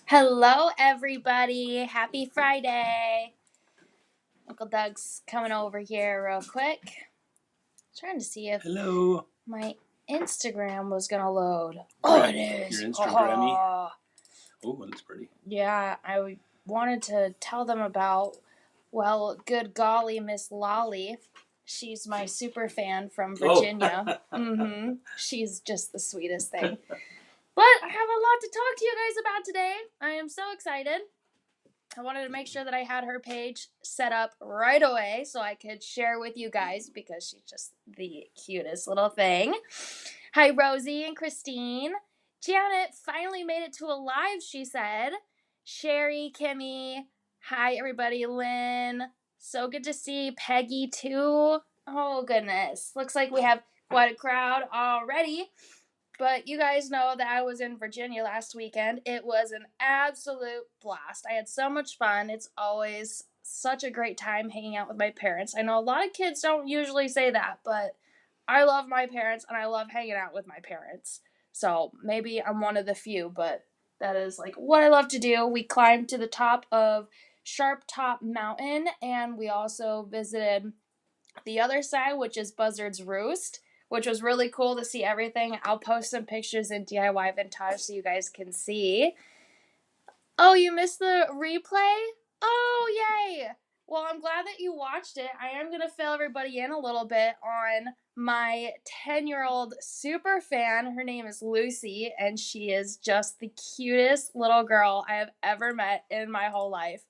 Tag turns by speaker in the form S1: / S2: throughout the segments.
S1: Hello, everybody. Happy Friday. Uncle Doug's coming over here real quick. Trying to see if
S2: Hello.
S1: my Instagram was going to load. Oh, it is.
S2: Your Instagrammy.
S1: Oh.
S2: Oh, that's pretty.
S1: Yeah, I wanted to tell them about, good golly, Miss Lolly. She's my super fan from Virginia. She's just the sweetest thing. But I have a lot to talk to you guys about today. I am so excited. I wanted to make sure that I had her page set up right away so I could share with you guys because she's just the cutest little thing. Hi, Rosie and Christine. Janet finally made it to a live, she said. Sherry, Kimmy. Hi, everybody. Lynn. So good to see Peggy, too. Oh, goodness. Looks like we have quite a crowd already. But you guys know that I was in Virginia last weekend. It was an absolute blast. I had so much fun. It's always such a great time hanging out with my parents. I know a lot of kids don't usually say that, but I love my parents and I love hanging out with my parents. So maybe I'm one of the few, but that is like what I love to do. We climbed to the top of Sharp Top Mountain and we also visited the other side, which is Buzzard's Roost, which was really cool to see everything. I'll post some pictures in DIY Vintage so you guys can see. Oh, you missed the replay? Oh, yay! Well, I'm glad that you watched it. I am going to fill everybody in a little bit on my 10-year-old super fan. Her name is Lucy, and she is just the cutest little girl I have ever met in my whole life.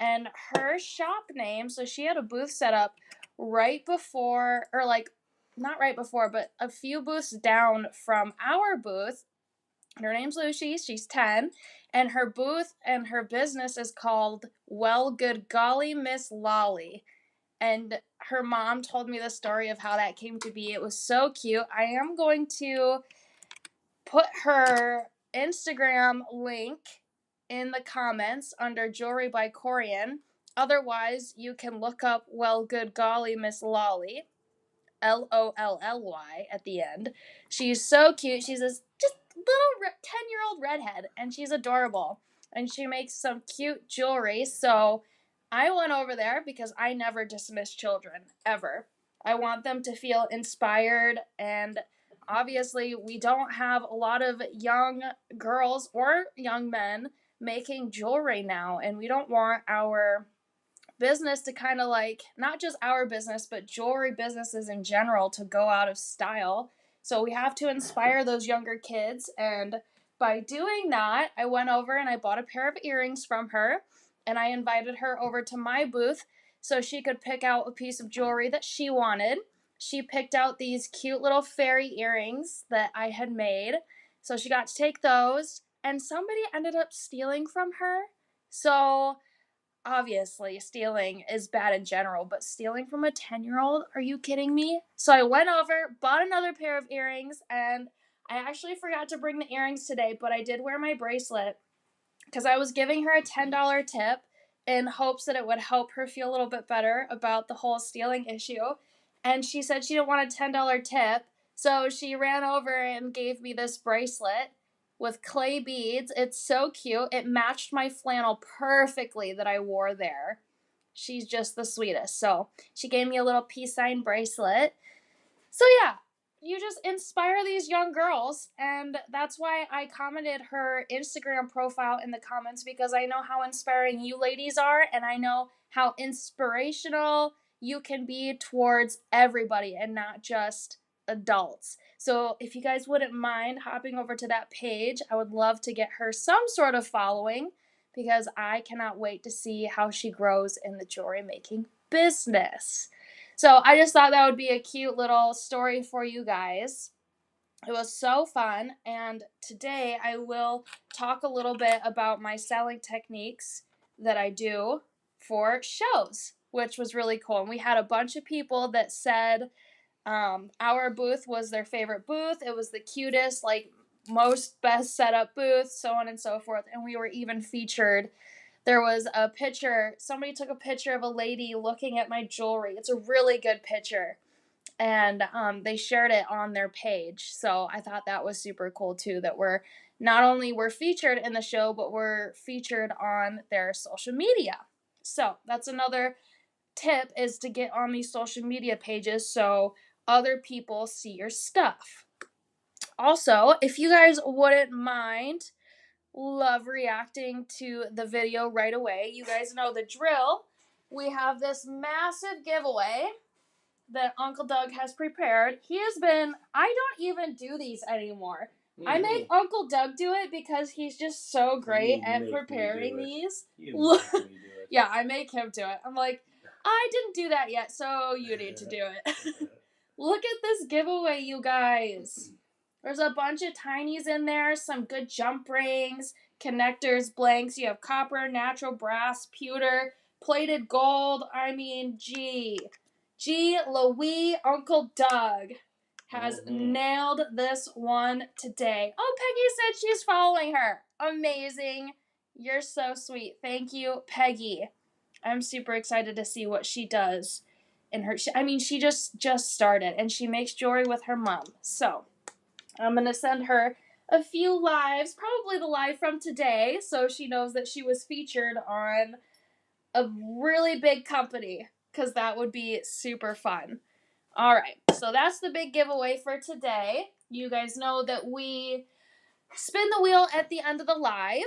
S1: And her shop name, so she had a booth set up right before, or like, not right before, but a few booths down from our booth. Her name's Lucy, she's 10, and her booth and her business is called Well Good Golly Miss Lolly. And her mom told me the story of how that came to be. It was so cute. I am going to put her Instagram link in the comments under Jewelry by Corian. Otherwise, you can look up Well Good Golly Miss Lolly, Lolly at the end. She's so cute. She's this just little 10-year-old redhead, and she's adorable. And she makes some cute jewelry. So I went over there because I never dismiss children, ever. I want them to feel inspired, and obviously we don't have a lot of young girls or young men making jewelry now, and we don't want our business to kind of like, not just our business, but jewelry businesses in general to go out of style. So we have to inspire those younger kids. And by doing that, I went over and I bought a pair of earrings from her and I invited her over to my booth so she could pick out a piece of jewelry that she wanted. She picked out these cute little fairy earrings that I had made. So she got to take those, and somebody ended up stealing from her. So obviously stealing is bad in general, but stealing from a 10-year-old, are you kidding me? So I went over, bought another pair of earrings, and I actually forgot to bring the earrings today, but I did wear my bracelet because I was giving her a $10 tip in hopes that it would help her feel a little bit better about the whole stealing issue. And she said she didn't want a $10 tip, so she ran over and gave me this bracelet with clay beads. It's so cute. It matched my flannel perfectly that I wore there. She's just the sweetest. So she gave me a little peace sign bracelet. So yeah, you just inspire these young girls, and that's why I commented her Instagram profile in the comments, because I know how inspiring you ladies are, and I know how inspirational you can be towards everybody and not just adults. So if you guys wouldn't mind hopping over to that page, I would love to get her some sort of following, because I cannot wait to see how she grows in the jewelry making business. So I just thought that would be a cute little story for you guys. It was so fun, and today I will talk a little bit about my selling techniques that I do for shows, which was really cool. And we had a bunch of people that said our booth was their favorite booth. It was the cutest, like most best set up booth, so on and so forth. And we were even featured. There was a picture, somebody took a picture of a lady looking at my jewelry. It's a really good picture. And they shared it on their page. So I thought that was super cool too, that we're not only were featured in the show, but were featured on their social media. So that's another tip, is to get on these social media pages so other people see your stuff. Also, if you guys wouldn't mind, love reacting to the video right away. You guys know the drill. We have this massive giveaway that Uncle Doug has prepared. I don't even do these anymore. Mm-hmm. I make Uncle Doug do it because he's just so great at preparing these. Yeah, I make him do it. I'm like, I didn't do that yet, so you need to do it. Look at this giveaway, you guys. There's a bunch of tinies in there, some good jump rings, connectors, blanks. You have copper, natural brass, pewter, plated gold. I mean, Louis, Uncle Doug has nailed this one today. Oh, Peggy said she's following her. Amazing. You're so sweet. Thank you, Peggy. I'm super excited to see what she does in her. She just started, and she makes jewelry with her mom. So I'm going to send her a few lives, probably the live from today, so she knows that she was featured on a really big company, because that would be super fun. All right, so that's the big giveaway for today. You guys know that we spin the wheel at the end of the live,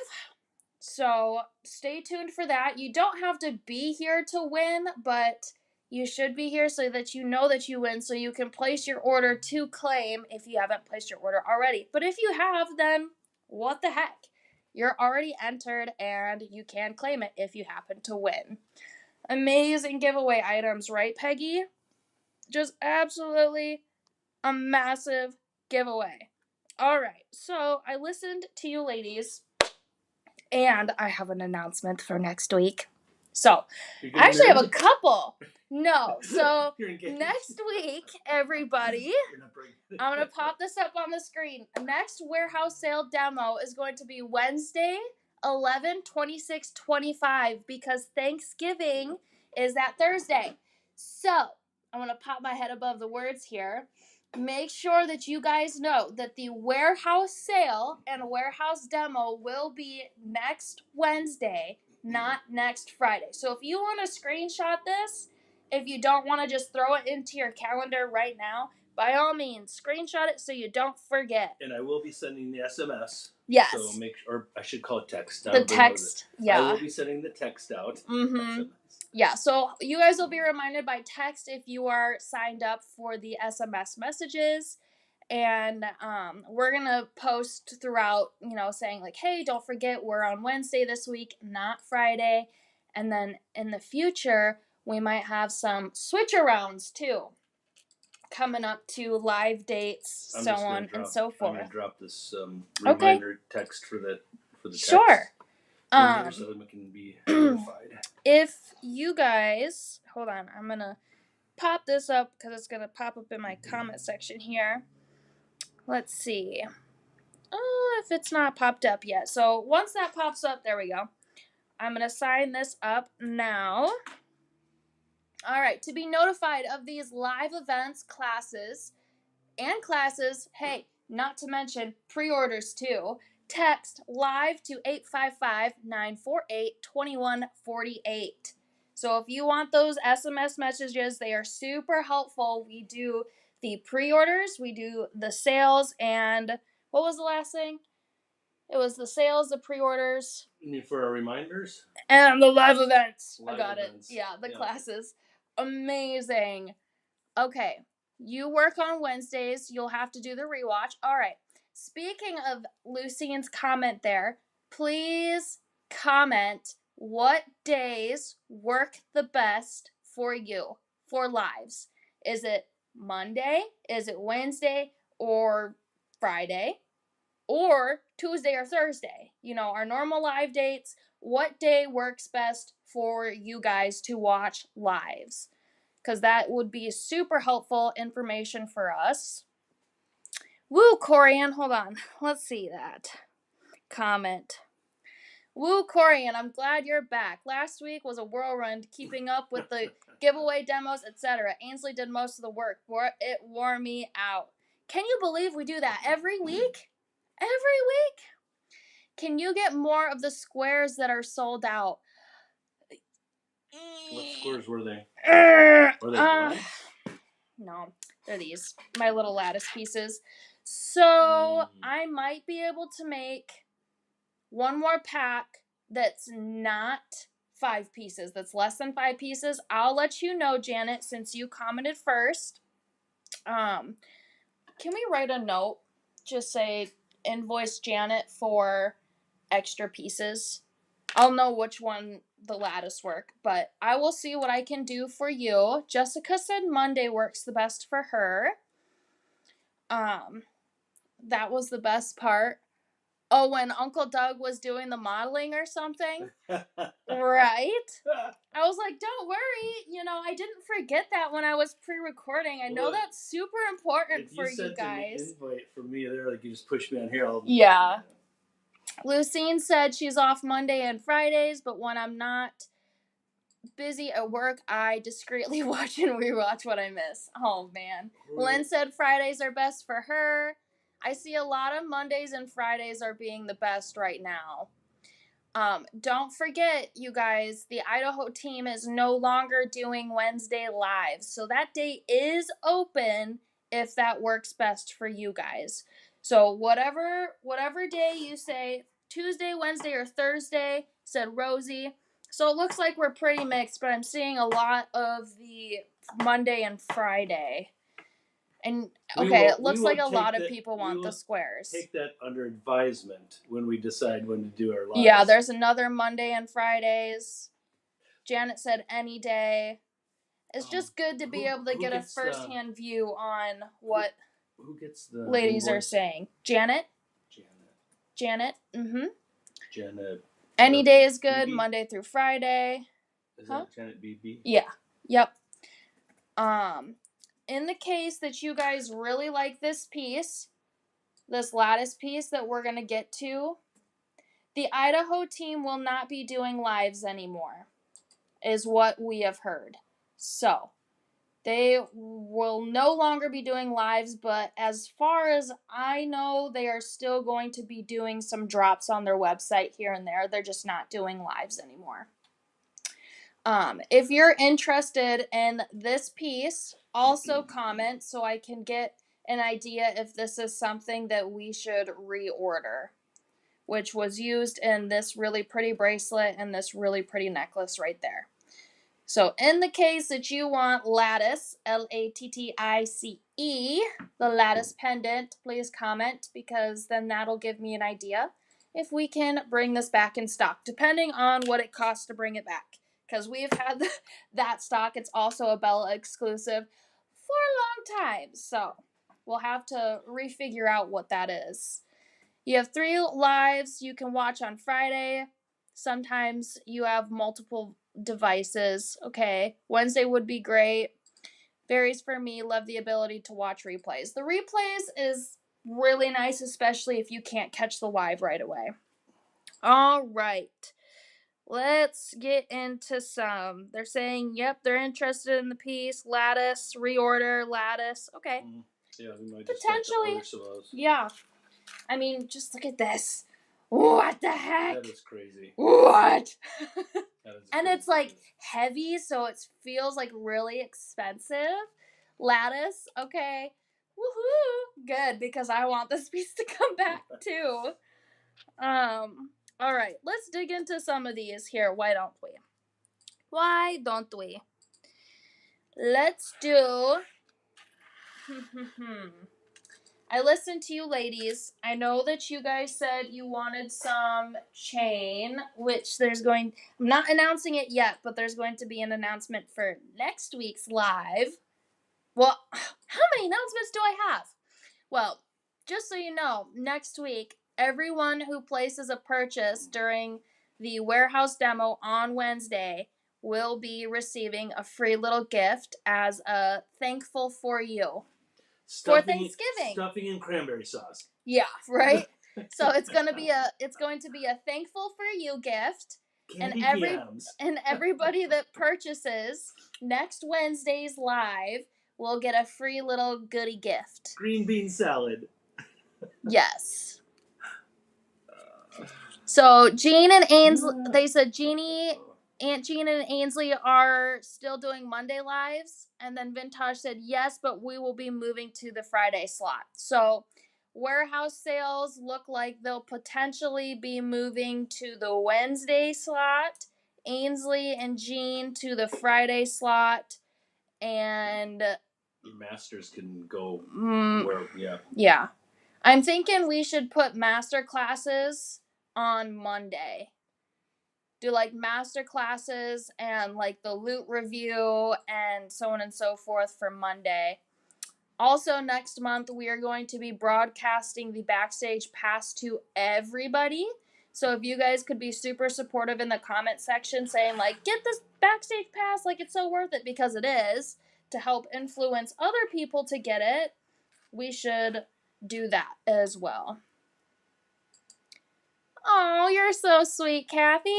S1: so stay tuned for that. You don't have to be here to win, but you should be here so that you know that you win, so you can place your order to claim if you haven't placed your order already. But if you have, then what the heck? You're already entered, and you can claim it if you happen to win. Amazing giveaway items, right, Peggy? Just absolutely a massive giveaway. All right, so I listened to you ladies, and I have an announcement for next week. So, I actually have a couple. No, so next week, everybody, I'm going to pop this up on the screen. Next warehouse sale demo is going to be Wednesday, 11/26/25, because Thanksgiving is that Thursday. So, I'm going to pop my head above the words here. Make sure that you guys know that the warehouse sale and warehouse demo will be next Wednesday, not next Friday. So if you want to screenshot this, if you don't want to just throw it into your calendar right now, by all means, screenshot it so you don't forget.
S2: And I will be sending the SMS.
S1: Yes.
S2: So make sure, or I should call it text.
S1: The text, yeah.
S2: I will be sending the text out.
S1: Mm-hmm. Yeah, so you guys will be reminded by text if you are signed up for the SMS messages. And we're going to post throughout, saying like, hey, don't forget we're on Wednesday this week, not Friday. And then in the future, we might have some switch-arounds too, coming up to live dates, so on and so forth.
S2: I'm going to drop this reminder text for the text.
S1: Sure.
S2: So that we can be notified.
S1: If you guys, hold on, I'm going to pop this up because it's going to pop up in my comment section here. Let's see. Oh, if it's not popped up yet. So once that pops up, there we go. I'm going to sign this up now. All right, to be notified of these live events, classes, hey, not to mention pre-orders too, text live to 855-948-2148. So if you want those SMS messages, they are super helpful. We do the pre-orders, we do the sales, and what was the last thing? It was the sales, the pre-orders.
S2: You mean for our reminders?
S1: And the live events. I got it. Yeah, the classes. Amazing. Okay. You work on Wednesdays. You'll have to do the rewatch. All right. Speaking of Lucien's comment there, please comment what days work the best for you for lives. Is it Monday? Is it Wednesday or Friday? Or Tuesday or Thursday? Our normal live dates. What day works best for you guys to watch lives? Because that would be super helpful information for us. Woo, Corian, hold on. Let's see that. Comment. Woo, Corian, I'm glad you're back. Last week was a whirlwind keeping up with the giveaway demos, etc. Ainsley did most of the work. It wore me out. Can you believe we do that every week? Every week? Can you get more of the squares that are sold out?
S2: What squares were they? Were they black?
S1: No, they're these. My little lattice pieces. So I might be able to make one more pack that's not 5 pieces, that's less than 5 pieces. I'll let you know, Janet, since you commented first. Can we write a note? Just say invoice Janet for extra pieces. I'll know which one the lattice work, but I will see what I can do for you. Jessica said Monday works the best for her. That was the best part. Oh, when Uncle Doug was doing the modeling or something? Right? I was like, don't worry. I didn't forget that when I was pre-recording. I know that's super important for you guys.
S2: If you sent an invite for me there, like you just push me on here.
S1: Yeah. Lucine said she's off Monday and Fridays, but when I'm not busy at work, I discreetly watch and rewatch what I miss. Oh, man. Lynn said Fridays are best for her. I see a lot of Mondays and Fridays are being the best right now. Don't forget, you guys, the Idaho team is no longer doing Wednesday lives. So that day is open if that works best for you guys. So whatever day you say, Tuesday, Wednesday, or Thursday, said Rosie. So it looks like we're pretty mixed, but I'm seeing a lot of the Monday and Friday. And it looks like a lot of people want the squares.
S2: Take that under advisement when we decide when to do our lives.
S1: Yeah, there's another Monday and Fridays. Janet said any day. It's just good to be able to get a first-hand view on what
S2: who gets the
S1: ladies
S2: invoice?
S1: are saying. Janet.
S2: Janet.
S1: Janet. Any day is good,
S2: BB?
S1: Monday through Friday.
S2: Is that Janet BB?
S1: Yeah. Yep. In the case that you guys really like this piece, this lattice piece that we're going to get to, the Idaho team will not be doing lives anymore, is what we have heard. So, they will no longer be doing lives, but as far as I know, they are still going to be doing some drops on their website here and there. They're just not doing lives anymore. If you're interested in this piece, also comment so I can get an idea if this is something that we should reorder, which was used in this really pretty bracelet and this really pretty necklace right there. So in the case that you want lattice, Lattice, the lattice pendant, please comment, because then that'll give me an idea if we can bring this back in stock, depending on what it costs to bring it back. Because we've had that stock. It's also a Bella exclusive for a long time. So we'll have to refigure out what that is. You have 3 lives you can watch on Friday. Sometimes you have multiple devices. Okay, Wednesday would be great. Varies for me. Love the ability to watch replays. The replays is really nice, especially if you can't catch the live right away. All right. Let's get into some. They're saying, yep, they're interested in the piece. Lattice, reorder, lattice. Okay.
S2: Yeah, we might just potentially.
S1: Have to order some of those. Yeah. I mean, just look at this. What the heck?
S2: That is crazy.
S1: What?
S2: That is
S1: and
S2: crazy.
S1: it's like heavy, so it feels like really expensive. Lattice, okay. Woohoo! Good, because I want this piece to come back too. All right, let's dig into some of these here. Why don't we? Why don't we? Let's do. I listened to you ladies. I know that you guys said you wanted some chain, which I'm not announcing it yet, but there's going to be an announcement for next week's live. Well, how many announcements do I have? Well, just so you know, next week, everyone who places a purchase during the warehouse demo on Wednesday will be receiving a free little gift as a thankful for you. For Thanksgiving.
S2: Stuffing and cranberry sauce.
S1: Yeah, right? So it's going to be a thankful for you gift.
S2: Candy
S1: and everybody that purchases next Wednesday's live will get a free little goodie gift.
S2: Green bean salad.
S1: Yes. So Jean and Ainsley, they said Aunt Jean and Ainsley are still doing Monday lives, and then Vintage said yes, but we will be moving to the Friday slot. So warehouse sales look like they'll potentially be moving to the Wednesday slot, Ainsley and Jean to the Friday slot, and
S2: Masters can go where,
S1: yeah. I'm thinking we should put master classes on Monday. Do like master classes and like the loot review and so on and so forth for Monday. Also, next month we are going to be broadcasting the backstage pass to everybody. So if you guys could be super supportive in the comment section saying like, get this backstage pass, like it's so worth it, because it is, to help influence other people to get it, we should do that as well. Oh, you're so sweet, Kathy.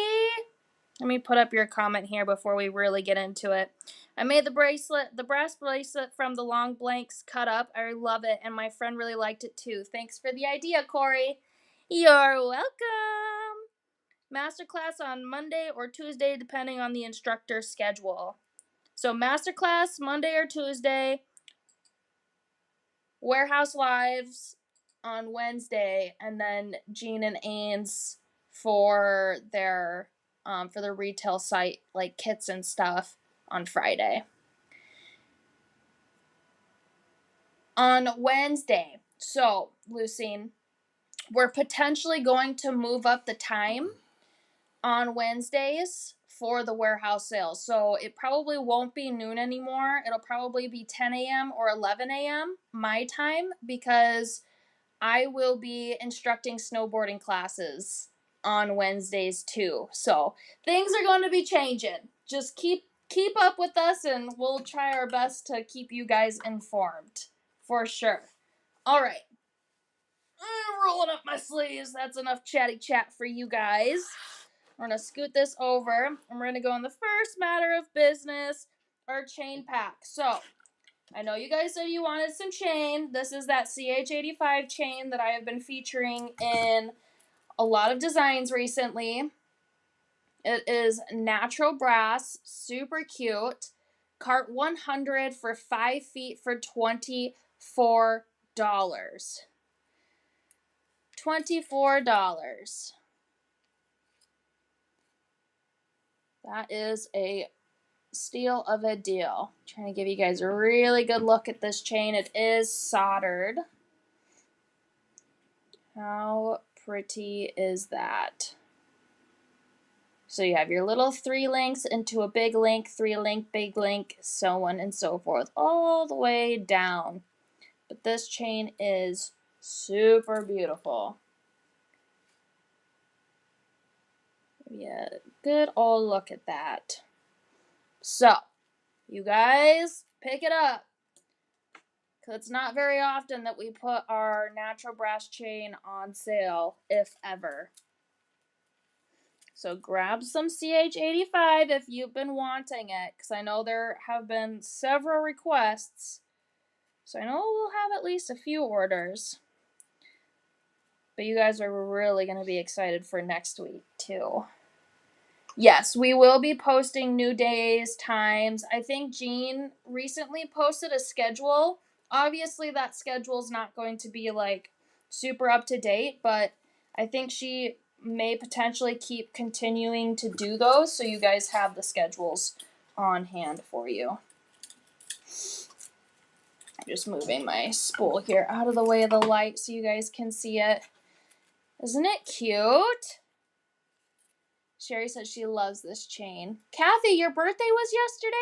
S1: Let me put up your comment here before we really get into it. I made the brass bracelet from the long blanks cut up. I love it, and my friend really liked it too. Thanks for the idea, Corey. You're welcome. Masterclass on Monday or Tuesday, depending on the instructor's schedule. So masterclass Monday or Tuesday. Warehouse Lives on Wednesday, and then Jean and Ains for their retail site, like kits and stuff, on Friday. On Wednesday, so Lucine, we're potentially going to move up the time on Wednesdays for the warehouse sales. So it probably won't be noon anymore. It'll probably be 10 a.m. or 11 a.m. my time, because I will be instructing snowboarding classes on Wednesdays too. So things are going to be changing. Just keep up with us, and we'll try our best to keep you guys informed for sure. All right. I'm rolling up my sleeves. That's enough chatty chat for you guys. We're going to scoot this over, and we're going to go on the first matter of business, our chain pack. So I know you guys said you wanted some chain. This is that CH85 chain that I have been featuring in a lot of designs recently. It is natural brass, super cute. Cart 100 for 5 feet for $24. $24. That is a steal of a deal. I'm trying to give you guys a really good look at this chain. It is soldered. How pretty is that? So you have your little 3 links into a big link, 3 link, big link, so on and so forth, all the way down. But this chain is super beautiful. Yeah, good old look at that. So, you guys, pick it up. Because it's not very often that we put our natural brass chain on sale, if ever. So grab some CH85 if you've been wanting it, because I know there have been several requests. So I know we'll have at least a few orders. But you guys are really going to be excited for next week, too. Yes, we will be posting new days, times. I think Jean recently posted a schedule. Obviously, that schedule's not going to be, like, super up to date, but I think she may potentially keep continuing to do those, so you guys have the schedules on hand for you. I'm just moving my spool here out of the way of the light so you guys can see it. Isn't it cute? Sherry says she loves this chain. Kathy, your birthday was yesterday?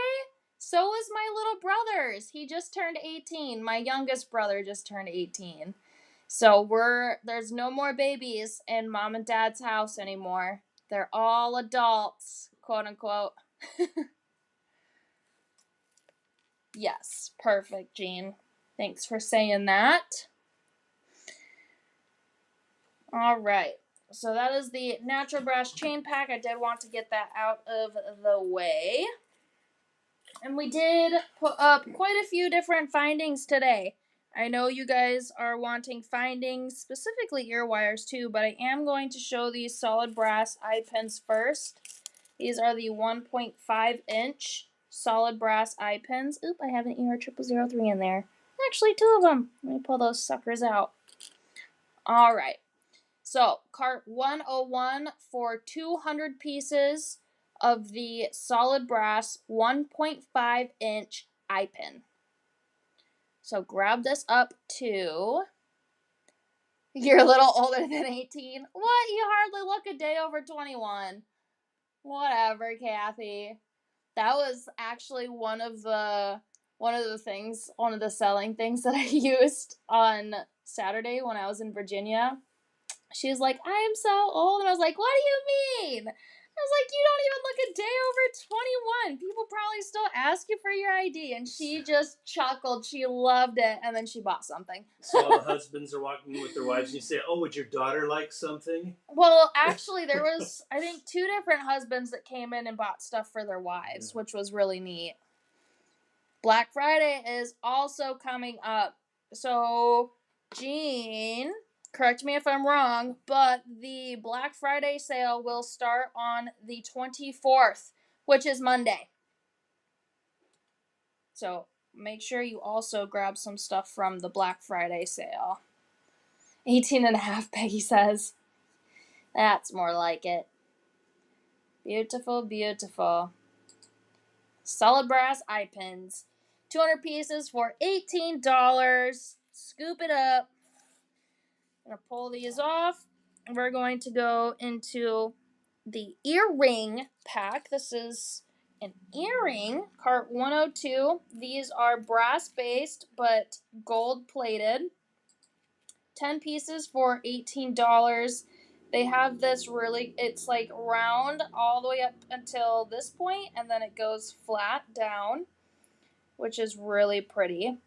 S1: So was my little brother's. He just turned 18. My youngest brother just turned 18. So there's no more babies in mom and dad's house anymore. They're all adults, quote unquote. Yes, perfect, Jean. Thanks for saying that. All right. So that is the natural brass chain pack. I did want to get that out of the way. And we did put up quite a few different findings today. I know you guys are wanting findings, specifically ear wires too, but I am going to show these solid brass eye pins first. These are the 1.5 inch solid brass eye pins. Oop, I have an ER0003 in there. Actually, 2 of them. Let me pull those suckers out. All right. So, cart 101 for 200 pieces of the solid brass 1.5 inch eye pin. So, grab this up to. You're a little older than 18. What? You hardly look a day over 21. Whatever, Kathy. That was actually one of the selling things that I used on Saturday when I was in Virginia. She was like, I am so old. And I was like, what do you mean? I was like, you don't even look a day over 21. People probably still ask you for your ID. And she just chuckled. She loved it. And then she bought something.
S2: So all the husbands are walking with their wives and you say, oh, would your daughter like something?
S1: Well, actually, there was, I think, 2 different husbands that came in and bought stuff for their wives, which was really neat. Black Friday is also coming up. So, Jean, correct me if I'm wrong, but the Black Friday sale will start on the 24th, which is Monday. So, make sure you also grab some stuff from the Black Friday sale. 18 and a half, Peggy says. That's more like it. Beautiful, beautiful. Solid brass eye pins. 200 pieces for $18. Scoop it up. I'm going to pull these off. We're going to go into the earring pack. This is an earring, cart 102. These are brass based but gold plated. 10 pieces for $18. They have this really, it's like round all the way up until this point, and then it goes flat down, which is really pretty.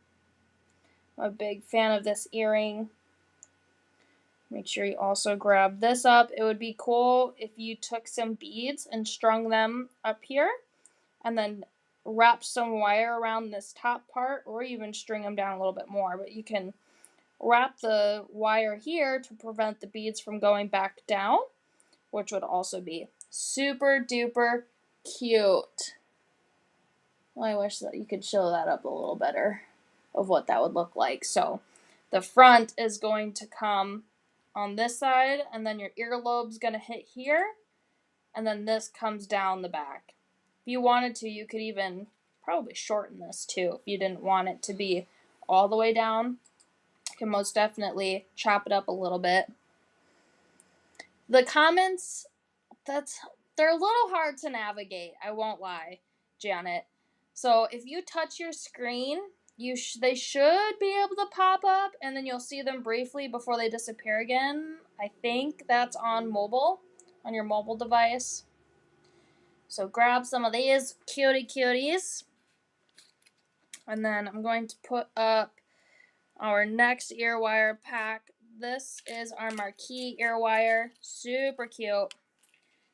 S1: I'm a big fan of this earring. Make sure you also grab this up. It would be cool if you took some beads and strung them up here, and then wrapped some wire around this top part, or even string them down a little bit more, but you can wrap the wire here to prevent the beads from going back down, which would also be super duper cute. Well, I wish that you could show that up a little better of what that would look like. So the front is going to come on this side, and then your earlobe's going to hit here, and then this comes down the back. If you wanted to, you could even probably shorten this too if you didn't want it to be all the way down. Can most definitely chop it up a little bit. The comments, they're a little hard to navigate, I won't lie, Janet. So if you touch your screen, they should be able to pop up, and then you'll see them briefly before they disappear again. I think that's on mobile, on your mobile device. So grab some of these cuties. And then I'm going to put up our next ear wire pack. This is our marquee ear wire. Super cute.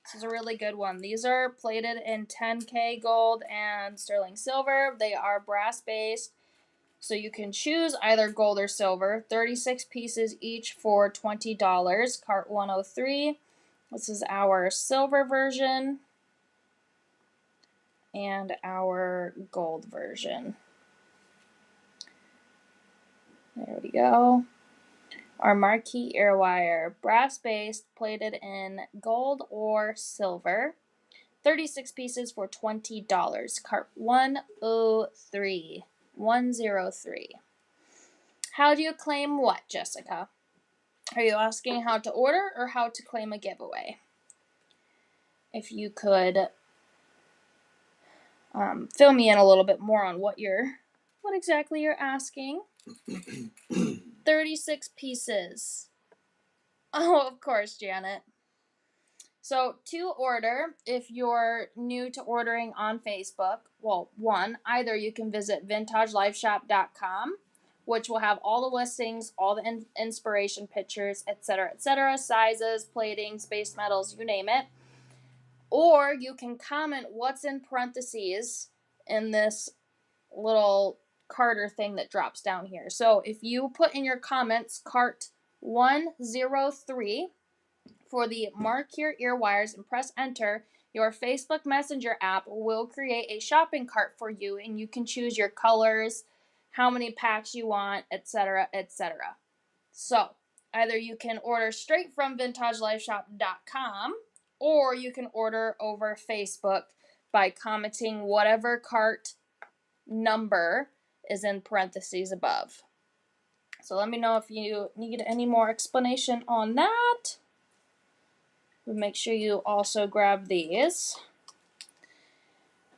S1: This is a really good one. These are plated in 10K gold and sterling silver. They are brass based, so you can choose either gold or silver. 36 pieces each for $20. Cart 103. This is our silver version and our gold version. There we go. Our marquee ear wire, brass based, plated in gold or silver. 36 pieces for $20. Cart 103. 103. How do you claim what, Jessica? Are you asking how to order or how to claim a giveaway? If you could fill me in a little bit more on what exactly you're asking. 36 pieces. Oh, of course, Janet. So, to order, if you're new to ordering on Facebook, well, either you can visit vintagelifeshop.com, which will have all the listings, all the inspiration pictures, etc., sizes, plating, space metals, you name it. Or you can comment what's in parentheses in this little Carter thing that drops down here. So if you put in your comments cart 103 for the Mark Your Ear Wires and press enter, your Facebook Messenger app will create a shopping cart for you, and you can choose your colors, how many packs you want, etc., etc. So, either you can order straight from vintagelifeshop.com, or you can order over Facebook by commenting whatever cart number is in parentheses above. So let me know if you need any more explanation on that. Make sure you also grab these.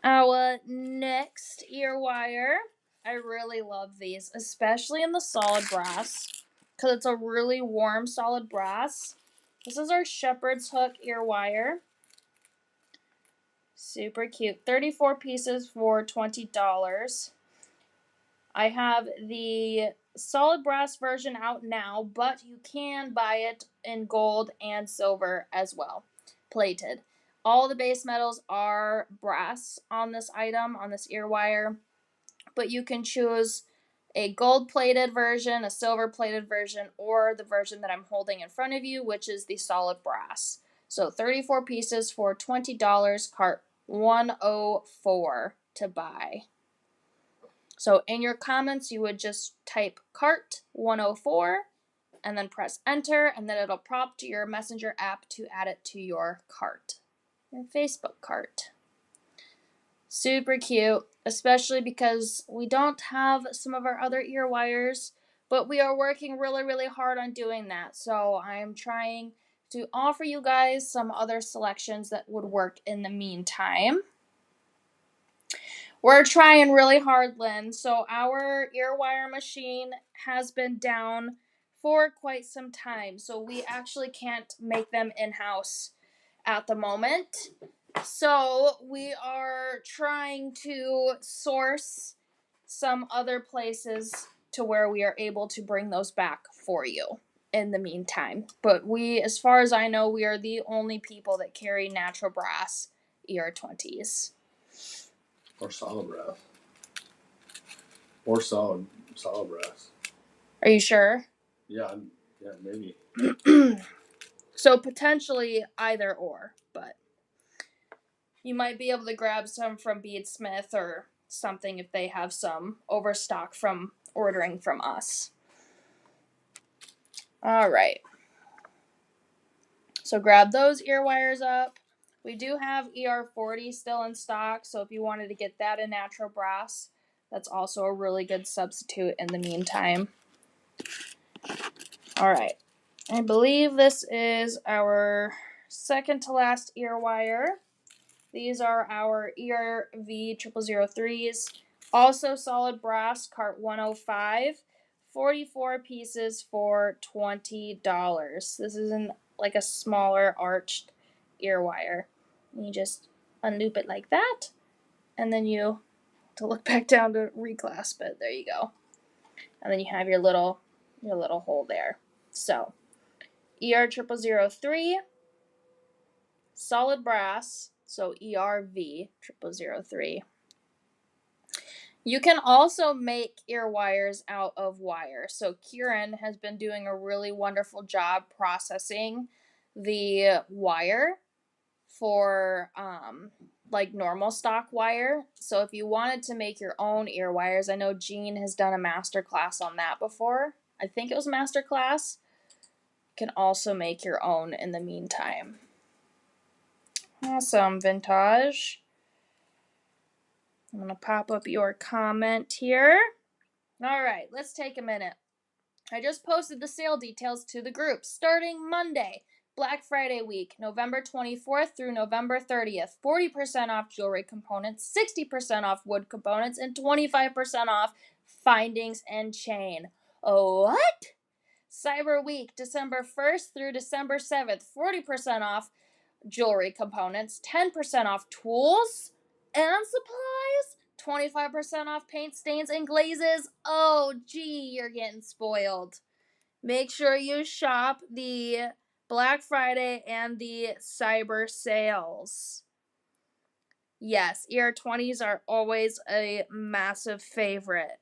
S1: Our next ear wire, I really love these, especially in the solid brass, because it's a really warm solid brass. This is our shepherd's hook ear wire. Super cute. 34 pieces for $20. I have the solid brass version out now, but you can buy it in gold and silver as well, plated. All the base metals are brass on this item, on this ear wire, but you can choose a gold plated version, a silver plated version, or the version that I'm holding in front of you, which is the solid brass. So 34 pieces for $20, cart 104 to buy. So in your comments, you would just type cart 104 and then press enter, and then it'll prompt your Messenger app to add it to your cart, your Facebook cart. Super cute, especially because we don't have some of our other ear wires, but we are working really, really hard on doing that. So I'm trying to offer you guys some other selections that would work in the meantime. We're trying really hard, Lynn. So our ear wire machine has been down for quite some time. So we actually can't make them in-house at the moment. So we are trying to source some other places to where we are able to bring those back for you in the meantime. But we, as far as I know, we are the only people that carry natural brass ER20s.
S3: Or solid brass. Or solid brass.
S1: Are you sure?
S3: Yeah, maybe.
S1: So potentially either or, but you might be able to grab some from Beadsmith or something if they have some overstock from ordering from us. All right. So grab those ear wires up. We do have ER40 still in stock, so if you wanted to get that in natural brass, that's also a really good substitute in the meantime. All right. I believe this is our second to last ear wire. These are our ERV0003s. Also solid brass, cart 105. 44 pieces for $20. This is in like a smaller arched ear wire. You just unloop it like that, and then you to look back down to reclasp it. There you go. And then you have your little hole there. So ER0003, solid brass, so ERV0003. You can also make ear wires out of wire. So Corian has been doing a really wonderful job processing the wire for like normal stock wire. So if you wanted to make your own ear wires, I know Jean has done a master class on that before. I think it was a master class. You can also make your own in the meantime. Awesome, Vintage. I'm going to pop up your comment here. All right, let's take a minute. I just posted the sale details to the group starting Monday, Black Friday week, November 24th through November 30th. 40% off jewelry components, 60% off wood components, and 25% off findings and chain. What? Cyber Week, December 1st through December 7th. 40% off jewelry components, 10% off tools and supplies, 25% off paint stains and glazes. Oh, gee, you're getting spoiled. Make sure you shop the Black Friday and the Cyber sales. Yes, ER20s are always a massive favorite.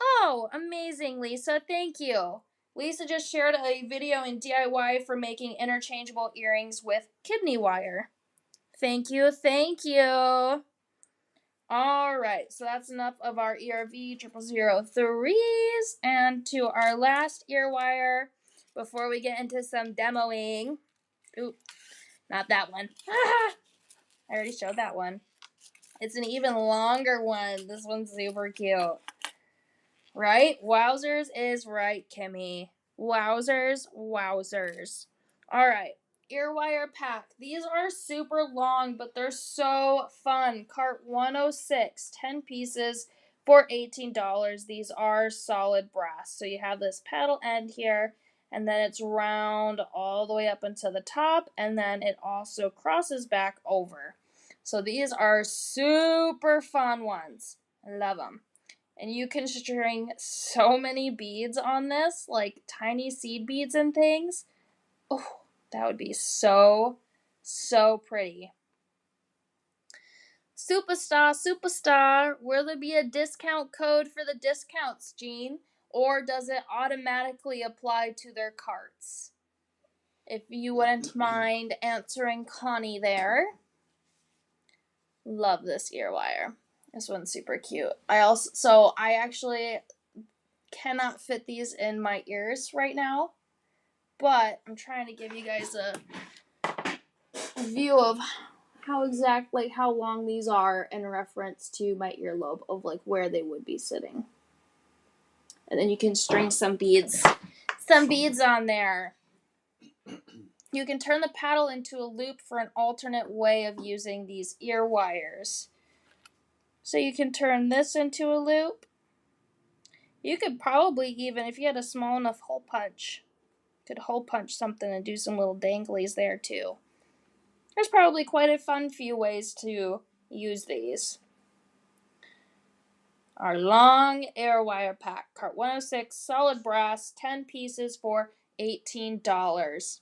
S1: Oh, amazing, Lisa. Thank you. Lisa just shared a video in DIY for making interchangeable earrings with kidney wire. Thank you, thank you. All right, so that's enough of our ERV 0003s, and to our last ear wire before we get into some demoing. Oop, not that one. I already showed that one. It's an even longer one. This one's super cute. Right? Wowzers is right, Kimmy. Wowzers, wowzers. All right. Earwire pack. These are super long, but they're so fun. Cart 106, 10 pieces for $18. These are solid brass. So you have this paddle end here, and then it's round all the way up into the top, and then it also crosses back over. So these are super fun ones. I love them. And you can string so many beads on this, like tiny seed beads and things. Oh, that would be so, so pretty. Superstar, superstar, will there be a discount code for the discounts, Jean? Or does it automatically apply to their carts? If you wouldn't mind answering Connie there. Love this ear wire. This one's super cute. I actually cannot fit these in my ears right now, but I'm trying to give you guys a view of how long these are in reference to my earlobe of like where they would be sitting. And then you can string some beads on there. You can turn the paddle into a loop for an alternate way of using these ear wires. So you can turn this into a loop. You could probably even, if you had a small enough hole punch, could hole punch something and do some little danglies there too. There's probably quite a fun few ways to use these. Our long air wire pack, cart 106, solid brass, 10 pieces for $18.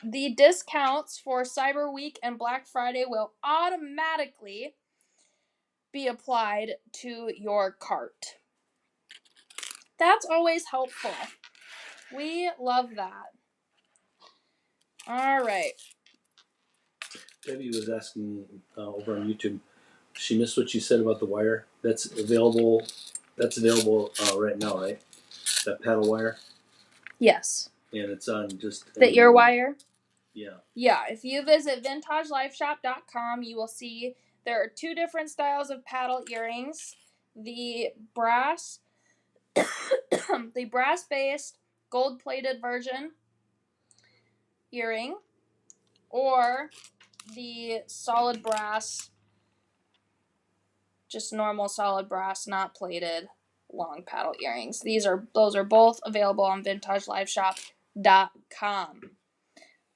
S1: The discounts for Cyber Week and Black Friday will automatically be applied to your cart. That's always helpful. We love that. All right.
S3: Debbie was asking over on YouTube. She missed what you said about the wire. That's available. That's available right now, right? That paddle wire.
S1: Yes.
S3: And it's on just
S1: the ear wire.
S3: Yeah.
S1: Yeah. If you visit vintagelifeshop.com, you will see there are two different styles of paddle earrings. The brass, the brass-based gold-plated version earring, or the solid brass, just normal solid brass, not plated, long paddle earrings. Those are both available on vintagelifeshop.com.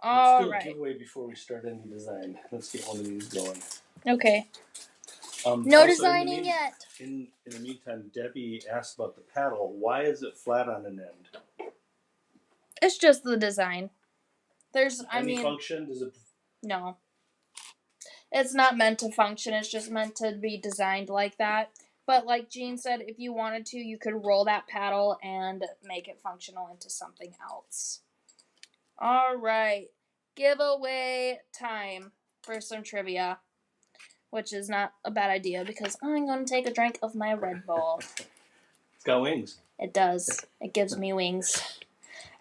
S1: All
S3: Let's do
S1: right.
S3: a giveaway before we start any design. Let's get one of these going.
S1: Okay. No
S3: also,
S1: designing yet.
S3: In the meantime, Debbie asked about the paddle. Why is it flat on an end?
S1: It's just the design.
S3: Function? Does it?
S1: No. It's not meant to function. It's just meant to be designed like that. But like Jean said, if you wanted to, you could roll that paddle and make it functional into something else. All right. Giveaway time for some trivia, which is not a bad idea because I'm going to take a drink of my Red Bull.
S3: It's got wings.
S1: It does. It gives me wings.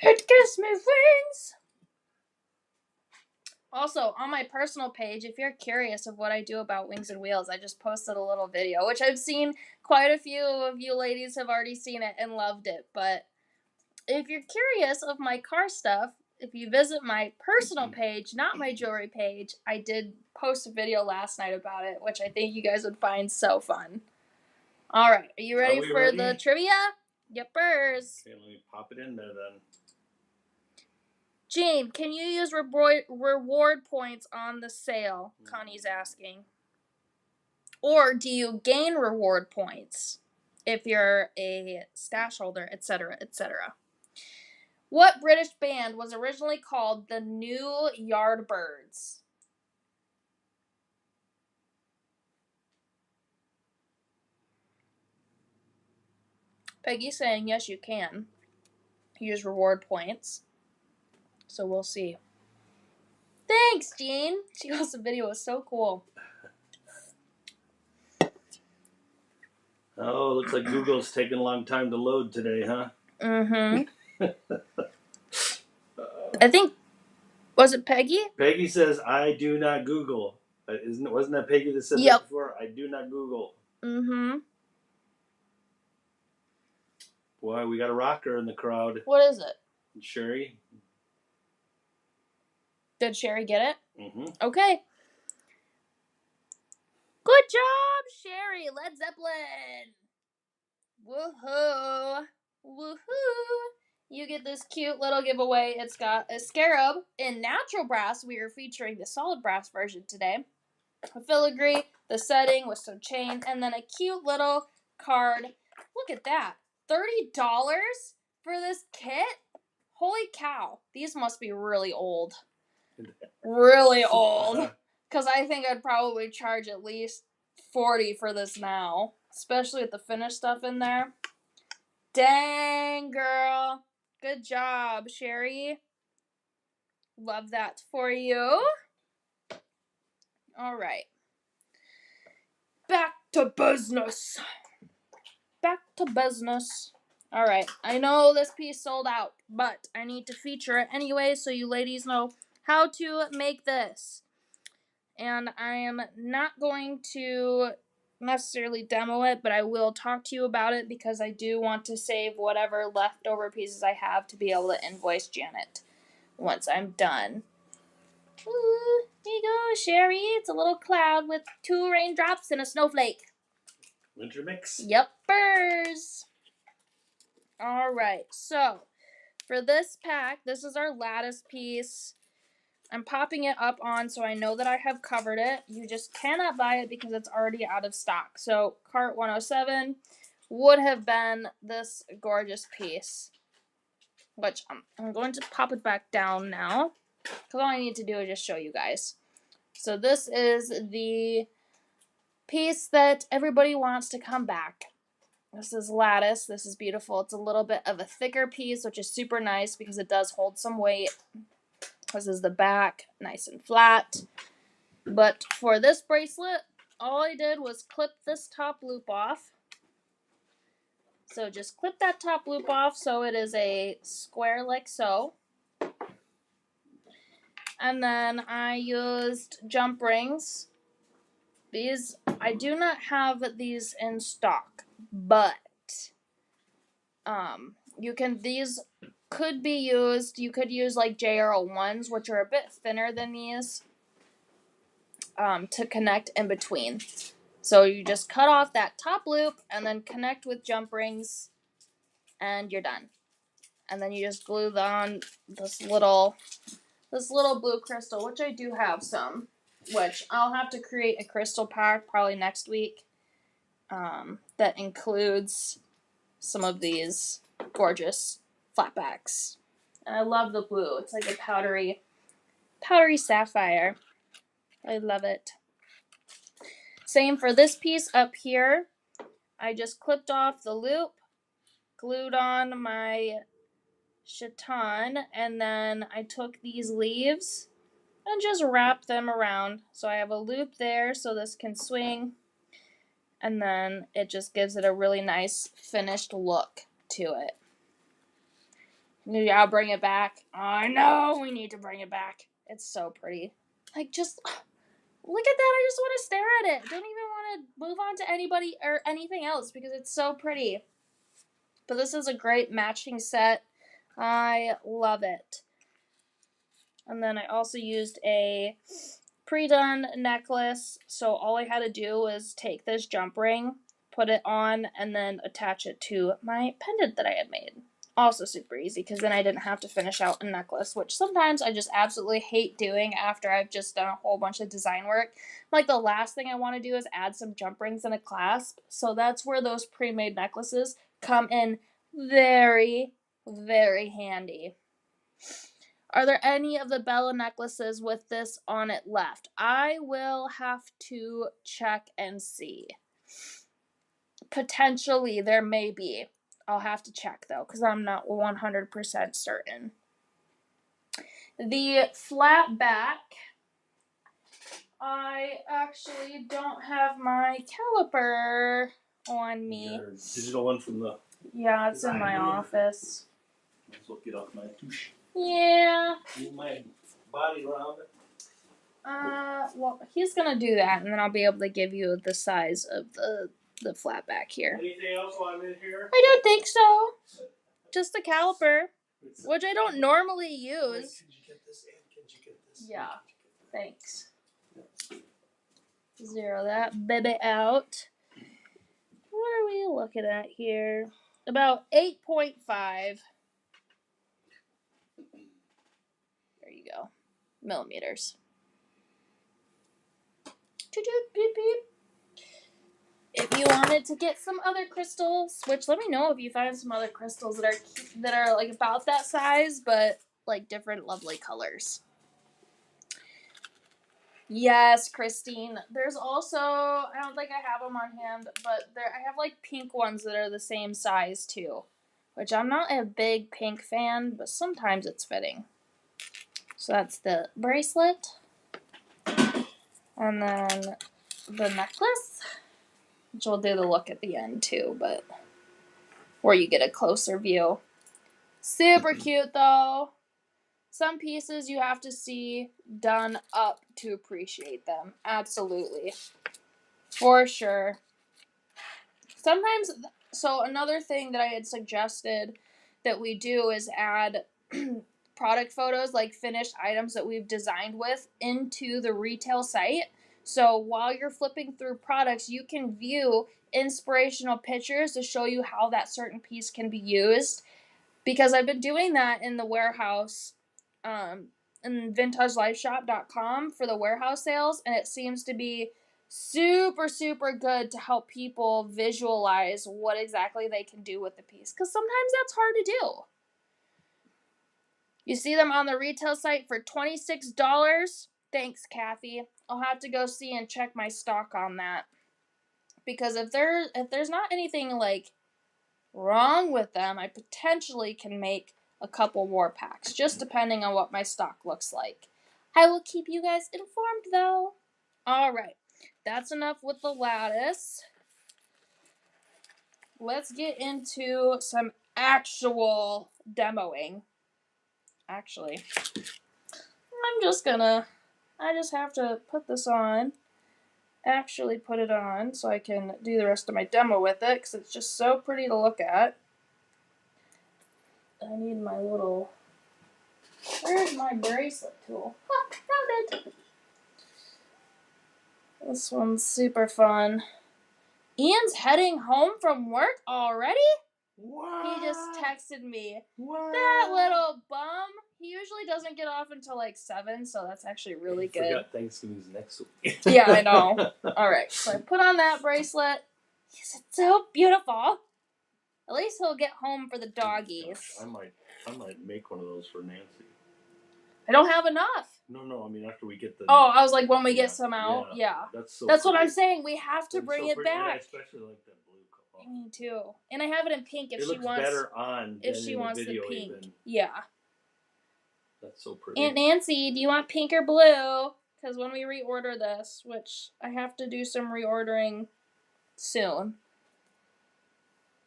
S1: It gives me wings! Also, on my personal page, if you're curious of what I do about Wings and Wheels, I just posted a little video, which I've seen quite a few of you ladies have already seen it and loved it. But if you're curious of my car stuff, if you visit my personal page, not my jewelry page, I did post a video last night about it, which I think you guys would find so fun. All right, are you ready for the trivia? Yepers.
S3: Okay, let me pop it in there then.
S1: Jean, can you use reward points on the sale? Connie's asking. Or do you gain reward points if you're a stash holder, etc., etc.? What British band was originally called the New Yardbirds? Peggy's saying yes, you can use reward points. So we'll see. Thanks, Jean. She goes, the video was so cool.
S3: Oh, looks like Google's taking a long time to load today, huh?
S1: Mm-hmm. I think, was it Peggy?
S3: Peggy says, I do not Google. Wasn't that Peggy that said
S1: Yep.
S3: that before? I do not Google.
S1: Mm-hmm.
S3: Boy, we got a rocker in the crowd.
S1: What is it?
S3: Sherry?
S1: Did Sherry get it?
S3: Mm-hmm.
S1: Okay. Good job, Sherry. Led Zeppelin. Woohoo. Woohoo. You get this cute little giveaway. It's got a scarab in natural brass. We are featuring the solid brass version today. A filigree, the setting with some chain, and then a cute little card. Look at that. $30 for this kit? Holy cow. These must be really old. Really old. Because I think I'd probably charge at least $40 for this now. Especially with the finished stuff in there. Dang, girl. Good job, Sherry. Love that for you. All right. Back to business. Back to business. All right. I know this piece sold out, but I need to feature it anyway so you ladies know how to make this. And I am not going to necessarily demo it, but I will talk to you about it because I do want to save whatever leftover pieces I have to be able to invoice Janet once I'm done. Ooh, here you go, Sherry. It's a little cloud with 2 raindrops and a snowflake.
S3: Winter mix?
S1: Yuppers. Alright, so for this pack, this is our lattice piece. I'm popping it up on so I know that I have covered it. You just cannot buy it because it's already out of stock. So cart 107 would have been this gorgeous piece, which I'm going to pop it back down now because all I need to do is just show you guys. So this is the piece that everybody wants to come back. This is lattice. This is beautiful. It's a little bit of a thicker piece, which is super nice because it does hold some weight. This is the back, nice and flat. But for this bracelet, all I did was clip this top loop off. So just clip that top loop off so it is a square like so. And then I used jump rings. These, I do not have these in stock, but these could be used. You could use like JR01s, which are a bit thinner than these, to connect in between. So you just cut off that top loop and then connect with jump rings, and you're done. And then you just glue on this little blue crystal, which I do have some, which I'll have to create a crystal pack probably next week, that includes some of these gorgeous flatbacks. And I love the blue. It's like a powdery sapphire. I love it. Same for this piece up here. I just clipped off the loop, glued on my chaton, and then I took these leaves and just wrapped them around. So I have a loop there so this can swing, and then it just gives it a really nice finished look to it. Maybe I'll bring it back. I know we need to bring it back. It's so pretty. Like, just look at that. I just want to stare at it. Don't even want to move on to anybody or anything else because it's so pretty. But this is a great matching set. I love it. And then I also used a pre-done necklace. So all I had to do was take this jump ring, put it on, and then attach it to my pendant that I had made. Also super easy because then I didn't have to finish out a necklace, which sometimes I just absolutely hate doing after I've just done a whole bunch of design work. Like, the last thing I want to do is add some jump rings and a clasp. So that's where those pre-made necklaces come in very, very handy. Are there any of the Bella necklaces with this on it left? I will have to check and see. Potentially there may be. I'll have to check though, because I'm not 100% certain. The flat back, I actually don't have my caliper on me.
S3: Your digital one from the.
S1: Yeah, it's in my office.
S3: Let's look it up, my touche.
S1: Yeah.
S3: Move my body around it.
S1: Well, he's gonna do that, and then I'll be able to give you the size of the flat back here.
S3: Anything else while I'm in here?
S1: I don't think so. Just a caliper, which I don't normally use.
S3: Can you get this? And can you get this?
S1: Yeah. Thanks. Zero that baby out. What are we looking at here? About 8.5. There you go. Millimeters. Beep, beep. If you wanted to get some other crystals, which let me know if you find some other crystals that are like about that size, but like different lovely colors. Yes, Christine. There's also, I don't think I have them on hand, but I have like pink ones that are the same size too, which I'm not a big pink fan, but sometimes it's fitting. So that's the bracelet, and then the necklace, which we'll do the look at the end too, but where you get a closer view. Super cute though. Some pieces you have to see done up to appreciate them. Absolutely. For sure. Sometimes, so another thing that I had suggested that we do is add product photos, like finished items that we've designed with, into the retail site. So while you're flipping through products, you can view inspirational pictures to show you how that certain piece can be used. Because I've been doing that in the warehouse, in vintagelifeshop.com for the warehouse sales, and it seems to be super, super good to help people visualize what exactly they can do with the piece. Because sometimes that's hard to do. You see them on the retail site for $26. Thanks, Kathy. I'll have to go see and check my stock on that. Because if there's not anything like wrong with them, I potentially can make a couple more packs, just depending on what my stock looks like. I will keep you guys informed though. Alright, that's enough with the lattice. Let's get into some actual demoing. Actually, I just have to put this on. Actually put it on so I can do the rest of my demo with it, because it's just so pretty to look at. I need my little... Where's my bracelet tool? Oh, found it! This one's super fun. Ian's heading home from work already?
S3: What?
S1: He just texted me.
S3: What?
S1: That little bum. He usually doesn't get off until like 7, so that's actually really good.
S3: I forgot Thanksgiving's next week.
S1: Yeah, I know. Alright, so I put on that bracelet. Yes, it's so beautiful. At least he'll get home for the doggies.
S3: Gosh, I might make one of those for Nancy.
S1: I don't have enough.
S3: No, I mean after we get the...
S1: Oh, I was like, when we get some out? Yeah.
S3: That's
S1: what I'm saying. We have to bring it back.
S3: And I especially like that blue color.
S1: Me too. And I have it in pink if
S3: it
S1: she
S3: looks
S1: wants.
S3: better on
S1: if
S3: than
S1: she
S3: in
S1: wants
S3: the video
S1: the pink.
S3: even.
S1: Yeah.
S3: That's so pretty.
S1: Aunt Nancy, do you want pink or blue? Because when we reorder this, which I have to do some reordering soon.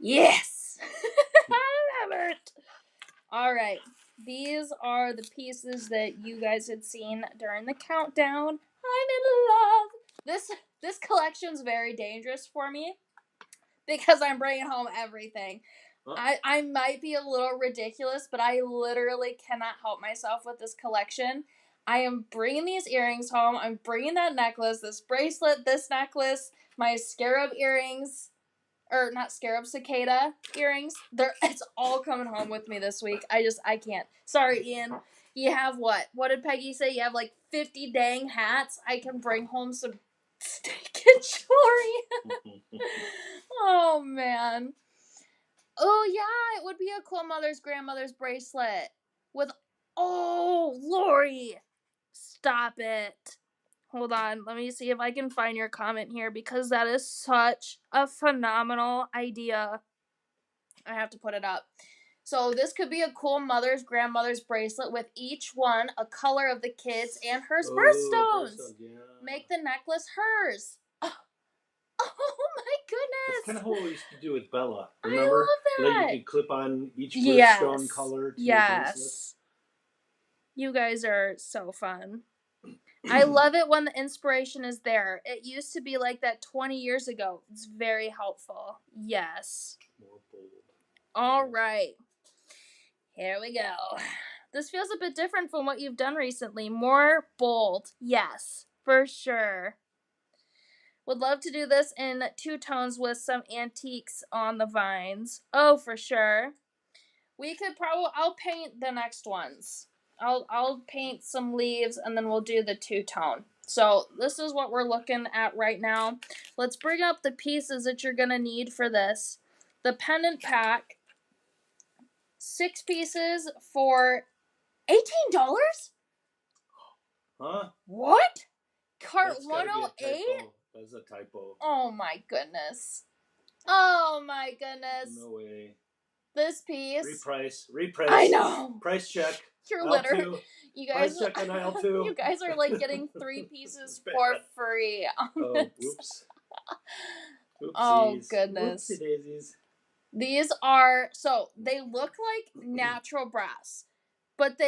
S1: Yes! I love it! Alright. These are the pieces that you guys had seen during the countdown. I'm in love! This collection's very dangerous for me because I'm bringing home everything.
S3: Huh?
S1: I might be a little ridiculous, but I literally cannot help myself with this collection. I am bringing these earrings home. I'm bringing that necklace, this bracelet, this necklace, my scarab earrings. Or not scarab, cicada earrings. It's all coming home with me this week. I can't. Sorry, Ian. You have what? What did Peggy say? You have like 50 dang hats. I can bring home some steak and jewelry. Oh, man. Oh, yeah. It would be a cool mother's grandmother's bracelet. Oh, Lori. Stop it. Hold on, let me see if I can find your comment here, because that is such a phenomenal idea. I have to put it up. So this could be a cool mother's, grandmother's bracelet with each one a color of the kids and hers birthstones.
S3: Birthstones, yeah.
S1: Make the necklace hers. Oh my
S3: That's kind
S1: goodness.
S3: of what we used to do with Bella.
S1: I
S3: Remember?
S1: love
S3: Like
S1: that.
S3: you could clip on each birthstone
S1: Yes.
S3: color to your bracelet.
S1: Yes. You guys are so fun. I love it when the inspiration is there. It used to be like that 20 years ago. It's very helpful. Yes.
S3: More bold.
S1: All right. Here we go. This feels a bit different from what you've done recently. More bold. Yes, for sure. Would love to do this in two tones with some antiques on the vines. Oh, for sure. We could probably, I'll paint the next ones. I'll paint some leaves and then we'll do the two-tone. So this is what we're looking at right now. Let's bring up the pieces that you're going to need for this. The pendant pack, 6 pieces for $18?
S3: Huh?
S1: What? Cart
S3: That's gotta be a
S1: 108?
S3: typo. That's a typo.
S1: Oh my goodness. Oh my goodness.
S3: No way.
S1: This piece.
S3: Reprice.
S1: I know.
S3: Price check.
S1: You're
S3: Aisle
S1: literally,
S3: 2.
S1: you guys,
S3: Price check on aisle 2.
S1: you guys are like getting 3 pieces for free on
S3: Oh,
S1: this.
S3: oops. Oopsies.
S1: Oh goodness.
S3: Oopsie daisies.
S1: These are, so they look like natural brass, but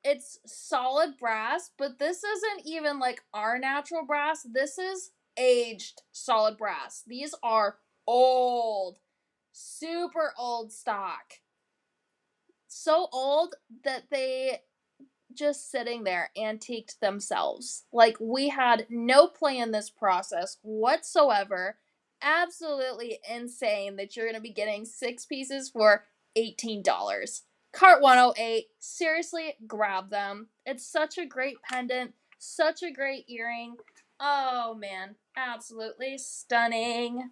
S1: it's solid brass, but this isn't even like our natural brass. This is aged solid brass. These are old, super old stock. So old that they just sitting there antiqued themselves. Like, we had no play in this process whatsoever. Absolutely insane that you're going to be getting 6 pieces for $18. Cart 108, seriously, grab them. It's such a great pendant, such a great earring. Oh man, absolutely stunning.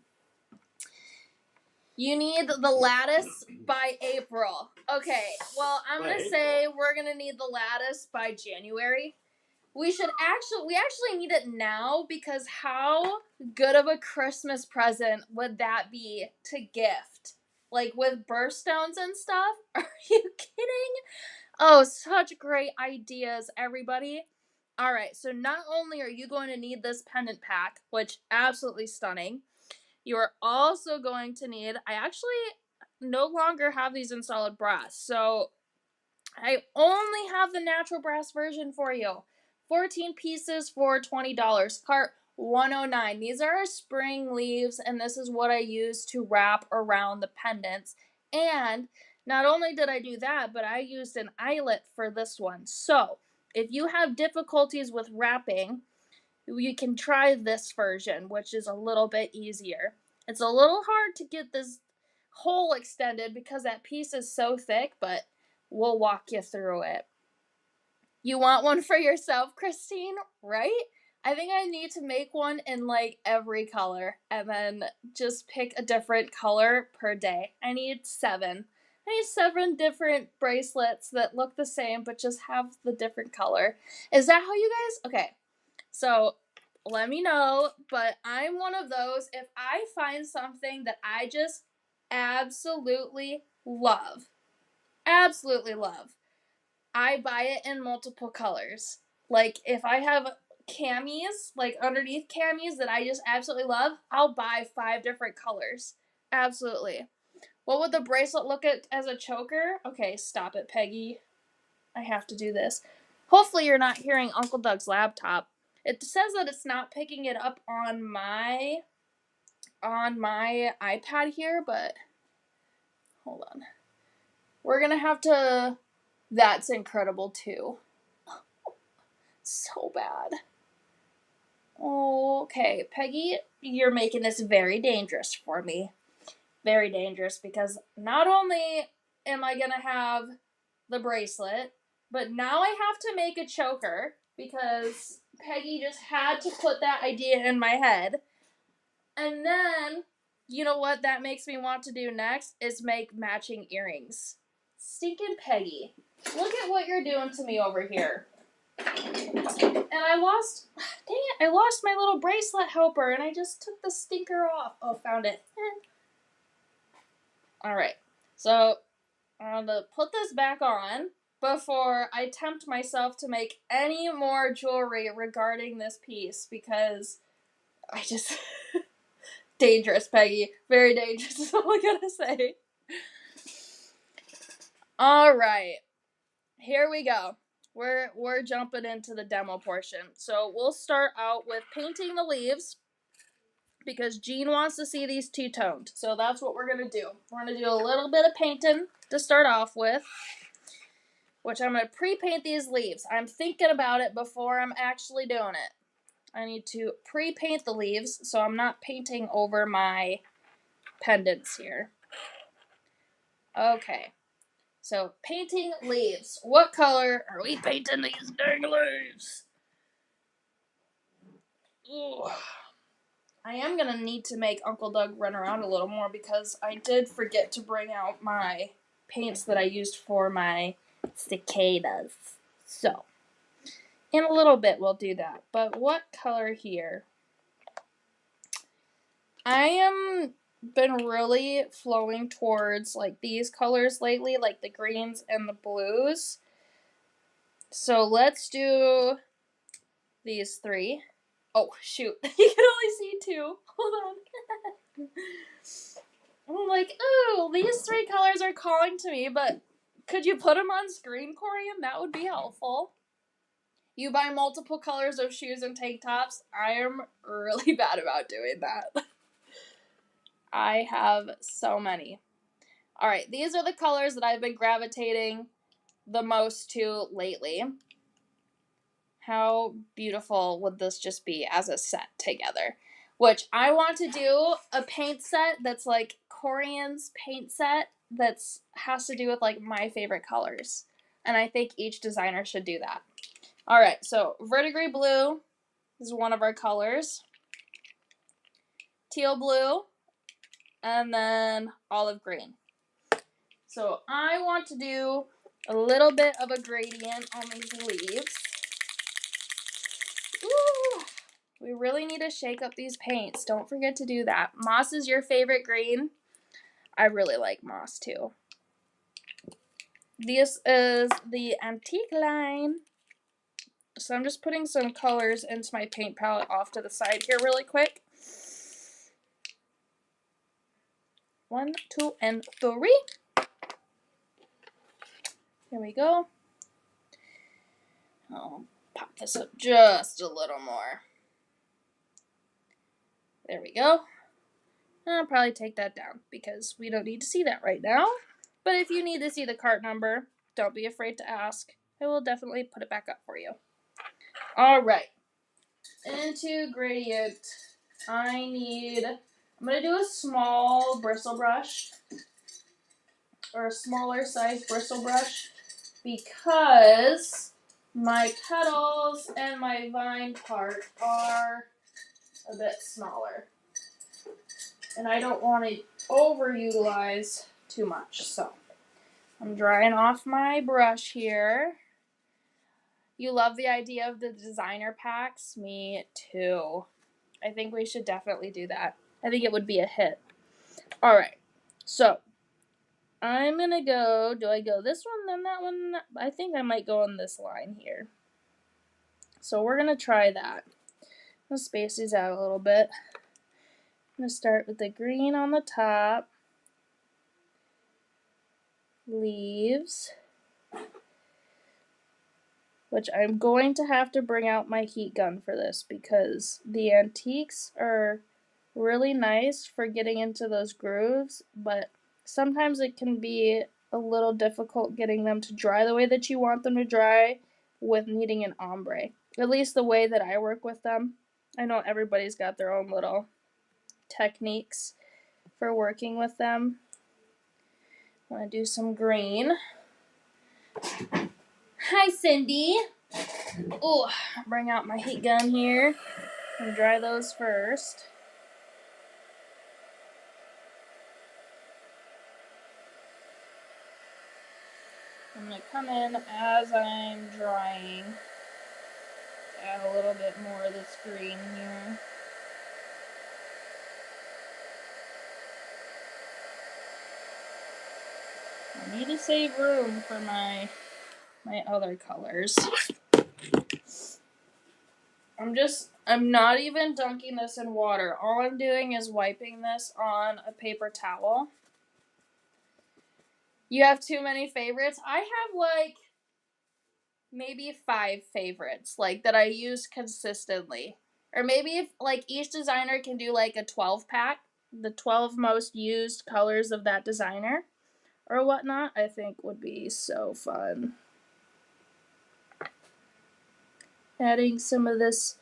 S1: You need the lattice by April. Okay, well, I'm going to say we're going to need the lattice by January. We actually need it now, because how good of a Christmas present would that be to gift? Like with birthstones and stuff? Are you kidding? Oh, such great ideas, everybody. All right, so not only are you going to need this pendant pack, which absolutely stunning, you are also going to need, I actually no longer have these in solid brass, so I only have the natural brass version for you. 14 pieces for $20. Cart 109. These are our spring leaves, and this is what I use to wrap around the pendants. And not only did I do that, but I used an eyelet for this one. So if you have difficulties with wrapping, you can try this version, which is a little bit easier. It's a little hard to get this hole extended because that piece is so thick, but we'll walk you through it. You want one for yourself, Christine, right? I think I need to make one in like every color and then just pick a different color per day. I need 7. I need 7 different bracelets that look the same but just have the different color. Is that how you guys? Okay. So let me know, but I'm one of those, if I find something that I just absolutely love, I buy it in multiple colors. Like, if I have camis, like underneath camis that I just absolutely love, I'll buy 5 different colors. Absolutely. What would the bracelet look at as a choker? Okay, stop it, Peggy. I have to do this. Hopefully you're not hearing Uncle Doug's laptop. It says that it's not picking it up on my iPad here, but hold on. We're gonna have to. That's incredible too. So bad. Okay, Peggy, you're making this very dangerous for me. Very dangerous, because not only am I gonna have the bracelet, but now I have to make a choker because Peggy just had to put that idea in my head. And then, you know what that makes me want to do next is make matching earrings. Stinking Peggy. Look at what you're doing to me over here. And I lost my little bracelet helper, and I just took the stinker off. Oh, found it. Alright, so I'm gonna put this back on before I tempt myself to make any more jewelry regarding this piece because I just. Dangerous, Peggy. Very dangerous is all I gotta say. Alright, here we go. We're jumping into the demo portion. So we'll start out with painting the leaves because Jean wants to see these two-toned. So that's what we're going to do. We're going to do a little bit of painting to start off with, which I'm going to pre-paint these leaves. I'm thinking about it before I'm actually doing it. I need to pre-paint the leaves so I'm not painting over my pendants here. Okay. So, painting leaves. What color are we painting these dang leaves? Ooh. I am going to need to make Uncle Doug run around a little more because I did forget to bring out my paints that I used for my cicadas. So, in a little bit we'll do that. But what color here? I am been really flowing towards like these colors lately, like the greens and the blues. So let's do these three. Oh, shoot. You can only see two. Hold on. I'm like, ooh, these three colors are calling to me, but could you put them on screen, Corian? That would be helpful. You buy multiple colors of shoes and tank tops. I am really bad about doing that. I have so many. Alright, these are the colors that I've been gravitating the most to lately. How beautiful would this just be as a set together? Which I want to do a paint set that's like Corian's paint set that has to do with like my favorite colors. And I think each designer should do that. Alright, so verdigris blue is one of our colors. Teal blue. And then olive green. So I want to do a little bit of a gradient on these leaves. Ooh, we really need to shake up these paints. Don't forget to do that. Moss is your favorite green. I really like moss too. This is the antique line. So I'm just putting some colors into my paint palette off to the side here really quick. 1, 2, and 3. Here we go. I'll pop this up just a little more. There we go. I'll probably take that down because we don't need to see that right now. But if you need to see the cart number, don't be afraid to ask. I will definitely put it back up for you. Alright. Into gradient, I'm going to do a small bristle brush. Or a smaller size bristle brush. Because my petals and my vine part are a bit smaller. And I don't want to overutilize too much. So, I'm drying off my brush here. You love the idea of the designer packs? Me too. I think we should definitely do that. I think it would be a hit. Alright, so I'm going to go, do I go this one, then that one? I think I might go on this line here. So we're going to try that. I'll space these out a little bit. I'm going to start with the green on the top. Leaves. Which I'm going to have to bring out my heat gun for this because the antiques are really nice for getting into those grooves, but sometimes it can be a little difficult getting them to dry the way that you want them to dry with needing an ombre. At least the way that I work with them. I know everybody's got their own little techniques for working with them. I'm going to do some green. Hi, Cindy. Oh, bring out my heat gun here and dry those first. I'm going to come in as I'm drying. Add a little bit more of this green here. I need to save room for my other colors. I'm not even dunking this in water. All I'm doing is wiping this on a paper towel. You have too many favorites? I have like maybe 5 favorites like that I use consistently. Or maybe if like each designer can do like a 12 pack, the 12 most used colors of that designer or whatnot, I think would be so fun. Adding some of this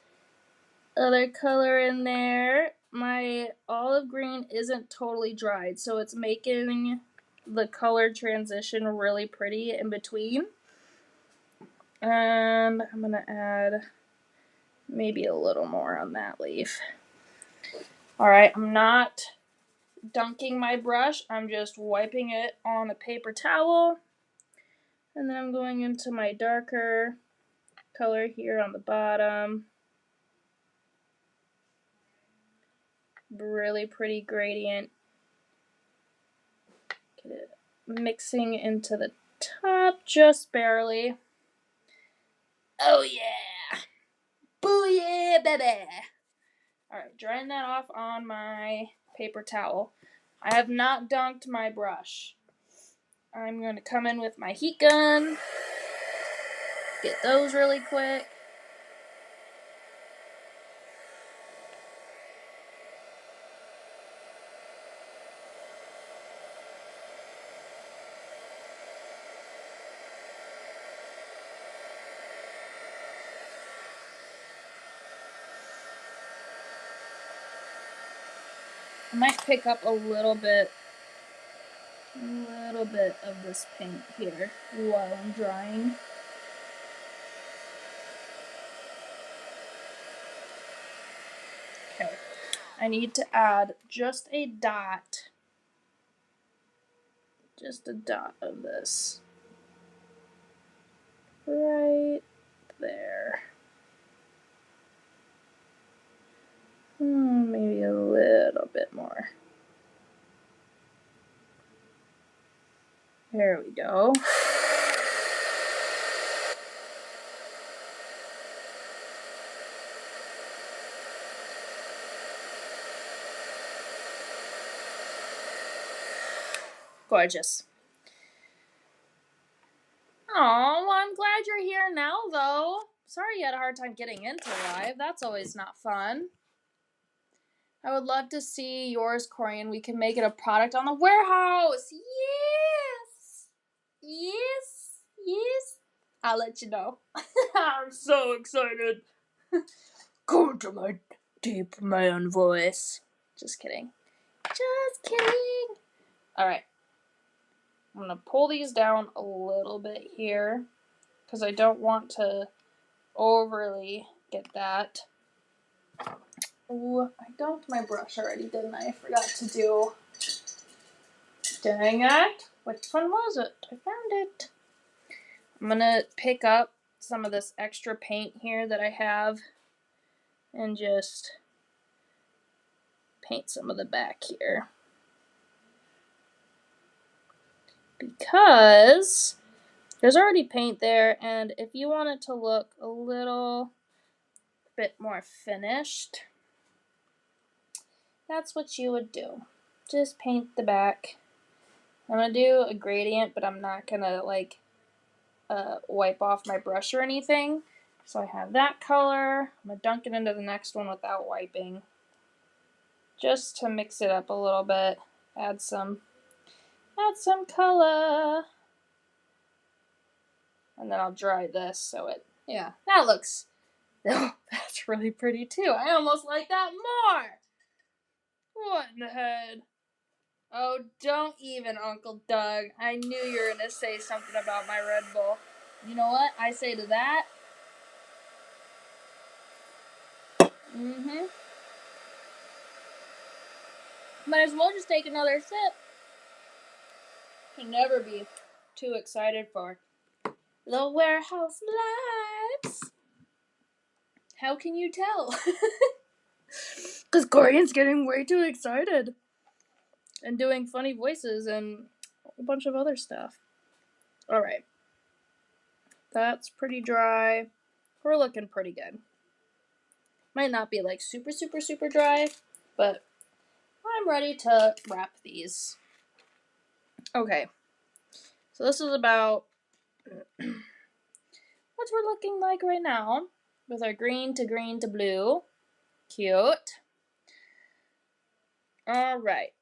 S1: other color in there. My olive green isn't totally dried, so it's making the color transition really pretty in between. And I'm gonna add maybe a little more on that leaf. Alright, I'm not dunking my brush, I'm just wiping it on a paper towel. And then I'm going into my darker color here on the bottom. Really pretty gradient. Get it mixing into the top just barely. Oh yeah! Booyah, baby! Alright, drying that off on my paper towel. I have not dunked my brush. I'm going to come in with my heat gun. Get those really quick. I might pick up a little bit of this paint here while I'm drying. Okay, I need to add just a dot of this right there. Maybe a little bit more. There we go. Gorgeous. Oh, well, I'm glad you're here now, though. Sorry you had a hard time getting into live. That's always not fun. I would love to see yours, Corian. We can make it a product on the warehouse. Yes! Yes! Yes! I'll let you know. I'm so excited. Go to my deep man voice. Just kidding. Just kidding. Alright. I'm going to pull these down a little bit here because I don't want to overly get that. Ooh, I dunked my brush already, didn't I? I forgot to do. Dang it. Which one was it? I found it. I'm going to pick up some of this extra paint here that I have and just paint some of the back here. Because there's already paint there, and if you want it to look a little bit more finished, that's what you would do. Just paint the back. I'm going to do a gradient, but I'm not going to like wipe off my brush or anything. So I have that color. I'm going to dunk it into the next one without wiping. Just to mix it up a little bit. Add some color. And then I'll dry this so it, yeah, that looks, oh, that's really pretty too. I almost like that more. What in the head? Oh, don't even, Uncle Doug. I knew you were going to say something about my Red Bull. You know what I say to that? Might as well just take another sip. Can never be too excited for the warehouse lives. How can you tell? Because Corian's getting way too excited and doing funny voices, and a bunch of other stuff. Alright. That's pretty dry. We're looking pretty good. Might not be like super, super, super dry, but I'm ready to wrap these. Okay. So this is about what we're looking like right now with our green to blue. Cute. Alright.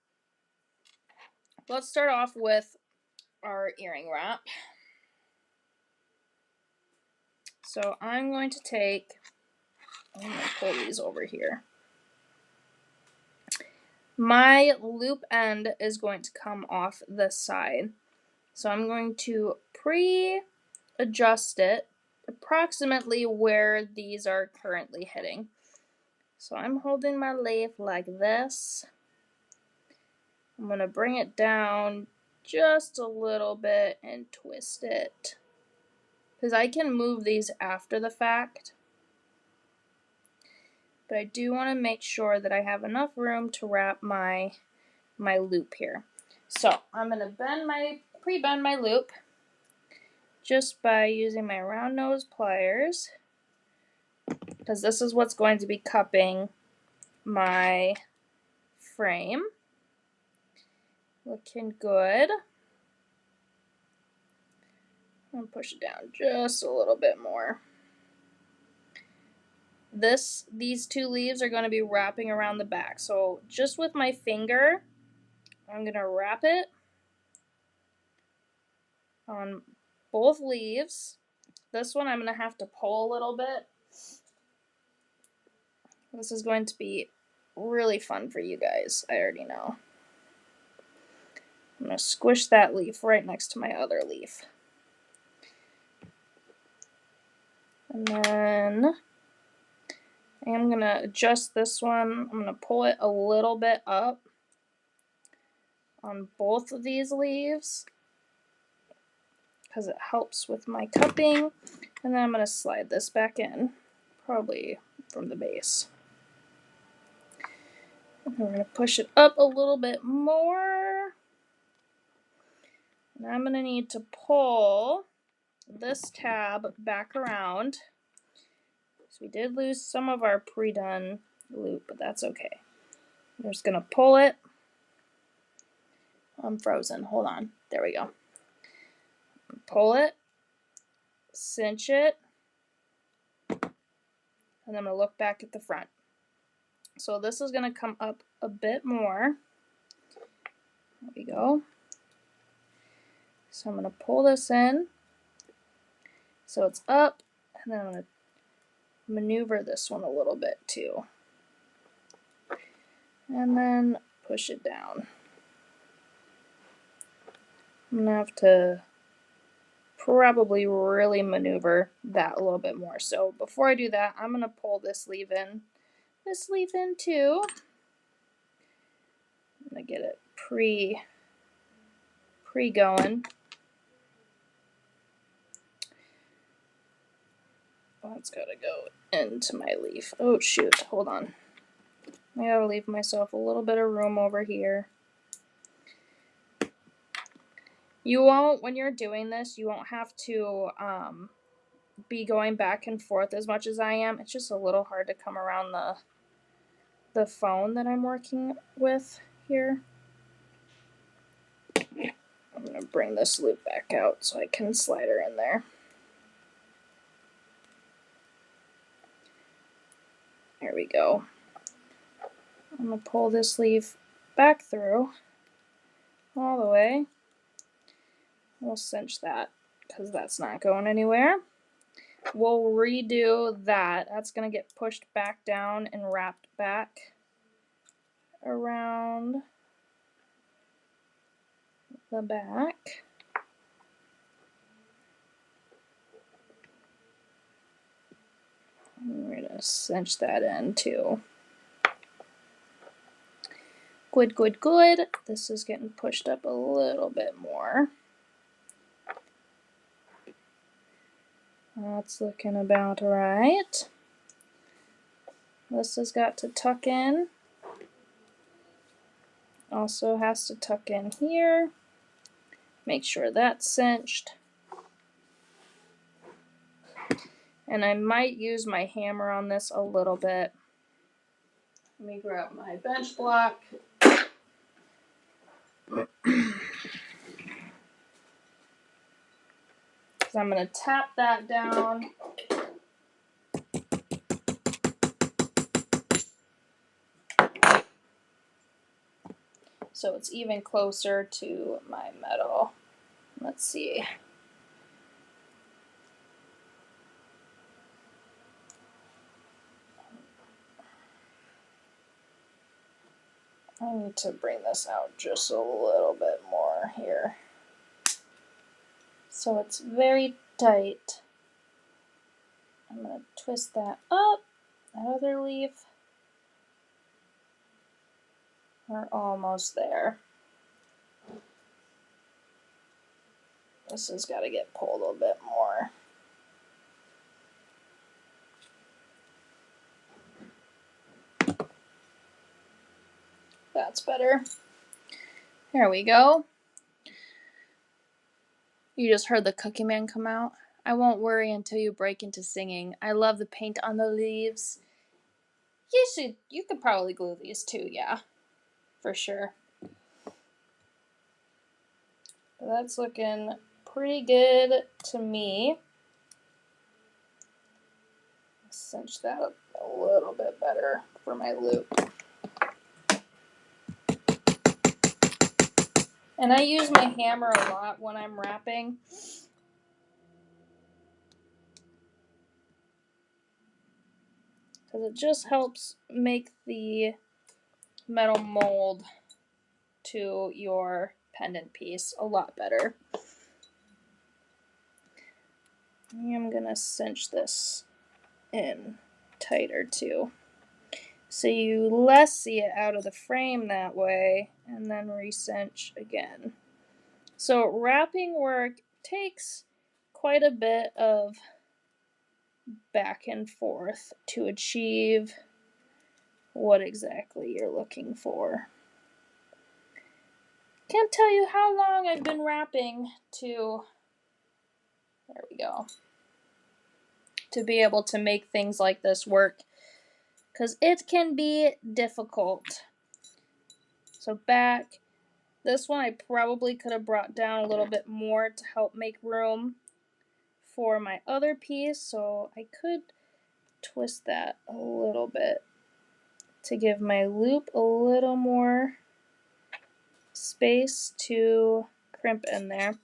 S1: Let's start off with our earring wrap. So I'm going to I'm going to pull these over here. My loop end is going to come off this side. So I'm going to pre-adjust it approximately where these are currently hitting. So I'm holding my leaf like this. I'm going to bring it down just a little bit and twist it. Because I can move these after the fact. But I do want to make sure that I have enough room to wrap my loop here. So I'm going to pre-bend my loop just by using my round nose pliers, because this is what's going to be cupping my frame. Looking good. I'm going to push it down just a little bit more. These two leaves are going to be wrapping around the back. So just with my finger, I'm going to wrap it on both leaves. This one I'm going to have to pull a little bit. This is going to be really fun for you guys, I already know. I'm going to squish that leaf right next to my other leaf. And then I'm going to adjust this one. I'm going to pull it a little bit up on both of these leaves because it helps with my cupping. And then I'm going to slide this back in, probably from the base. And we're going to push it up a little bit more. And I'm going to need to pull this tab back around. So we did lose some of our pre-done loop, but that's okay. I'm just going to pull it. I'm frozen. Hold on. There we go. Pull it. Cinch it. And I'm going to look back at the front. So this is going to come up a bit more. There we go. So I'm going to pull this in. So it's up. And then I'm going to maneuver this one a little bit too. And then push it down. I'm going to have to probably really maneuver that a little bit more. So before I do that, I'm going to pull this leaf in. This leaf in too. I'm going to get it pre-going. That's got to go into my leaf. Oh shoot, hold on. I gotta leave myself a little bit of room over here. You won't, when you're doing this, you won't have to be going back and forth as much as I am. It's just a little hard to come around the phone that I'm working with here. I'm gonna bring this loop back out so I can slide her in there. There we go. I'm gonna pull this leaf back through all the way. We'll cinch that because that's not going anywhere. We'll redo that. That's going to get pushed back down and wrapped back around the back. And we're going to cinch that in too. Good, good, good. This is getting pushed up a little bit more. That's looking about right. This has got to tuck in. Also has to tuck in here. Make sure that's cinched. And I might use my hammer on this a little bit. Let me grab my bench block. So I'm going to tap that down. So it's even closer to my metal. Let's see. I need to bring this out just a little bit more here. So it's very tight. I'm going to twist that up. That other leaf. We're almost there. This has got to get pulled a bit more. That's better. There we go. You just heard the Cookie Man come out. I won't worry until you break into singing. I love the paint on the leaves. You could probably glue these too, yeah. For sure. That's looking pretty good to me. Cinch that up a little bit better for my loop. And I use my hammer a lot when I'm wrapping. Because it just helps make the metal mold to your pendant piece a lot better. I'm going to cinch this in tighter too. So you less see it out of the frame that way, and then recinch again. So wrapping work takes quite a bit of back and forth to achieve what exactly you're looking for. Can't tell you how long I've been wrapping there we go, to be able to make things like this work, because it can be difficult. So back, this one I probably could have brought down a little bit more to help make room for my other piece, so I could twist that a little bit to give my loop a little more space to crimp in there.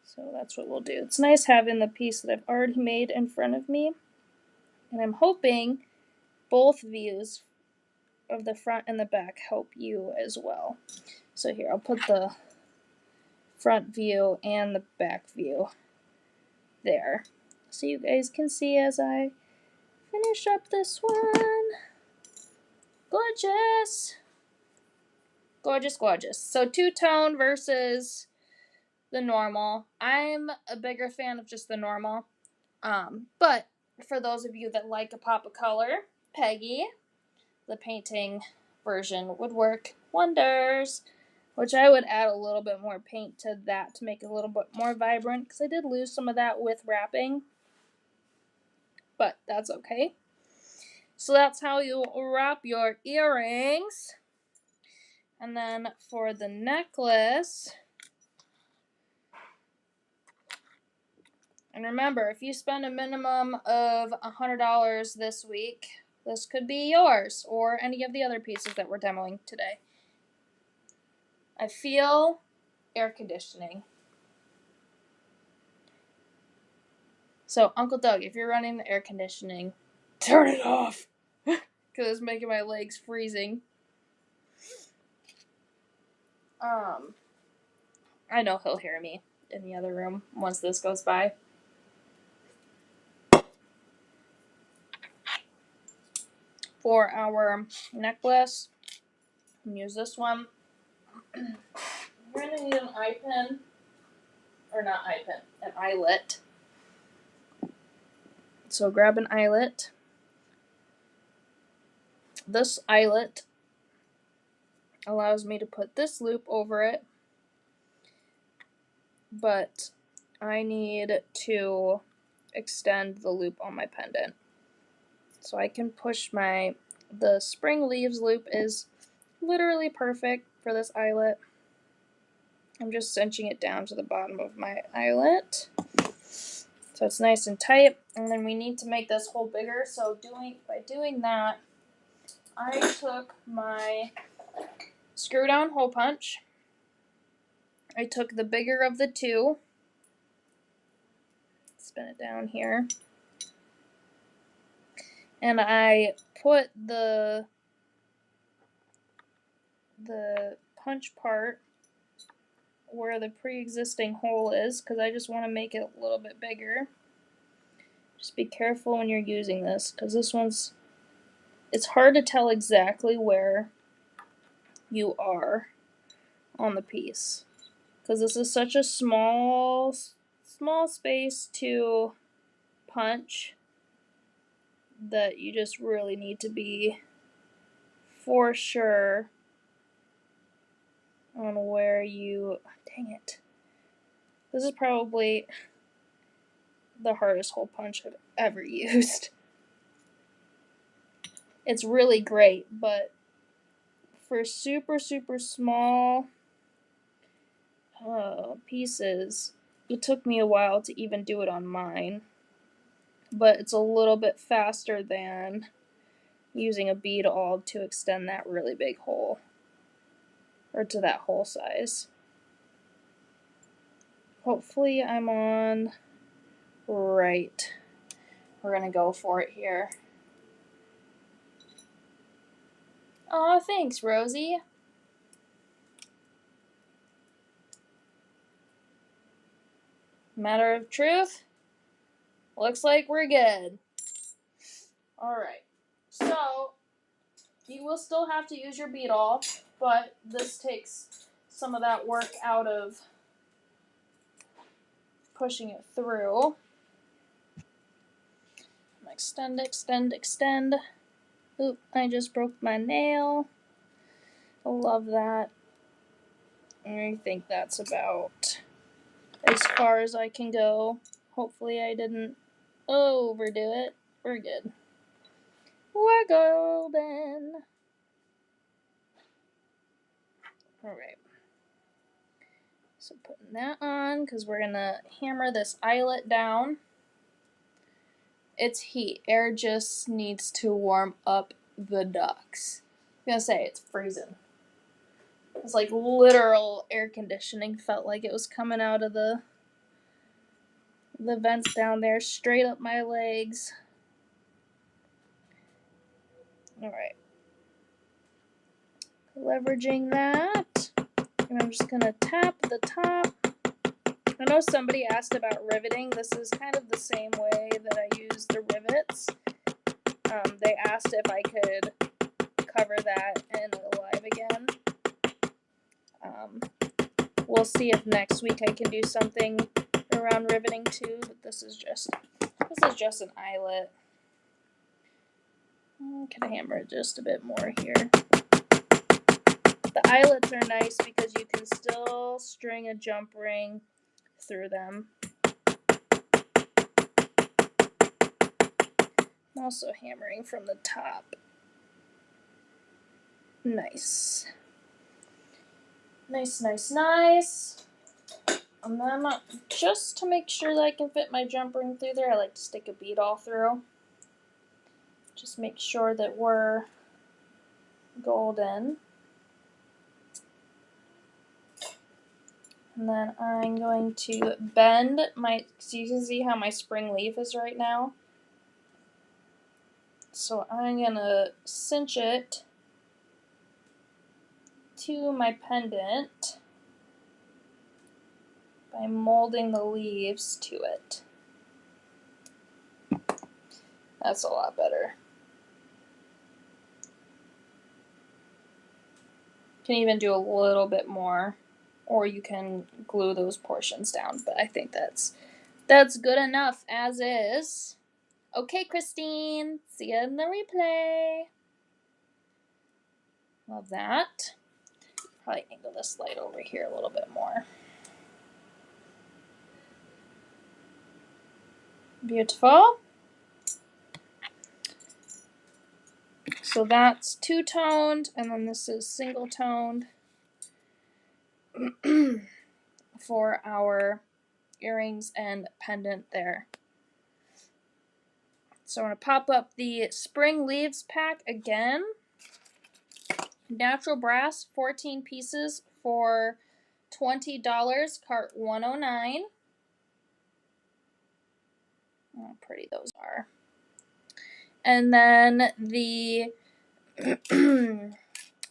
S1: So that's what we'll do. It's nice having the piece that I've already made in front of me, and I'm hoping both views of the front and the back help you as well. So here, I'll put the front view and the back view there, so you guys can see as I finish up this one. Gorgeous! Gorgeous, gorgeous. So two-tone versus the normal. I'm a bigger fan of just the normal. But for those of you that like a pop of color, Peggy, the painting version would work wonders. Which I would add a little bit more paint to that to make it a little bit more vibrant, because I did lose some of that with wrapping. But that's okay. So that's how you wrap your earrings. And then for the necklace, and remember, if you spend a minimum of $100 this week, this could be yours or any of the other pieces that we're demoing today. I feel air conditioning. So, Uncle Doug, if you're running the air conditioning, turn it off, because it's making my legs freezing. I know he'll hear me in the other room once this goes by. For our necklace, use this one. We're going to need an eye pin, or not eye pin, an eyelet. So grab an eyelet. This eyelet allows me to put this loop over it, but I need to extend the loop on my pendant. So I can push the spring leaves loop is literally perfect for this eyelet. I'm just cinching it down to the bottom of my eyelet, so it's nice and tight. And then we need to make this hole bigger, so by doing that, I took my screw down hole punch. I took the bigger of the two, spin it down here, and I put the punch part where the pre-existing hole is, because I just want to make it a little bit bigger. Just be careful when you're using this, because it's hard to tell exactly where you are on the piece, because this is such a small space to punch that you just really need to be for sure on where you... Dang it. This is probably the hardest hole punch I've ever used. It's really great, but for super, super small pieces, it took me a while to even do it on mine. But it's a little bit faster than using a bead awl to extend that really big hole, or to that hole size. Hopefully I'm on right. We're gonna go for it here. Aw, thanks, Rosie. Matter of truth, looks like we're good. Alright, so you will still have to use your bead awl, but this takes some of that work out of pushing it through. Extend, extend, extend. Oop, I just broke my nail. I love that. I think that's about as far as I can go. Hopefully I didn't overdo it. We're good. We're golden. Alright. So putting that on, because we're going to hammer this eyelet down. It's heat. Air just needs to warm up the ducks. I'm going to say it's freezing. It's like literal air conditioning. Felt like it was coming out of the vents down there, straight up my legs. Alright. Leveraging that. And I'm just going to tap the top. I know somebody asked about riveting. This is kind of the same way that I use the rivets. They asked if I could cover that in a live again. We'll see if next week I can do something around riveting too, but this is just an eyelet. Can I hammer it just a bit more here? The eyelets are nice because you can still string a jump ring through them. I'm also hammering from the top. Nice. Nice, nice, nice. And then just to make sure that I can fit my jump ring through there, I like to stick a bead all through. Just make sure that we're golden. And then I'm going to bend so you can see how my spring leaf is right now. So I'm going to cinch it to my pendant by molding the leaves to it. That's a lot better. You can even do a little bit more, or you can glue those portions down, but I think that's good enough as is. Okay, Christine, see you in the replay. Love that. Probably angle this light over here a little bit more. Beautiful. So that's two-toned, and then this is single-toned for our earrings and pendant there. So I'm going to pop up the Spring Leaves pack again. Natural brass, 14 pieces for $20, cart 109. Oh, how pretty those are. And then the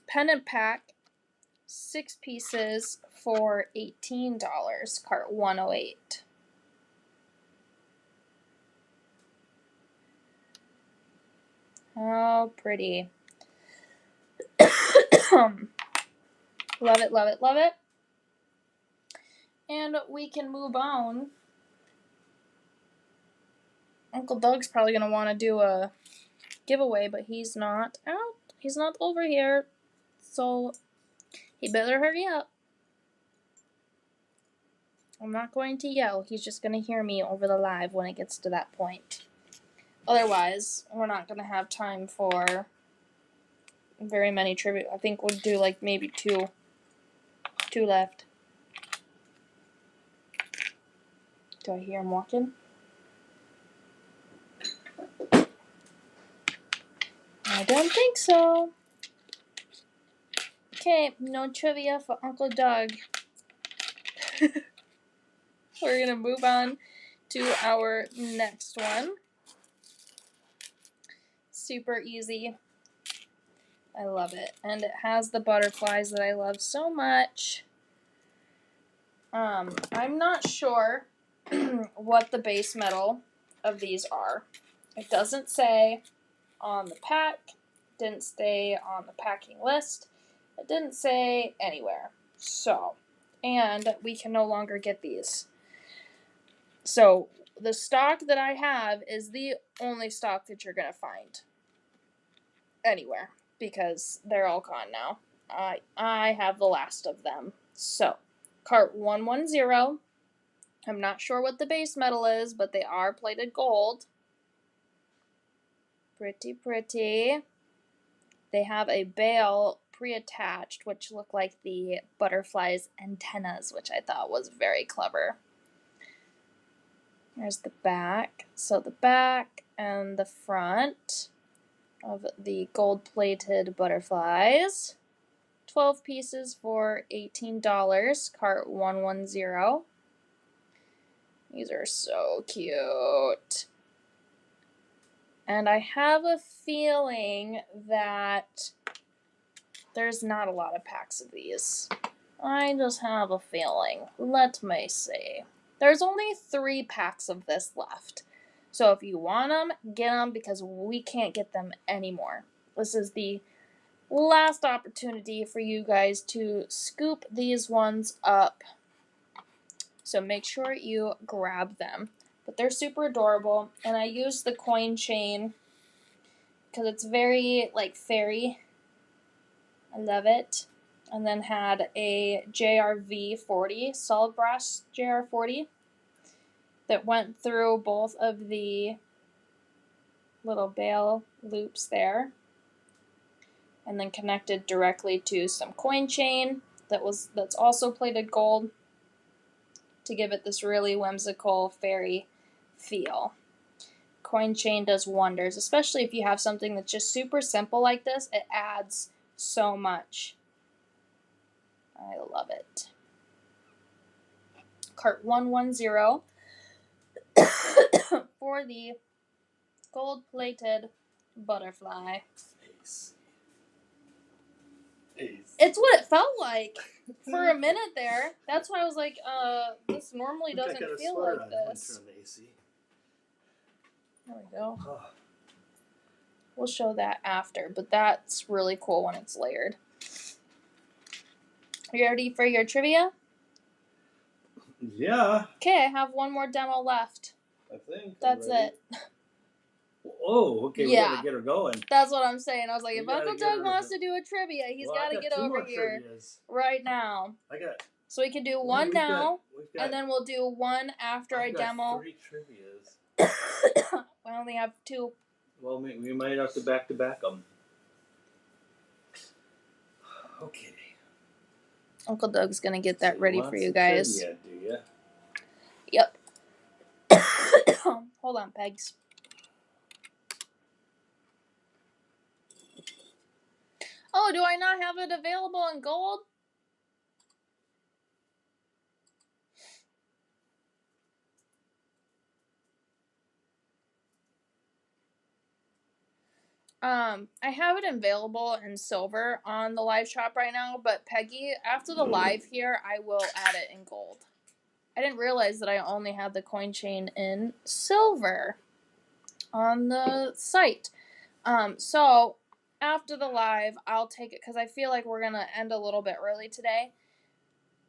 S1: pendant pack, 6 pieces for $18, cart 108. How pretty. Love it, love it, love it. And we can move on. Uncle Doug's probably going to want to do a giveaway, but he's not out. He's not over here. So he better hurry up. I'm not going to yell. He's just going to hear me over the live when it gets to that point. Otherwise, we're not going to have time for very many tribute. I think we'll do like maybe two left. Do I hear him walking? I don't think so. Okay, no trivia for Uncle Doug. We're going to move on to our next one. Super easy. I love it. And it has the butterflies that I love so much. I'm not sure what the base metal of these are. It doesn't say on the pack. Didn't stay on the packing list. It didn't say anywhere. So, and we can no longer get these. So, the stock that I have is the only stock that you're going to find anywhere because they're all gone now. I have the last of them. So, cart 110. I'm not sure what the base metal is, but they are plated gold. Pretty, pretty. They have a bail pre-attached, which look like the butterfly's antennas, which I thought was very clever. There's the back. So the back and the front of the gold-plated butterflies. 12 pieces for $18, cart 110. These are so cute. And I have a feeling that there's not a lot of packs of these. I just have a feeling. Let me see. There's only 3 packs of this left. So if you want them, get them because we can't get them anymore. This is the last opportunity for you guys to scoop these ones up. So make sure you grab them. But they're super adorable. And I used the coin chain because it's very, like, fairy. I love it. And then had a JRV 40, solid brass JR 40, that went through both of the little bail loops there. And then connected directly to some coin chain that's also plated gold to give it this really whimsical fairy feel. Coin chain does wonders, especially if you have something that's just super simple like this. It adds so much. I love it. Cart 110 for the gold-plated butterfly. It's what it felt like for a minute there. That's why I was like, this normally doesn't feel like this. There we go.
S3: Oh.
S1: We'll show that after, but that's really cool when it's layered. Are you ready for your trivia?
S3: Yeah.
S1: Okay, I have one more demo left.
S3: I think.
S1: That's it.
S3: Oh, okay. We
S1: Yeah.
S3: gotta get her going.
S1: That's what I'm saying. I was like,
S3: We
S1: if
S3: gotta
S1: Uncle
S3: get
S1: Doug
S3: her
S1: wants
S3: to-
S1: to do a trivia, he's
S3: Well, I
S1: got to
S3: got
S1: get
S3: 2
S1: over
S3: more
S1: here
S3: trivias.
S1: right now.
S3: I got.
S1: So we can do
S3: Well,
S1: one
S3: we've
S1: now,
S3: got,
S1: and then we'll do one after I
S3: I've got
S1: demo.
S3: 3 trivias.
S1: I only have 2.
S3: Well, we might have to back them. Okay.
S1: Uncle Doug's gonna get that
S3: So
S1: ready
S3: want
S1: for you
S3: some
S1: guys.
S3: Trivia, do you?
S1: Yep. Hold on, Pegs. Oh, do I not have it available in gold? I have it available in silver on the live shop right now, but Peggy, after the live here, I will add it in gold. I didn't realize that I only had the coin chain in silver on the site. So after the live, I'll take it because I feel like we're gonna end a little bit early today.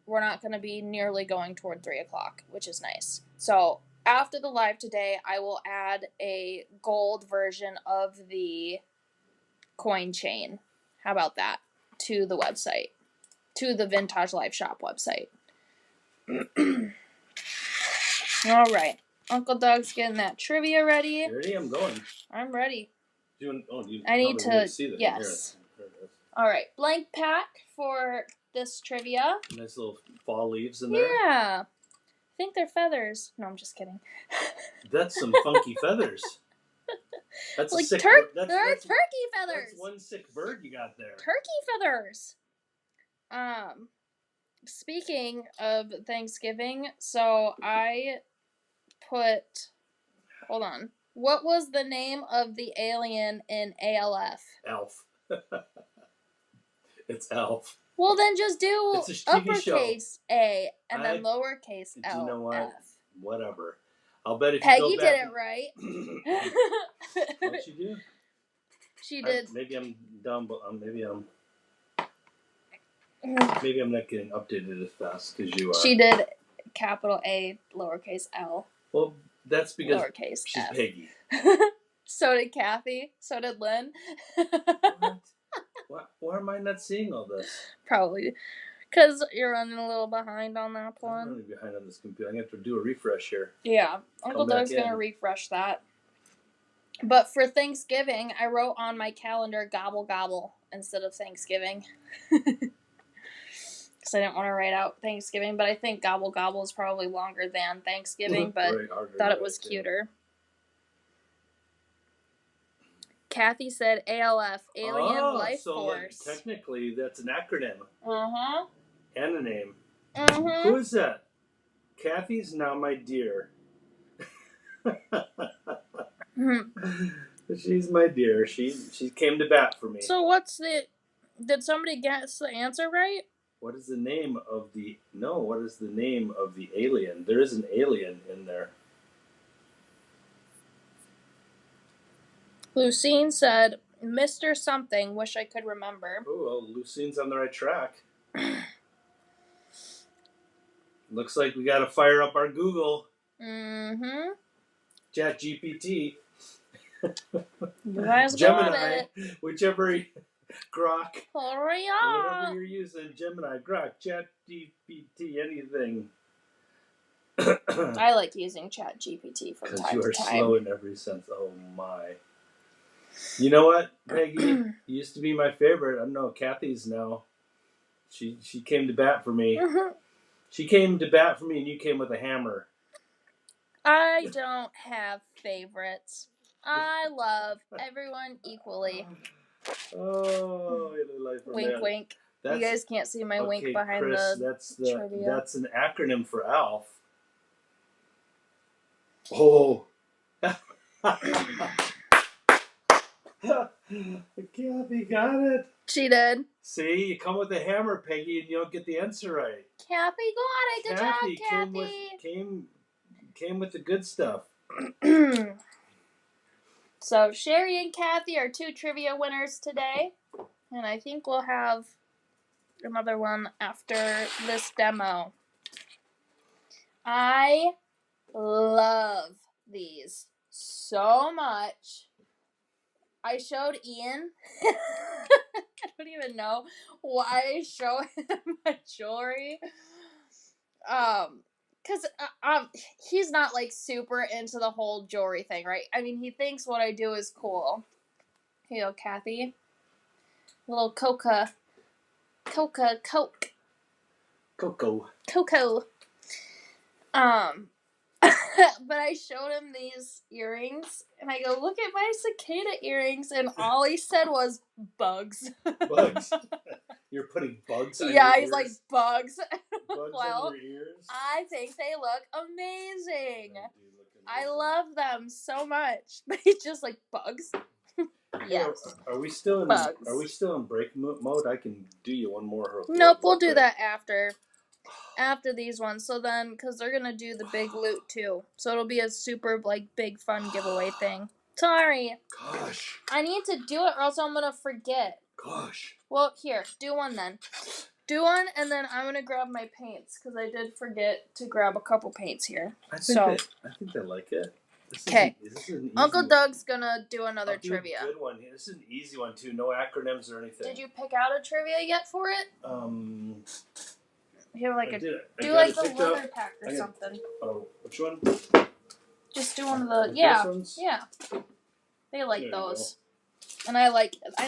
S1: We're not gonna be nearly going toward 3 o'clock, which is nice. So after the live today, I will add a gold version of the coin chain. How about that? To the website, to the Vintage Life Shop website. All right, Uncle Doug's getting that trivia ready.
S3: Ready? I'm going.
S1: I'm ready.
S3: I
S1: need to
S3: see that.
S1: yes.
S3: Here it is.
S1: All right, blank pack for this trivia.
S3: Nice little fall leaves in there.
S1: Yeah, I think they're feathers. No, I'm just kidding.
S3: That's some funky feathers. That's
S1: like
S3: a sick
S1: they're
S3: bird.
S1: turkey feathers.
S3: That's one sick bird you got there.
S1: Turkey feathers. Speaking of Thanksgiving, so I put. Hold on. What was the name of the alien in ALF?
S3: Alf. It's Alf.
S1: Well, then just do
S3: It's a TV show.
S1: uppercase A and then lowercase
S3: Do
S1: L.
S3: you know what?
S1: F.
S3: Whatever. I'll bet if
S1: Peggy
S3: you go back.
S1: did it right.
S3: What'd she do?
S1: She did.
S3: Maybe I'm dumb, but maybe I'm not getting updated as fast as you are.
S1: She did capital A, lowercase L.
S3: Well, that's because
S1: lowercase
S3: she's
S1: F.
S3: Peggy.
S1: So did Kathy. So did Lynn.
S3: What? Why am I not seeing all this?
S1: Probably because you're running a little behind on that one.
S3: I'm running behind on this computer. I'm going to have to do a refresh here.
S1: Yeah. Uncle Doug's going to refresh that. But for Thanksgiving, I wrote on my calendar gobble gobble instead of Thanksgiving. Because I didn't want to write out Thanksgiving, but I think gobble gobble is probably longer than Thanksgiving, but thought it was cuter. Kathy said ALF, Alien Life Force.
S3: So technically that's an acronym.
S1: Uh-huh.
S3: And a name.
S1: Mm-hmm.
S3: Who is that? Kathy's now my dear. She's my dear. She came to bat for me.
S1: So what's the... Did somebody guess the answer right?
S3: What is the name of the... No, what is the name of the alien? There is an alien in there.
S1: Lucine said, Mr. Something, wish I could remember.
S3: Oh, well, Lucine's on the right track. Looks like we got to fire up our Google.
S1: Mm-hmm.
S3: ChatGPT.
S1: You guys
S3: Gemini,
S1: got it.
S3: whichever... Grok.
S1: Hurry up.
S3: Whatever you're using, Gemini, Grok, ChatGPT, anything.
S1: I like using ChatGPT from time to time.
S3: Because you are slow in every sense. Oh, my. You know what, Peggy? You used to be my favorite. I don't know. Kathy's now. She came to bat for me. She came to bat for me, and you came with a hammer.
S1: I don't have favorites. I love everyone equally.
S3: Oh, life
S1: wink, wink. You guys can't see my wink behind
S3: Chris,
S1: the trivia.
S3: That's an acronym for ALF. Oh. Kathy got it.
S1: She did.
S3: See, you come with a hammer, Peggy, and you don't get the answer right.
S1: Kathy got it. Good job,
S3: Kathy. Came with the good stuff.
S1: So Sherry and Kathy are 2 trivia winners today, and I think we'll have another one after this demo. I love these so much. I showed Ian. I don't even know why I show him my jewelry. Cause he's not like super into the whole jewelry thing, right? I mean, he thinks what I do is cool. Here you go, Kathy. Little Coke. Cocoa. But I showed him these earrings, and I go, look at my cicada earrings, and all he said was bugs.
S3: Bugs? You're putting bugs on your
S1: Yeah,
S3: ears?
S1: he's like, bugs.
S3: Bugs
S1: Well,
S3: on your ears?
S1: I think they look amazing.
S3: They do look
S1: I
S3: amazing.
S1: love them so much. But he's just like, bugs? Yes.
S3: Are we still in
S1: Bugs.
S3: Are we still in break mode? I can do you one more.
S1: Nope, we'll do that after these ones. So then, because they're gonna do the big loot too, so it'll be a super like big fun giveaway thing. Sorry.
S3: Gosh.
S1: I need to do it, or else I'm gonna forget.
S3: Gosh.
S1: Well, here, do one then. Do one, and then I'm gonna grab my paints because I did forget to grab a couple paints here.
S3: I think they like it.
S1: Okay. Uncle
S3: Doug.
S1: Doug's gonna do another trivia.
S3: A good one. This is an easy one too. No acronyms or anything.
S1: Did you pick out a trivia yet for it? Here, like the leather pack or something.
S3: Oh, which one?
S1: Just do one of the
S3: Those ones?
S1: yeah. They like those, and I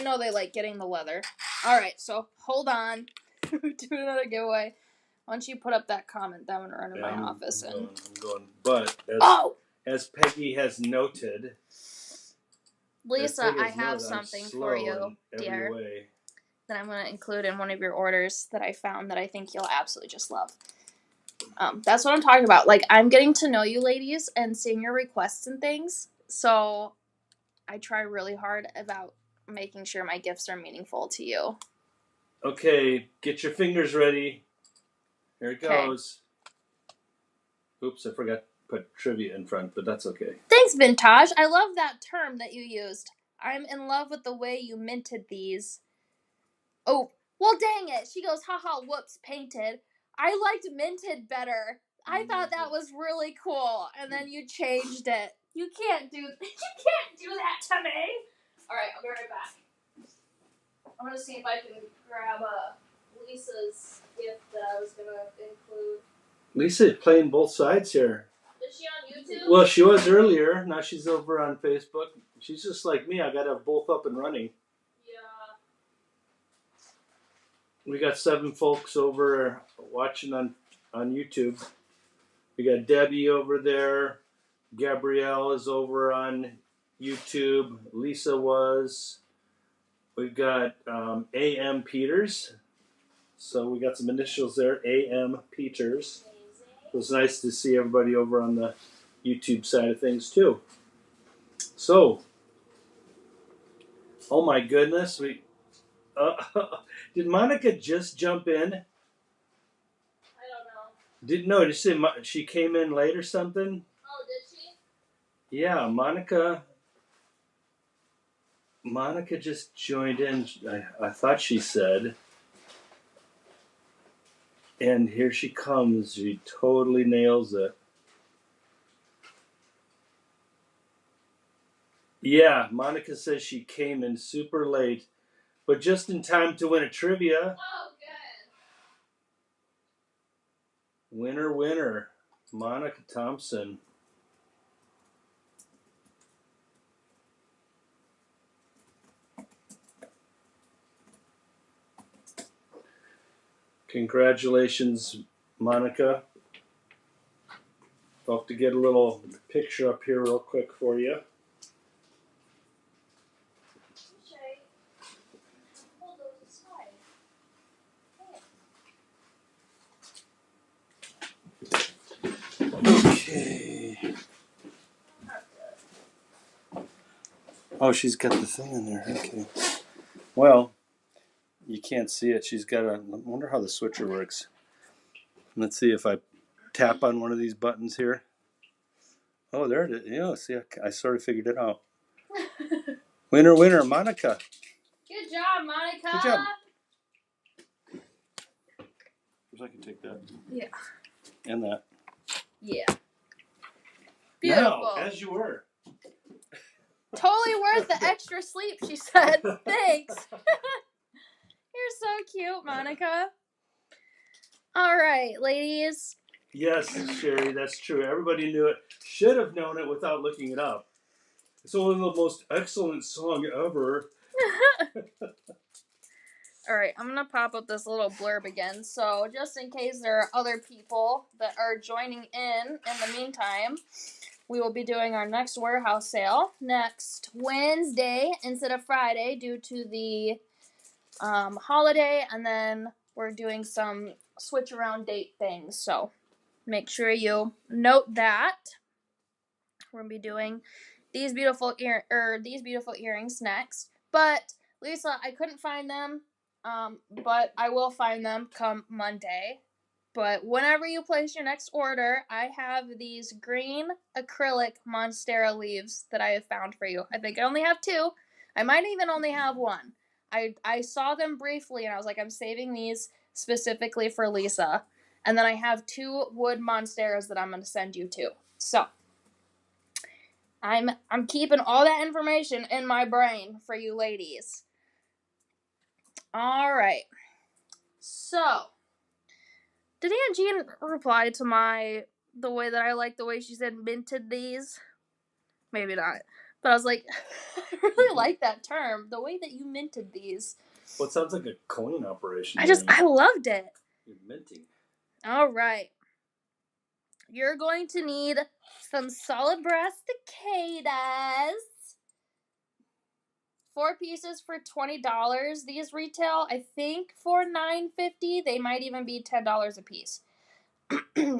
S1: know they like getting the leather. All right, so hold on. Do another giveaway. Once you put up that comment, then I'm gonna run in my office
S3: I'm going. But as Peggy has noted,
S1: Lisa, I have something for you, dear, that I'm going to include in one of your orders that I found that I think you'll absolutely just love. That's what I'm talking about. Like, I'm getting to know you ladies and seeing your requests and things, so I try really hard about making sure my gifts are meaningful to you.
S3: Okay, get your fingers ready. Here it goes. Oops, I forgot to put trivia in front, but that's okay.
S1: Thanks, Vintage. I love that term that you used. I'm in love with the way you minted these. Oh, well, dang it. She goes, haha, whoops, painted. I liked minted better. I thought that was really cool, and then you changed it. You can't do that to me. All right, I'll be right back. I'm going to see if I can grab Lisa's gift that I was going to include.
S3: Lisa playing both sides here.
S1: Is she on YouTube?
S3: Well, she was earlier. Now she's over on Facebook. She's just like me. I got to have both up and running.
S1: Yeah.
S3: We got 7 folks over watching on YouTube. We got Debbie over there. Gabrielle is over on YouTube. Lisa was. We've got A.M. Peters. So we got some initials there. A.M. Peters. It was nice to see everybody over on the YouTube side of things too. So, oh my goodness, did Monica just jump in?
S1: I don't know.
S3: Did you say she came in late or something?
S1: Oh, did she?
S3: Yeah, Monica just joined in. I thought she said. And here she comes. She totally nails it. Yeah, Monica says she came in super late, but just in time to win a trivia.
S1: Oh, good.
S3: Winner. Monica Thompson. Congratulations, Monica. I'll have to get a little picture up here real quick for you. Okay. Oh, she's got the thing in there. Okay. Well, you can't see it. She's got I wonder how the switcher works. Let's see if I tap on one of these buttons here. Oh, there it is. Yeah, see, I sort of figured it out. Winner, Monica.
S1: Good job, Monica.
S3: Good job. Wish I could take that.
S1: Yeah.
S3: And that.
S1: Yeah. Beautiful.
S3: Now, as you were.
S1: Totally worth the extra sleep, she said. Thanks. You're so cute, Monica. All right, ladies.
S3: Yes, Sherry, that's true. Everybody knew it. Should have known it without looking it up. It's one of the most excellent song ever.
S1: All right, I'm going to pop up this little blurb again. So, just in case there are other people that are joining in the meantime, we will be doing our next warehouse sale next Wednesday instead of Friday due to the holiday, and then we're doing some switch around date things. So, make sure you note that. We're going to be doing these beautiful earrings next. But Lisa, I couldn't find them. But I will find them come Monday. But whenever you place your next order, I have these green acrylic Monstera leaves that I have found for you. I think I only have 2. I might even only have 1. I saw them briefly and I was like, I'm saving these specifically for Lisa. And then I have 2 wood Monsteras that I'm going to send you to. So, I'm keeping all that information in my brain for you ladies. All right. So, did Aunt Jean reply to the way that I like the way she said minted these? Maybe not. But I was like, I really like that term. The way that you minted these.
S3: Well, it sounds like a coin operation.
S1: I loved it.
S3: You're minting.
S1: All right. You're going to need some solid brass cicadas. 4 pieces for $20. These retail, I think, for $9.50. They might even be $10 a piece.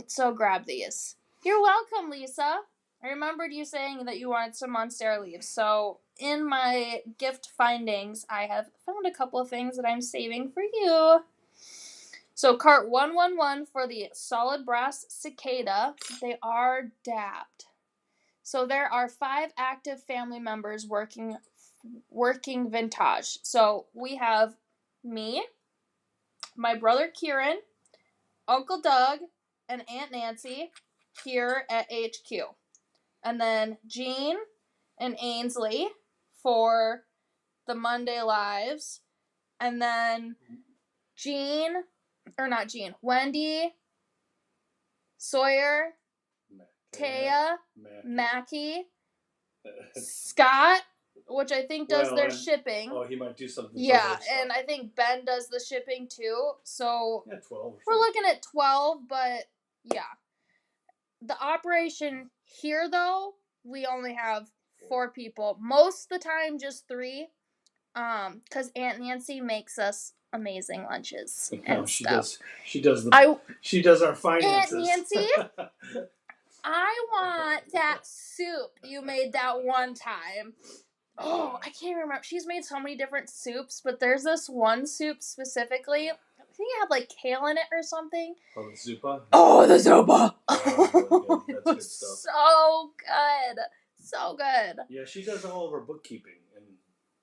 S1: So grab these. You're welcome, Lisa. I remembered you saying that you wanted some Monstera leaves. So in my gift findings, I have found a couple of things that I'm saving for you. So cart 111 for the solid brass cicada. They are dabbed. So there are 5 active family members working vintage. So we have me, my brother Corian, Uncle Doug, and Aunt Nancy here at HQ. And then Jean and Ainsley for the Monday Lives. And then Wendy, Sawyer, Taya, Mackie, Scott, which I think does their shipping.
S3: Oh, he might do something.
S1: Yeah, and I think Ben does the shipping too. So
S3: 12.
S1: We're looking at 12, but yeah. The operation here, though, we only have 4 people. Most of the time, just 3. Because Aunt Nancy makes us amazing lunches and stuff.
S3: She does our finances.
S1: Aunt Nancy, I want that soup you made that one time. Oh, I can't remember. She's made so many different soups, but there's this one soup specifically. I think it had like kale in it or something.
S3: Oh, the zupa?
S1: Oh, the zupa!
S3: Oh, really good. That's good stuff.
S1: So good. So good.
S3: Yeah, she does all of her bookkeeping. And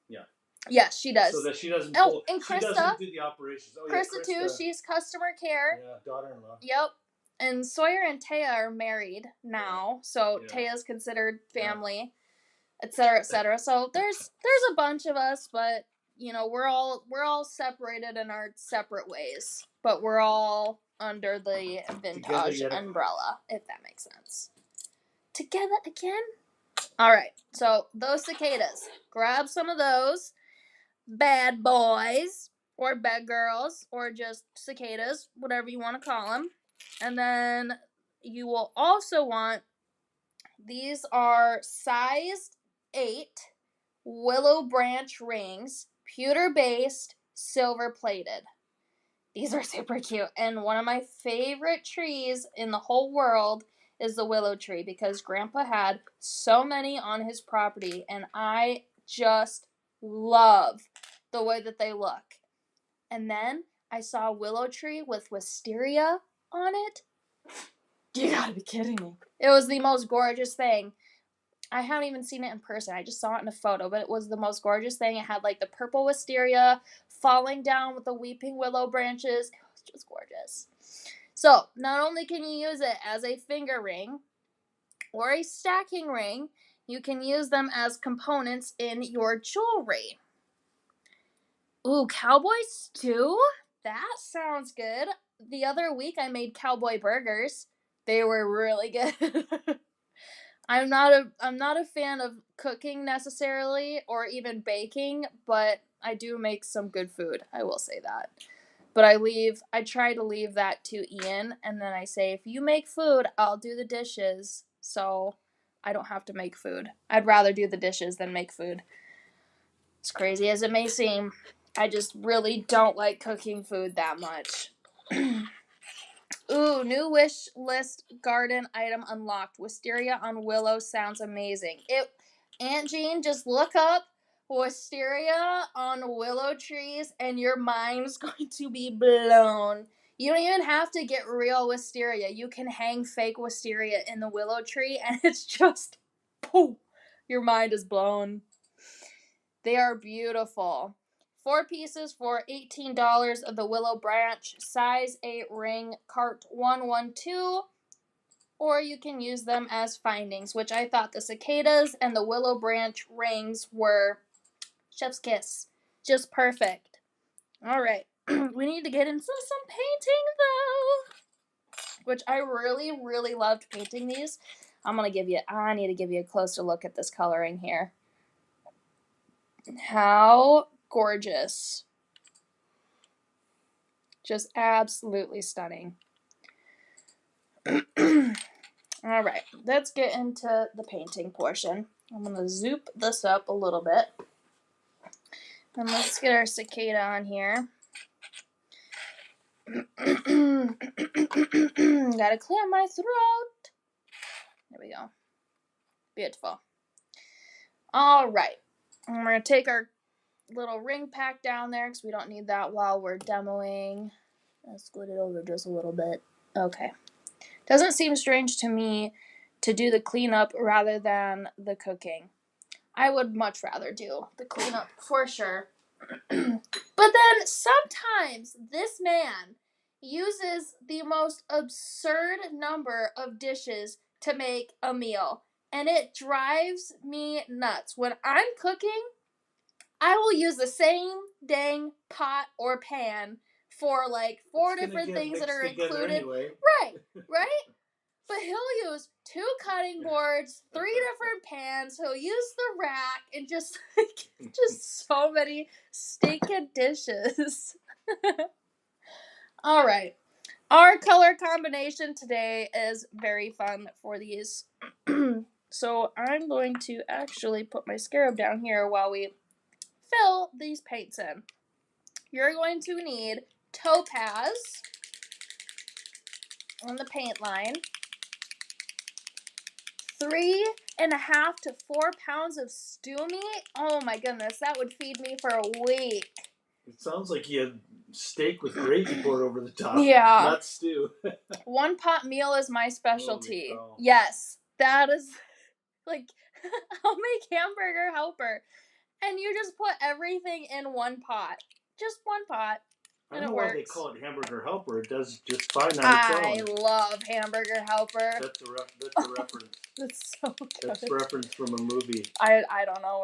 S3: yeah.
S1: Yes, she does.
S3: So that she doesn't
S1: and Krista,
S3: she doesn't do the operations. Oh,
S1: Krista, too. She's customer care.
S3: Yeah, daughter-in-law.
S1: Yep. And Sawyer and Taya are married now, so Taya's considered family, etc., etc. So there's a bunch of us, but you know we're all separated in our separate ways, but we're all under the vintage umbrella, if that makes sense. Together again. All right. So those cicadas, grab some of those bad boys or bad girls or just cicadas, whatever you want to call them. And then you will also want, these are sized 8 willow branch rings, pewter based, silver plated. These are super cute. And one of my favorite trees in the whole world is the willow tree because Grandpa had so many on his property and I just love the way that they look. And then I saw a willow tree with wisteria on it. You gotta be kidding me. It was the most gorgeous thing. I haven't even seen it in person. I just saw it in a photo, but it was the most gorgeous thing. It had like the purple wisteria falling down with the weeping willow branches. It was just gorgeous. So, not only can you use it as a finger ring or a stacking ring, You can use them as components in your jewelry. Ooh, cowboy stew? That sounds good. The other week I made cowboy burgers. They were really good. I'm not a fan of cooking necessarily or even baking, but I do make some good food. I will say that. But I try to leave that to Ian, and then I say, if you make food, I'll do the dishes, so I don't have to make food. I'd rather do the dishes than make food. As crazy as it may seem, I just really don't like cooking food that much. Ooh, new wish list garden item unlocked. Wisteria on willow sounds amazing. Aunt Jean, just look up wisteria on willow trees and your mind's going to be blown. You don't even have to get real wisteria. You can hang fake wisteria in the willow tree and it's just, poof, your mind is blown. They are beautiful. 4 pieces for $18 of the willow branch, size 8 ring, cart 112, or you can use them as findings, which I thought the cicadas and the willow branch rings were chef's kiss. Just perfect. All right. We need to get into some painting, though, which I really, really loved painting these. I need to give you a closer look at this coloring here. How gorgeous. Just absolutely stunning. All right, let's get into the painting portion. I'm going to zoop this up a little bit. And let's get our cicada on here. Gotta clear my throat. There we go. Beautiful. All right. And we're going to take our little ring pack down there because we don't need that while we're demoing. Let's split it over just a little bit. Okay. Doesn't seem strange to me to do the cleanup rather than the cooking. I would much rather do the cleanup for sure. But then sometimes this man uses the most absurd number of dishes to make a meal. And it drives me nuts. When I'm cooking, I will use the same dang pot or pan for like 4 different things that are included.
S2: Anyway.
S1: Right? But he'll use 2 cutting boards, 3 different pans. He'll use the rack and just so many stinking dishes. All right. Our color combination today is very fun for these. So I'm going to actually put my scarab down here while we fill these paints in. You're going to need topaz on the paint line. 3.5 to 4 pounds of stew meat. Oh my goodness, that would feed me for a week.
S3: It sounds like you had steak with gravy poured over the top.
S1: Yeah.
S3: Not stew.
S1: 1 pot meal is my specialty.
S3: Holy cow.
S1: Yes, that is like I'll make hamburger helper, and you just put everything in 1 pot, just 1 pot.
S3: I don't know why they call it hamburger helper. It does just fine on its own.
S1: I love hamburger helper.
S3: That's a reference.
S1: That's so good.
S3: That's a reference from a movie.
S1: I don't know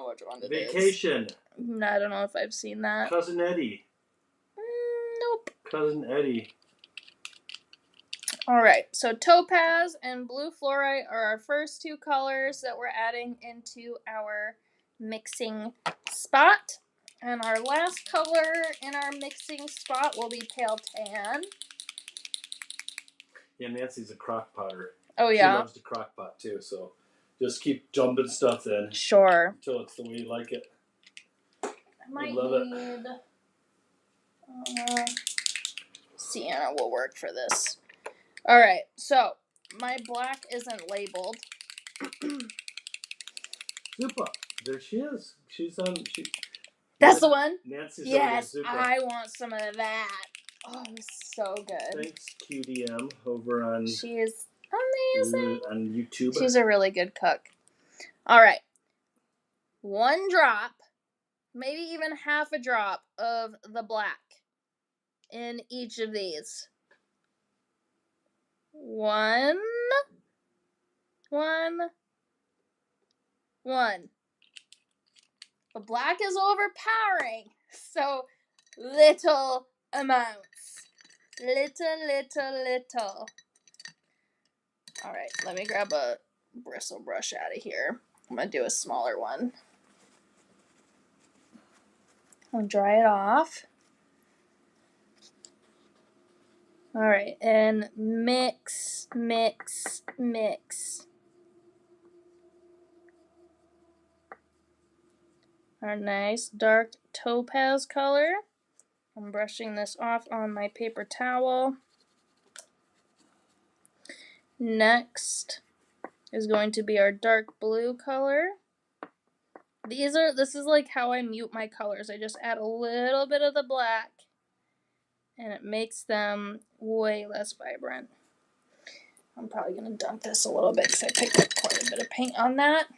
S1: which one it is.
S3: Vacation.
S1: I don't know if I've seen that.
S3: Cousin Eddie.
S1: Nope.
S3: Cousin Eddie.
S1: All right, so topaz and blue fluorite are our first 2 colors that we're adding into our mixing spot. And our last color in our mixing spot will be pale tan.
S3: Yeah, Nancy's a crock potter.
S1: Oh, yeah?
S3: She loves to crock pot, too, so just keep dumping stuff in.
S1: Sure.
S3: Until it's the way you like it.
S1: I might
S3: love
S1: need... Sienna will work for this. All right, so my black isn't labeled.
S3: Zupa. There she is. She's on...
S1: That's the one?
S3: Nancy's
S1: yes,
S3: over
S1: I want some of that. Oh, so good.
S3: Thanks, QDM, over on...
S1: She is amazing.
S3: On YouTube.
S1: She's a really good cook. All right. 1 drop, maybe even half a drop of the black in each of these. 1, 1. But black is overpowering, so little amounts. Little. Alright, let me grab a bristle brush out of here. I'm going to do a smaller one. I'll dry it off. Alright, and mix. Our nice dark topaz color. I'm brushing this off on my paper towel. Next is going to be our dark blue color. This is like how I mute my colors. I just add a little bit of the black and it makes them way less vibrant. I'm probably going to dunk this a little bit because I picked up quite a bit of paint on that.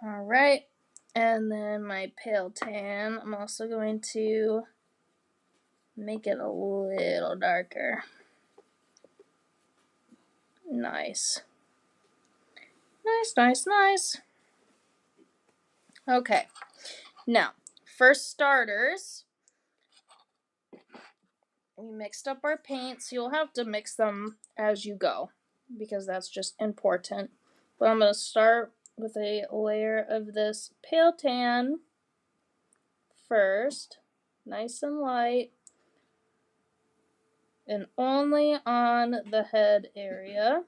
S1: Alright, and then my pale tan, I'm also going to make it a little darker. Nice. Nice. Okay, now, for starters, we mixed up our paints. You'll have to mix them as you go because that's just important. But I'm going to start with a layer of this pale tan first, nice and light, and only on the head area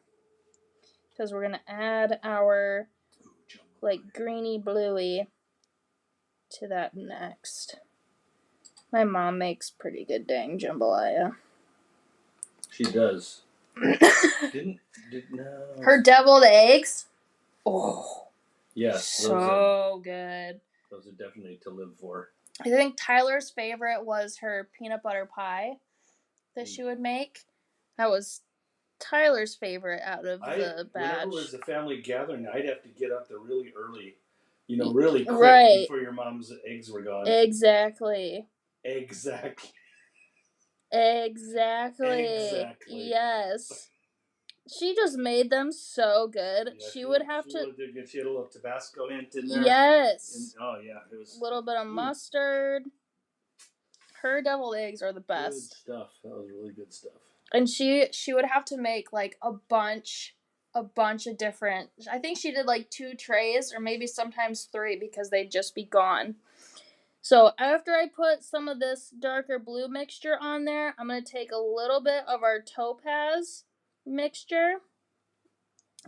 S1: because we're going to add our like greeny bluey to that next. My mom makes pretty good dang jambalaya.
S3: She does. No.
S1: Her deviled eggs. Oh.
S3: Yes.
S1: So good.
S3: Those are definitely to live for.
S1: I think Tyler's favorite was her peanut butter pie that she would make. That was Tyler's favorite out of the batch.
S3: Whenever it was a family gathering, I'd have to get up there really early. Really quick before your mom's eggs were gone. Exactly.
S1: Yes. She just made them so good.
S3: Yeah,
S1: she would have
S3: to.
S1: Really
S3: did good. She had a little Tabasco hint in there.
S1: Yes.
S3: And, it was.
S1: A little bit of mustard. Her deviled eggs are the best.
S3: Good stuff. That was really good stuff.
S1: And she would have to make like a bunch of different. I think she did like 2 trays or maybe sometimes 3 because they'd just be gone. So after I put some of this darker blue mixture on there, I'm going to take a little bit of our topaz mixture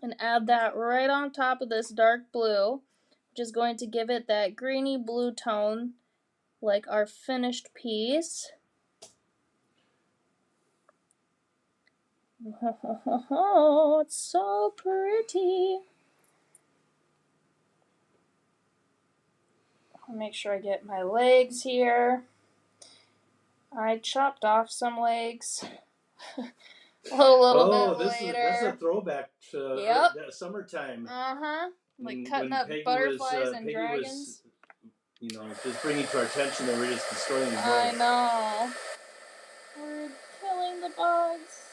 S1: and add that right on top of this dark blue, which is going to give it that greeny blue tone like our finished piece. Oh, it's so pretty. I'll make sure I get my legs here. I chopped off some legs a little bit later.
S3: That's a throwback to summertime.
S1: Like cutting up
S3: Peggy
S1: butterflies and
S3: Peggy
S1: dragons.
S3: Was, just bringing to our attention that we're just destroying the bugs.
S1: I know. We're killing the bugs.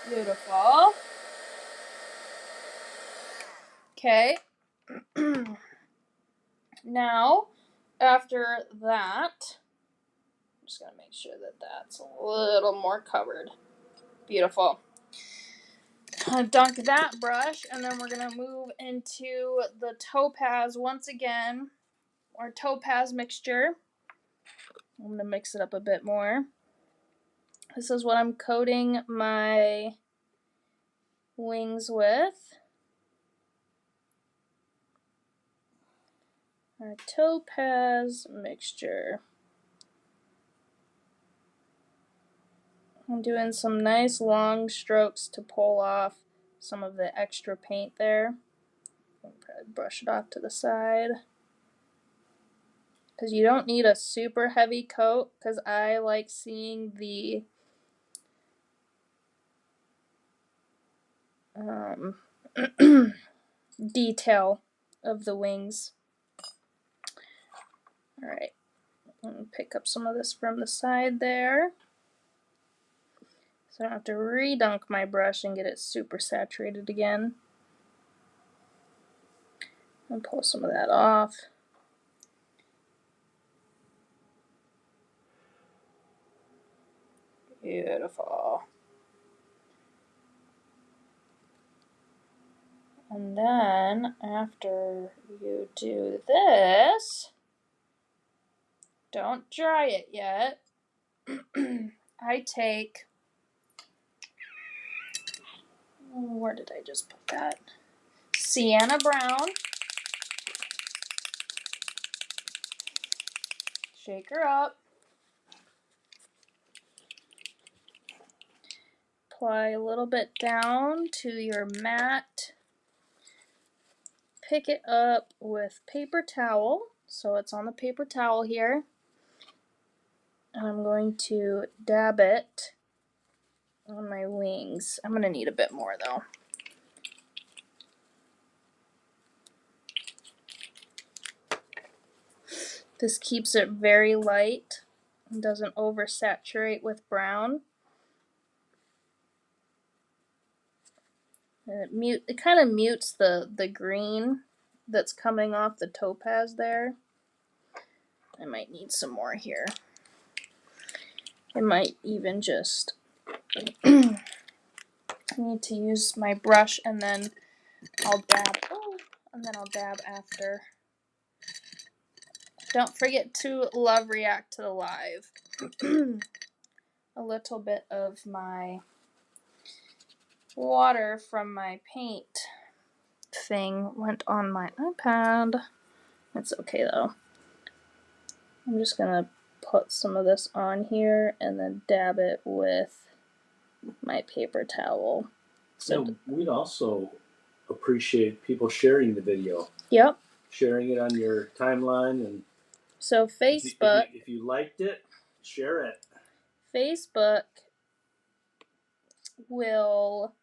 S1: Beautiful. Okay. Now, after that, I'm just going to make sure that that's a little more covered. Beautiful. Dunk that brush, and then we're going to move into the topaz once again, our topaz mixture. I'm going to mix it up a bit more. This is what I'm coating my wings with. Our topaz mixture. I'm doing some nice long strokes to pull off some of the extra paint there. I'll probably brush it off to the side. Because you don't need a super heavy coat, because I like seeing the detail of the wings. Alright, I'm going to pick up some of this from the side there. So I don't have to re-dunk my brush and get it super saturated again. And pull some of that off. Beautiful. And then after you do this, don't dry it yet. I take, where did I just put that? Sienna brown. Shake her up. Apply a little bit down to your mat. Pick it up with paper towel. So it's on the paper towel here. And I'm going to dab it on my wings. I'm going to need a bit more though. This keeps it very light and doesn't oversaturate with brown. And it kind of mutes the green that's coming off the topaz there. I might need some more here. I might even just I need to use my brush and then I'll dab. Oh, and then I'll dab after. Don't forget to love react to the live. A little bit of my water from my paint thing went on my iPad. It's okay though. I'm just gonna put some of this on here and then dab it with my paper towel.
S3: So we'd also appreciate people sharing the video.
S1: Yep.
S3: Sharing it on your timeline, and
S1: so Facebook.
S3: If you liked it, share it.
S1: Facebook will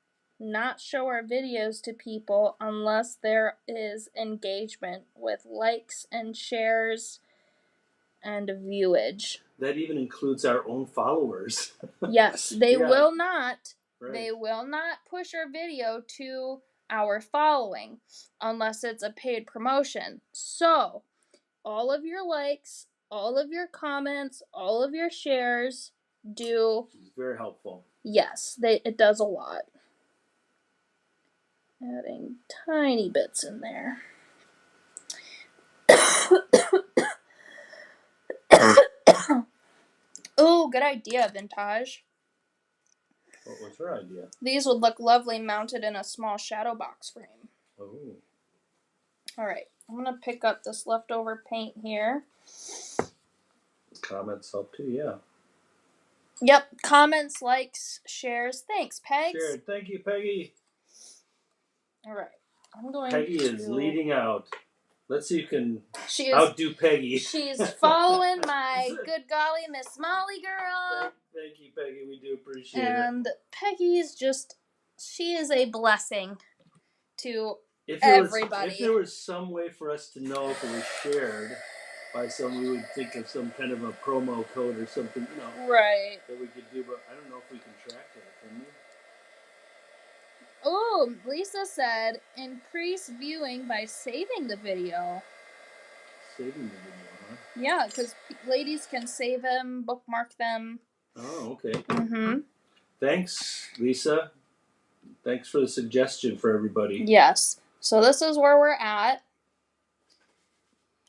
S1: not show our videos to people unless there is engagement with likes and shares and viewage.
S3: That even includes our own followers.
S1: Yes, they will not.
S3: Right.
S1: They will not push our video to our following unless it's a paid promotion. So, all of your likes, all of your comments, all of your shares do.
S3: Very helpful.
S1: Yes, it does a lot. Adding tiny bits in there. Oh, good idea, Vintage.
S3: What was her idea?
S1: These would look lovely mounted in a small shadow box frame.
S3: Oh.
S1: Alright, I'm going to pick up this leftover paint here.
S3: Comments help too, yeah.
S1: Yep, comments, likes, shares. Thanks, Pegs.
S3: Shared. Thank you, Peggy.
S1: Alright, I'm going
S3: Peggy is leading out. Let's see who can outdo Peggy.
S1: She's following my good golly Miss Molly girl.
S3: Thank you, Peggy. We do appreciate it.
S1: And Peggy's she is a blessing to everybody.
S3: If there was some way for us to know if it was shared by someone, we would think of some kind of a promo code or something,
S1: right,
S3: that we could do, but I don't know if we can track that, can we?
S1: Oh, Lisa said, increase viewing by saving the video.
S3: Saving the video, huh?
S1: Yeah, because ladies can save them, bookmark them.
S3: Oh, okay.
S1: Mm-hmm.
S3: Thanks, Lisa. Thanks for the suggestion for everybody.
S1: Yes. So this is where we're at.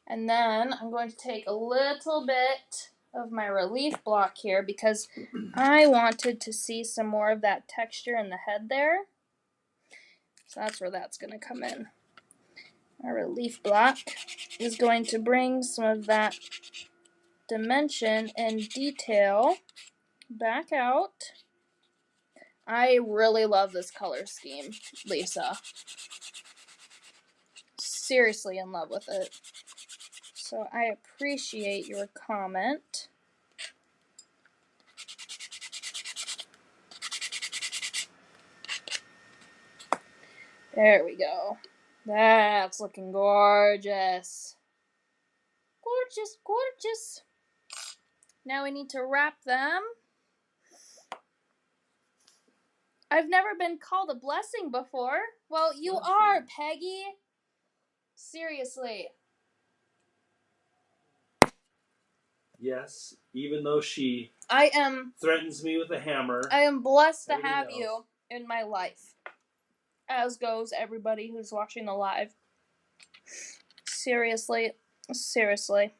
S1: And then I'm going to take a little bit of my relief block here because I wanted to see some more of that texture in the head there. So that's where that's going to come in. Our relief block is going to bring some of that dimension and detail back out. I really love this color scheme, Lisa. Seriously in love with it. So I appreciate your comment. There we go. That's looking gorgeous. Gorgeous, gorgeous. Now we need to wrap them. I've never been called a blessing before. Well, you are, Peggy. Seriously.
S3: Yes, even though she threatens me with a hammer.
S1: I am blessed to have you in my life. As goes everybody who's watching the live. Seriously. Seriously.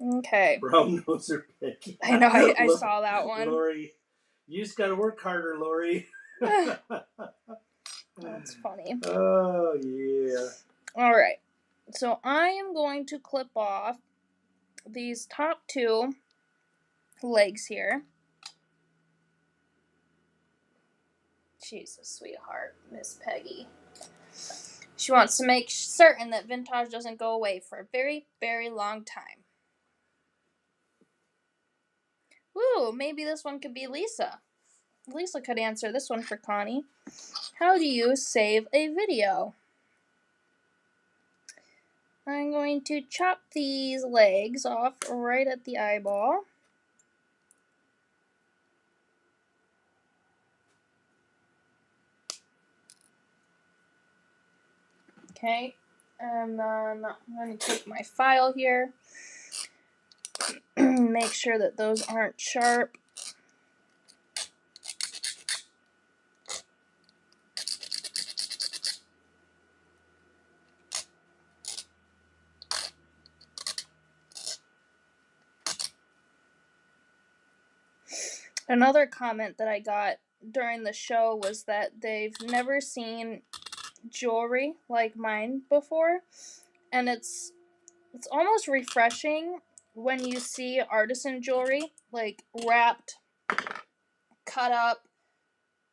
S1: Okay.
S3: Brown noser Peggy.
S1: I know, I saw that one.
S3: Lori, you just gotta work harder, Lori.
S1: That's funny.
S3: Oh, yeah.
S1: Alright. So I am going to clip off these top two legs here. Jesus, sweetheart, Miss Peggy. She wants to make certain that vintage doesn't go away for a very, very long time. Ooh, maybe this one could be Lisa. Lisa could answer this one for Connie. How do you save a video? I'm going to chop these legs off right at the eyeball. Okay, and then I'm going to take my file here. Make sure that those aren't sharp. Another comment that I got during the show was that they've never seen jewelry like mine before, and it's almost refreshing when you see artisan jewelry, like wrapped, cut up,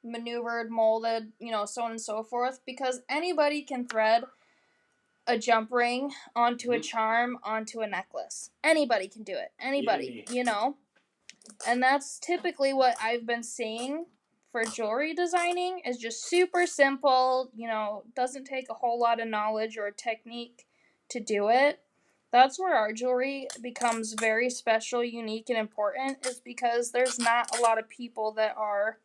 S1: maneuvered, molded, so on and so forth, because anybody can thread a jump ring onto a charm, onto a necklace. Anybody can do it. Anybody, And that's typically what I've been seeing for jewelry designing, is just super simple, doesn't take a whole lot of knowledge or technique to do it. That's where our jewelry becomes very special, unique, and important, is because there's not a lot of people that are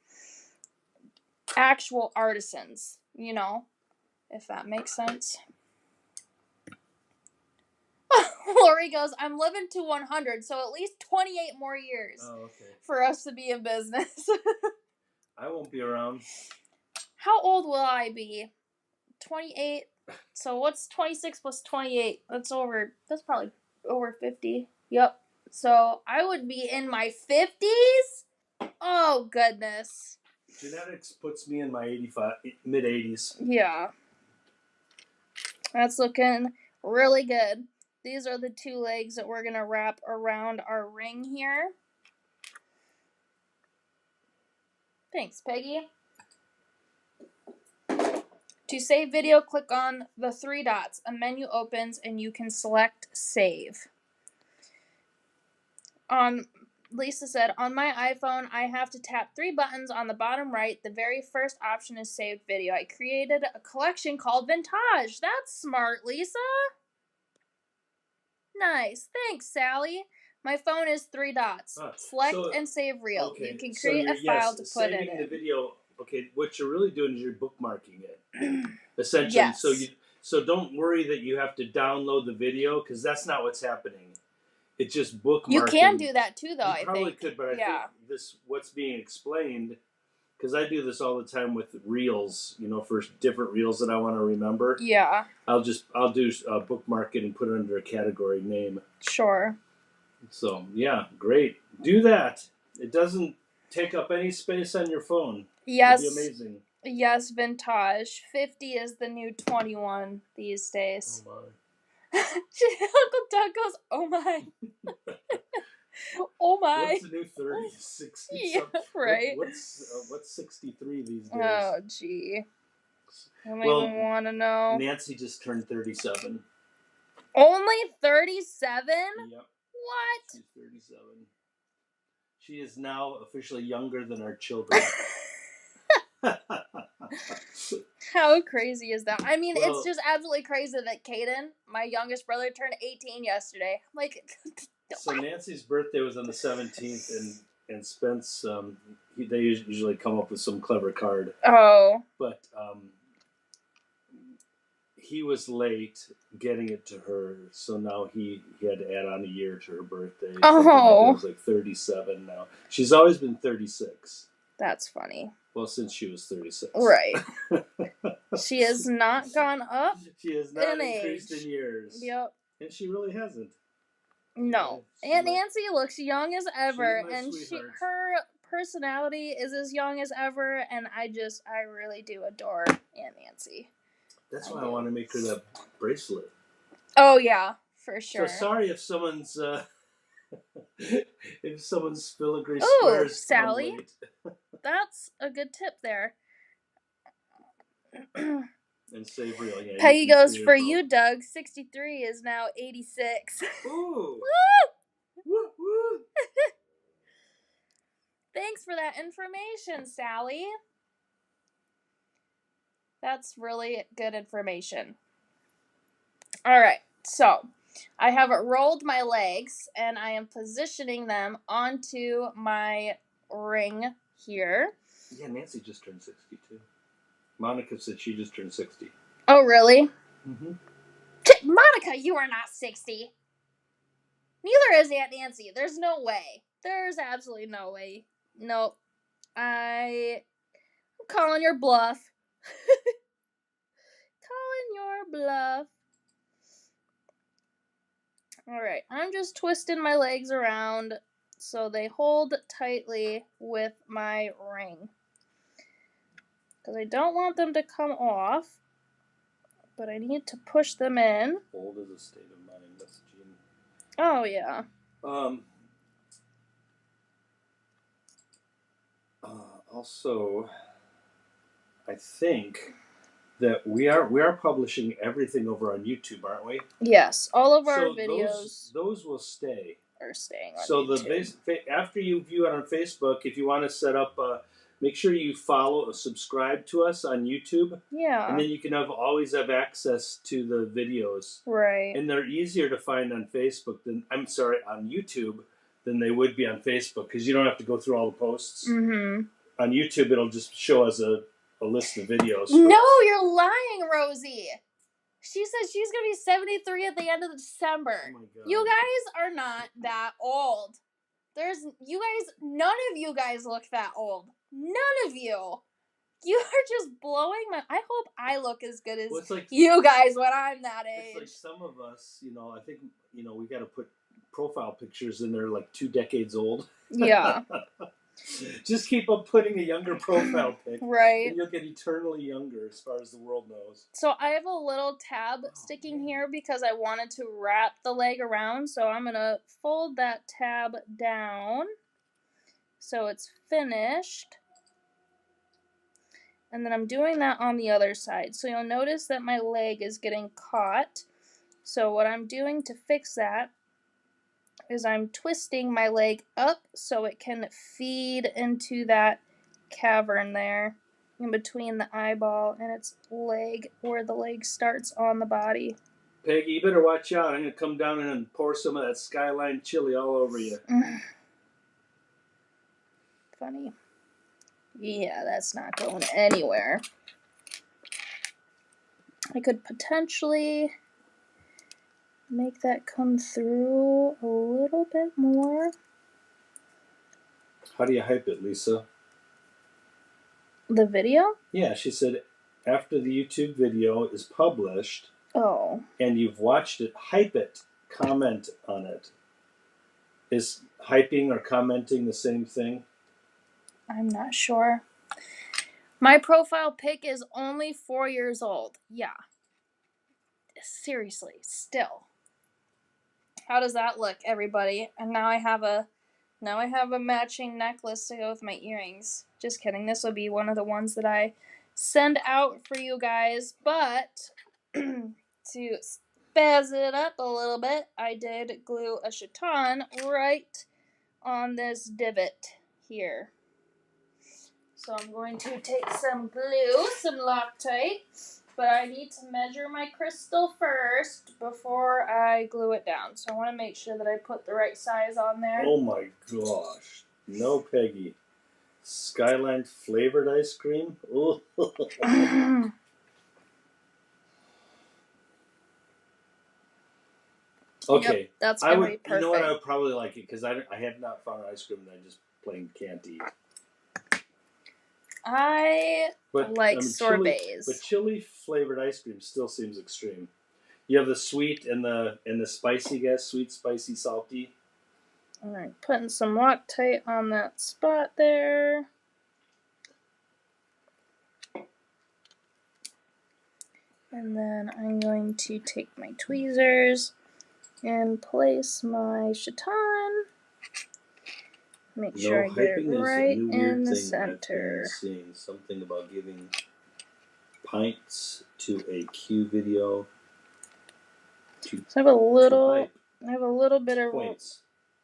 S1: actual artisans, if that makes sense. Lori goes, I'm living to 100, so at least 28 more years for us to be in business.
S3: I won't be around.
S1: How old will I be? 28. So what's 26 plus 28? That's probably over 50. Yep. So I would be in my 50s? Oh, goodness.
S3: Genetics puts me in my mid-80s.
S1: Yeah. That's looking really good. These are the two legs that we're going to wrap around our ring here. Thanks, Peggy. To save video, click on the three dots. A menu opens and you can select save. Lisa said, on my iPhone, I have to tap 3 buttons on the bottom right. The very first option is saved video. I created a collection called Vintage. That's smart, Lisa. Nice. Thanks, Sally. My phone is 3 dots. Select and save reel.
S3: Okay,
S1: you can create a file to put it in.
S3: Saving the video. Okay, what you're really doing is you're bookmarking it. Essentially,
S1: yes.
S3: So don't worry that you have to download the video, because that's not what's happening. It's just bookmarking.
S1: You can do that too, though.
S3: You probably could, but I think what's being explained, because I do this all the time with reels, for different reels that I want to remember.
S1: Yeah.
S3: I'll do bookmark it and put it under a category name.
S1: Sure.
S3: So yeah, great. Do that. It doesn't take up any space on your phone.
S1: Yes.
S3: It'll be amazing.
S1: Yes, vintage. 50 is the new 21 these days.
S3: Oh my.
S1: Uncle Doug goes, oh my. Oh my.
S3: What's the new 30? 60?
S1: Yeah, right.
S3: What's 63 these days?
S1: Oh, gee. I don't even want to know.
S3: Nancy just turned 37.
S1: Only 37?
S3: Yep.
S1: What?
S3: She's 37. She is now officially younger than our children.
S1: How crazy is that? I mean,
S3: Well,
S1: it's just absolutely crazy that Caden, my youngest brother, turned 18 yesterday. I'm like,
S3: so Nancy's birthday was on the 17th, and Spence, they usually come up with some clever card.
S1: oh,
S3: But he was late getting it to her, so now he had to add on a year to her birthday.
S1: Oh.
S3: It was like 37 now. She's always been 36.
S1: That's funny.
S3: Well, since she was 36.
S1: Right. She has not gone up.
S3: She has not
S1: in
S3: increased
S1: age.
S3: in years.
S1: Yep.
S3: And she really hasn't.
S1: No. Aunt Nancy looks young as ever, and
S3: sweetheart.
S1: her personality is as young as ever, and I really do adore Aunt Nancy.
S3: That's why I want to make her that bracelet.
S1: Oh yeah, for sure.
S3: So sorry if someone's filigree
S1: Ooh,
S3: squares
S1: Sally.
S3: late.
S1: That's a good tip there.
S3: And savory. Oh, yeah,
S1: Peggy goes, for you, Doug, 63 is now 86.
S3: Ooh.
S1: Woo! Woo! Thanks for that information, Sally. That's really good information. All right, so I have rolled my legs, and I am positioning them onto my ring here.
S3: Yeah, Nancy just turned 62. Monica said she just turned 60.
S1: Oh, really?
S3: Mm-hmm.
S1: Monica, you are not 60. Neither is Aunt Nancy. There's no way. There's absolutely no way. Nope. I'm calling your bluff. Calling your bluff. Alright, I'm just twisting my legs around so they hold tightly with my ring. Because I don't want them to come off, but I need to push them in.
S3: Hold is a state of mind messaging.
S1: Oh, yeah.
S3: Also, I think that we are publishing everything over on YouTube, aren't we?
S1: Yes, all of our videos
S3: those will stay.
S1: Are staying on
S3: so
S1: YouTube.
S3: After you view it on Facebook, if you want to set up, make sure you subscribe to us on YouTube.
S1: Yeah.
S3: And then you can always have access to the videos.
S1: Right.
S3: And they're easier to find on on YouTube than they would be on Facebook, because you don't have to go through all the posts.
S1: Mm-hmm.
S3: On YouTube, it'll just show us a list of videos.
S1: No, you're lying, Rosie. She says she's going to be 73 at the end of December.
S3: Oh my God.
S1: You guys are not that old. None of you guys look that old. None of you. You are just blowing my... I hope I look as good as you guys when I'm that age.
S3: It's like some of us, I think, we got to put profile pictures in there like 2 decades old.
S1: Yeah.
S3: Just keep on putting a younger profile pic.
S1: Right.
S3: And you'll get eternally younger as far as the world knows.
S1: So I have a little tab sticking here because I wanted to wrap the leg around. So I'm going to fold that tab down so it's finished. And then I'm doing that on the other side. So you'll notice that my leg is getting caught. So what I'm doing to fix that is I'm twisting my leg up so it can feed into that cavern there in between the eyeball and its leg, where the leg starts on the body.
S3: Peggy, you better watch out. I'm going to come down and pour some of that Skyline chili all over you.
S1: Funny. Yeah, that's not going anywhere. I could potentially make that come through a little bit more.
S3: How do you hype it, Lisa?
S1: The video?
S3: Yeah, she said after the YouTube video is published, and you've watched it, hype it, comment on it. Is hyping or commenting the same thing?
S1: I'm not sure. My profile pic is only 4 years old. Yeah. Seriously, still. How does that look, everybody? And now I have a matching necklace to go with my earrings. Just kidding. This will be one of the ones that I send out for you guys. But to spaz it up a little bit, I did glue a chaton right on this divot here. So I'm going to take some glue, some Loctite, but I need to measure my crystal first before I glue it down. So I want to make sure that I put the right size on there.
S3: Oh my gosh. No, Peggy. Skyline flavored ice cream? Ooh. Okay.
S1: Yep, that's going to be perfect.
S3: You know what? I would probably like it because I have not found ice cream that I just plain can't eat.
S1: I like sorbets.
S3: But chili flavored ice cream still seems extreme. You have the sweet and the spicy, guess sweet, spicy, salty.
S1: All right, putting some Loctite on that spot there. And then I'm going to take my tweezers and place my chaton. Make sure I get it right in the center.
S3: Seeing something about giving pints to a Q video.
S1: So I have a little bit of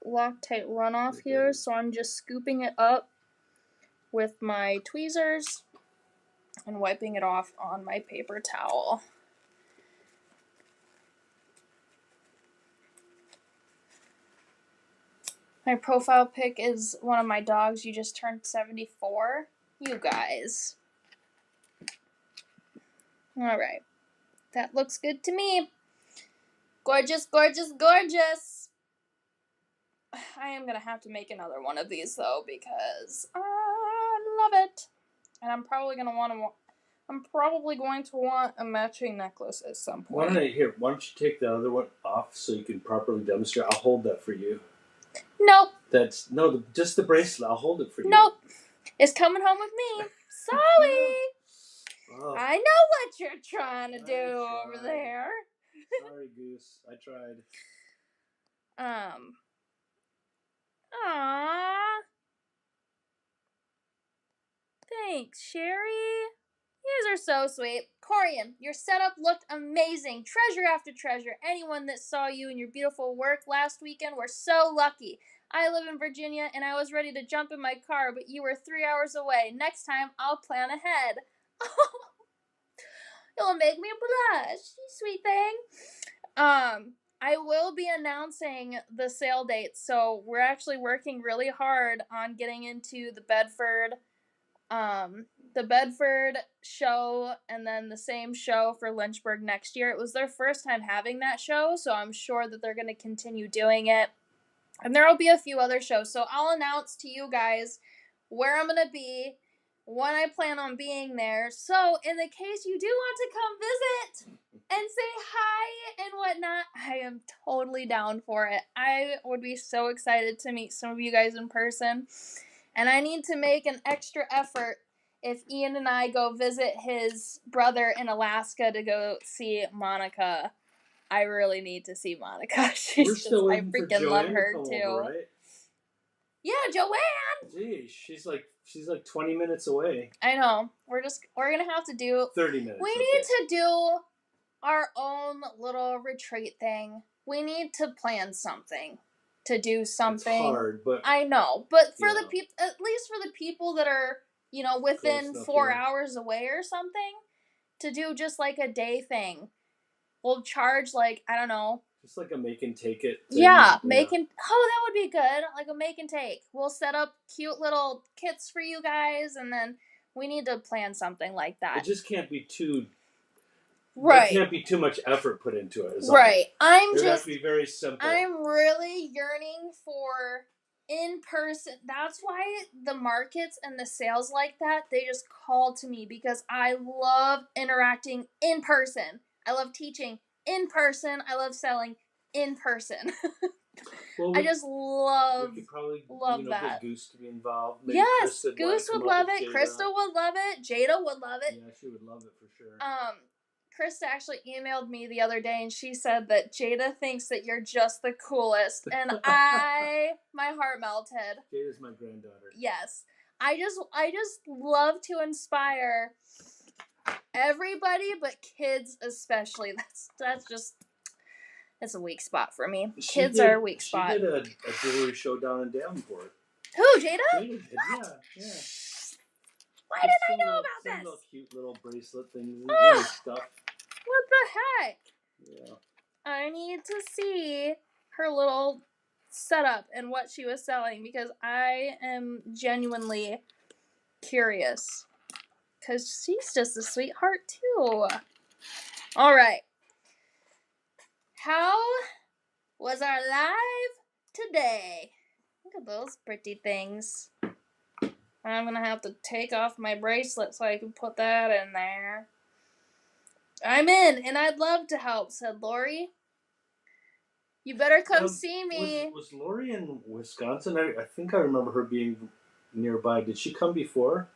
S1: Loctite runoff here, so I'm just scooping it up with my tweezers and wiping it off on my paper towel. My profile pic is one of my dogs. You just turned 74. You guys. Alright. That looks good to me. Gorgeous, gorgeous, gorgeous. I am going to have to make another one of these, though, because I love it. And I'm probably going to want a matching necklace at some point.
S3: Why don't you take the other one off so you can properly demonstrate? I'll hold that for you.
S1: Nope.
S3: Just the bracelet. I'll hold it for you.
S1: Nope. It's coming home with me. Sorry. Oh. I know what you're trying to do over there.
S3: Sorry, Goose. I tried.
S1: Aww. Thanks, Sherry. You guys are so sweet. Corian, your setup looked amazing. Treasure after treasure. Anyone that saw you and your beautiful work last weekend were so lucky. I live in Virginia, and I was ready to jump in my car, but you were 3 hours away. Next time, I'll plan ahead. You'll make me blush, you sweet thing. I will be announcing the sale dates, so we're actually working really hard on getting into the Bedford show, and then the same show for Lynchburg next year. It was their first time having that show, so I'm sure that they're going to continue doing it. And there will be a few other shows, so I'll announce to you guys where I'm going to be, when I plan on being there. So, in the case you do want to come visit and say hi and whatnot, I am totally down for it. I would be so excited to meet some of you guys in person. And I need to make an extra effort if Ian and I go visit his brother in Alaska to go see Monica. I really need to see Monica. I freaking love her too. Over, right? Yeah, Joanne.
S3: Geez, she's like 20 minutes away.
S1: I know. We're gonna have to do
S3: 30 minutes.
S1: We need to do our own little retreat thing. We need to plan something. To do something.
S3: It's hard, but
S1: I know. But for the people, at least for the people that are, within 4 hours away or something, to do just like a day thing. We'll charge I don't know.
S3: Just like a make and take it
S1: thing. Yeah, oh, that would be good. Like a make and take. We'll set up cute little kits for you guys, and then we need to plan something like that.
S3: It just can't be too.
S1: Right.
S3: There can't be too much effort put into it.
S1: Right.
S3: It has to be very simple.
S1: I'm really yearning for in-person. That's why the markets and the sales like that, they just call to me because I love interacting in person. I love teaching in person. I love selling in person. I just love that.
S3: Get Goose to be involved. Maybe
S1: yes, Goose would love it. Krista would love it. Jada would love it.
S3: Yeah, she would love it for sure.
S1: Krista actually emailed me the other day, and she said that Jada thinks that you're just the coolest, and my heart melted.
S3: Jada's my granddaughter.
S1: Yes, I just love to inspire everybody, but kids especially. That's a weak spot for me. Kids are a weak spot.
S3: She did a jewelry show down in Davenport.
S1: Who, Jada?
S3: Jada did, yeah.
S1: Why did I know about
S3: some
S1: this?
S3: little cute little bracelet things
S1: Ugh.
S3: and stuff.
S1: What the heck?
S3: Yeah.
S1: I need to see her little setup and what she was selling because I am genuinely curious. Because she's just a sweetheart, too. All right. How was our live today? Look at those pretty things. I'm going to have to take off my bracelet so I can put that in there. I'm in, and I'd love to help, said Lori. You better come see me.
S3: Was Lori in Wisconsin? I think I remember her being nearby. Did she come before?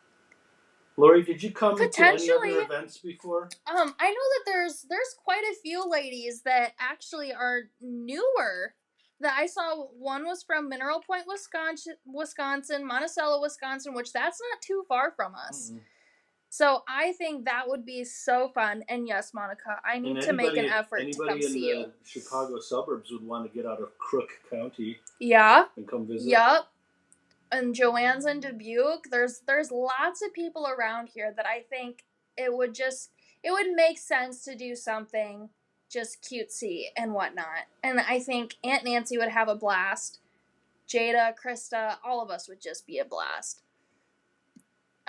S3: Lori, did you come to any other events before?
S1: I know that there's quite a few ladies that actually are newer. That I saw one was from Mineral Point, Wisconsin, Monticello, Wisconsin, which that's not too far from us. Mm-mm. So I think that would be so fun. And yes, Monica, I need to make an effort to come see you. Anybody in the
S3: Chicago suburbs would want to get out of Crook County.
S1: Yeah.
S3: And come visit.
S1: Yep. And Joanne's in Dubuque. There's lots of people around here that I think it would make sense to do something just cutesy and whatnot. And I think Aunt Nancy would have a blast. Jada, Krista, all of us would just be a blast.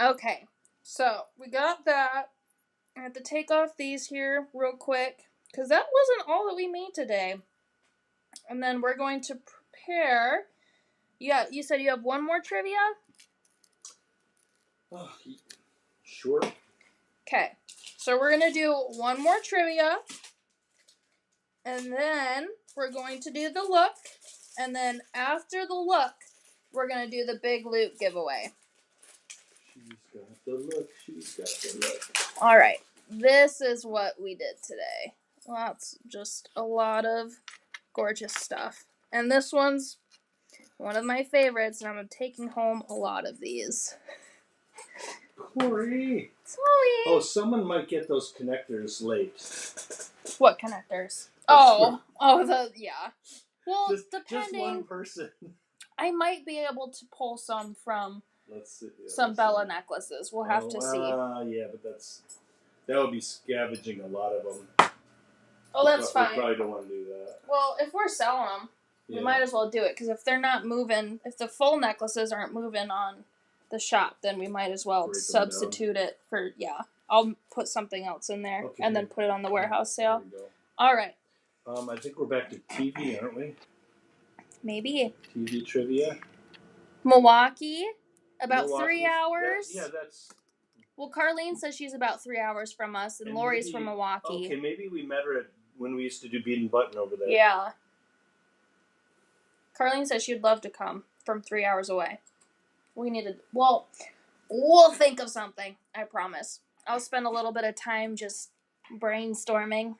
S1: Okay, so we got that. I have to take off these here real quick because that wasn't all that we made today. And then we're going to prepare. Yeah, you said you have one more trivia?
S3: Oh, sure.
S1: Okay, so we're going to do one more trivia. And then we're going to do the look. And then after the look, we're going to do the big loot giveaway.
S3: She's got the look. She's got the look.
S1: All right. This is what we did today. That's just a lot of gorgeous stuff. And this one's one of my favorites, and I'm taking home a lot of these.
S3: Corey.
S1: Sorry.
S3: Oh, someone might get those connectors late.
S1: What connectors? Yeah. Well, depending. Just one person. I might be able to pull some from some Bella necklaces. We'll have to see.
S3: Yeah, but that would be scavenging a lot of them.
S1: Oh, that's fine.
S3: We probably don't want to do that.
S1: Well, if we're selling them, we might as well do it. Because if they're not moving, if the full necklaces aren't moving on the shop, then we might as well substitute it for, I'll put something else in there and then put it on the warehouse sale.
S3: There you go.
S1: All right.
S3: I think we're back to TV, aren't we?
S1: Maybe.
S3: TV trivia.
S1: Milwaukee, about 3 hours.
S3: That's...
S1: Well, Carlene says she's about 3 hours from us, and Lori's from Milwaukee.
S3: Okay, maybe we met her when we used to do Beat and Button over there.
S1: Yeah. Carlene says she'd love to come from 3 hours away. We'll think of something, I promise. I'll spend a little bit of time just brainstorming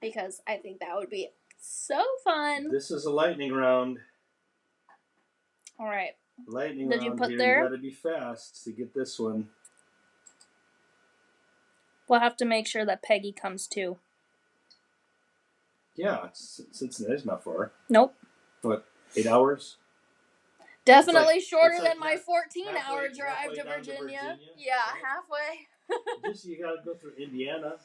S1: because I think that would be so fun.
S3: This is a lightning round.
S1: All right.
S3: Lightning
S1: round. Did you put there?
S3: You gotta be fast to get this one.
S1: We'll have to make sure that Peggy comes too.
S3: Yeah, Cincinnati's not far.
S1: Nope.
S3: What, 8 hours?
S1: Definitely shorter than my 14-hour drive to Virginia. Yeah, halfway.
S3: You gotta go through Indiana.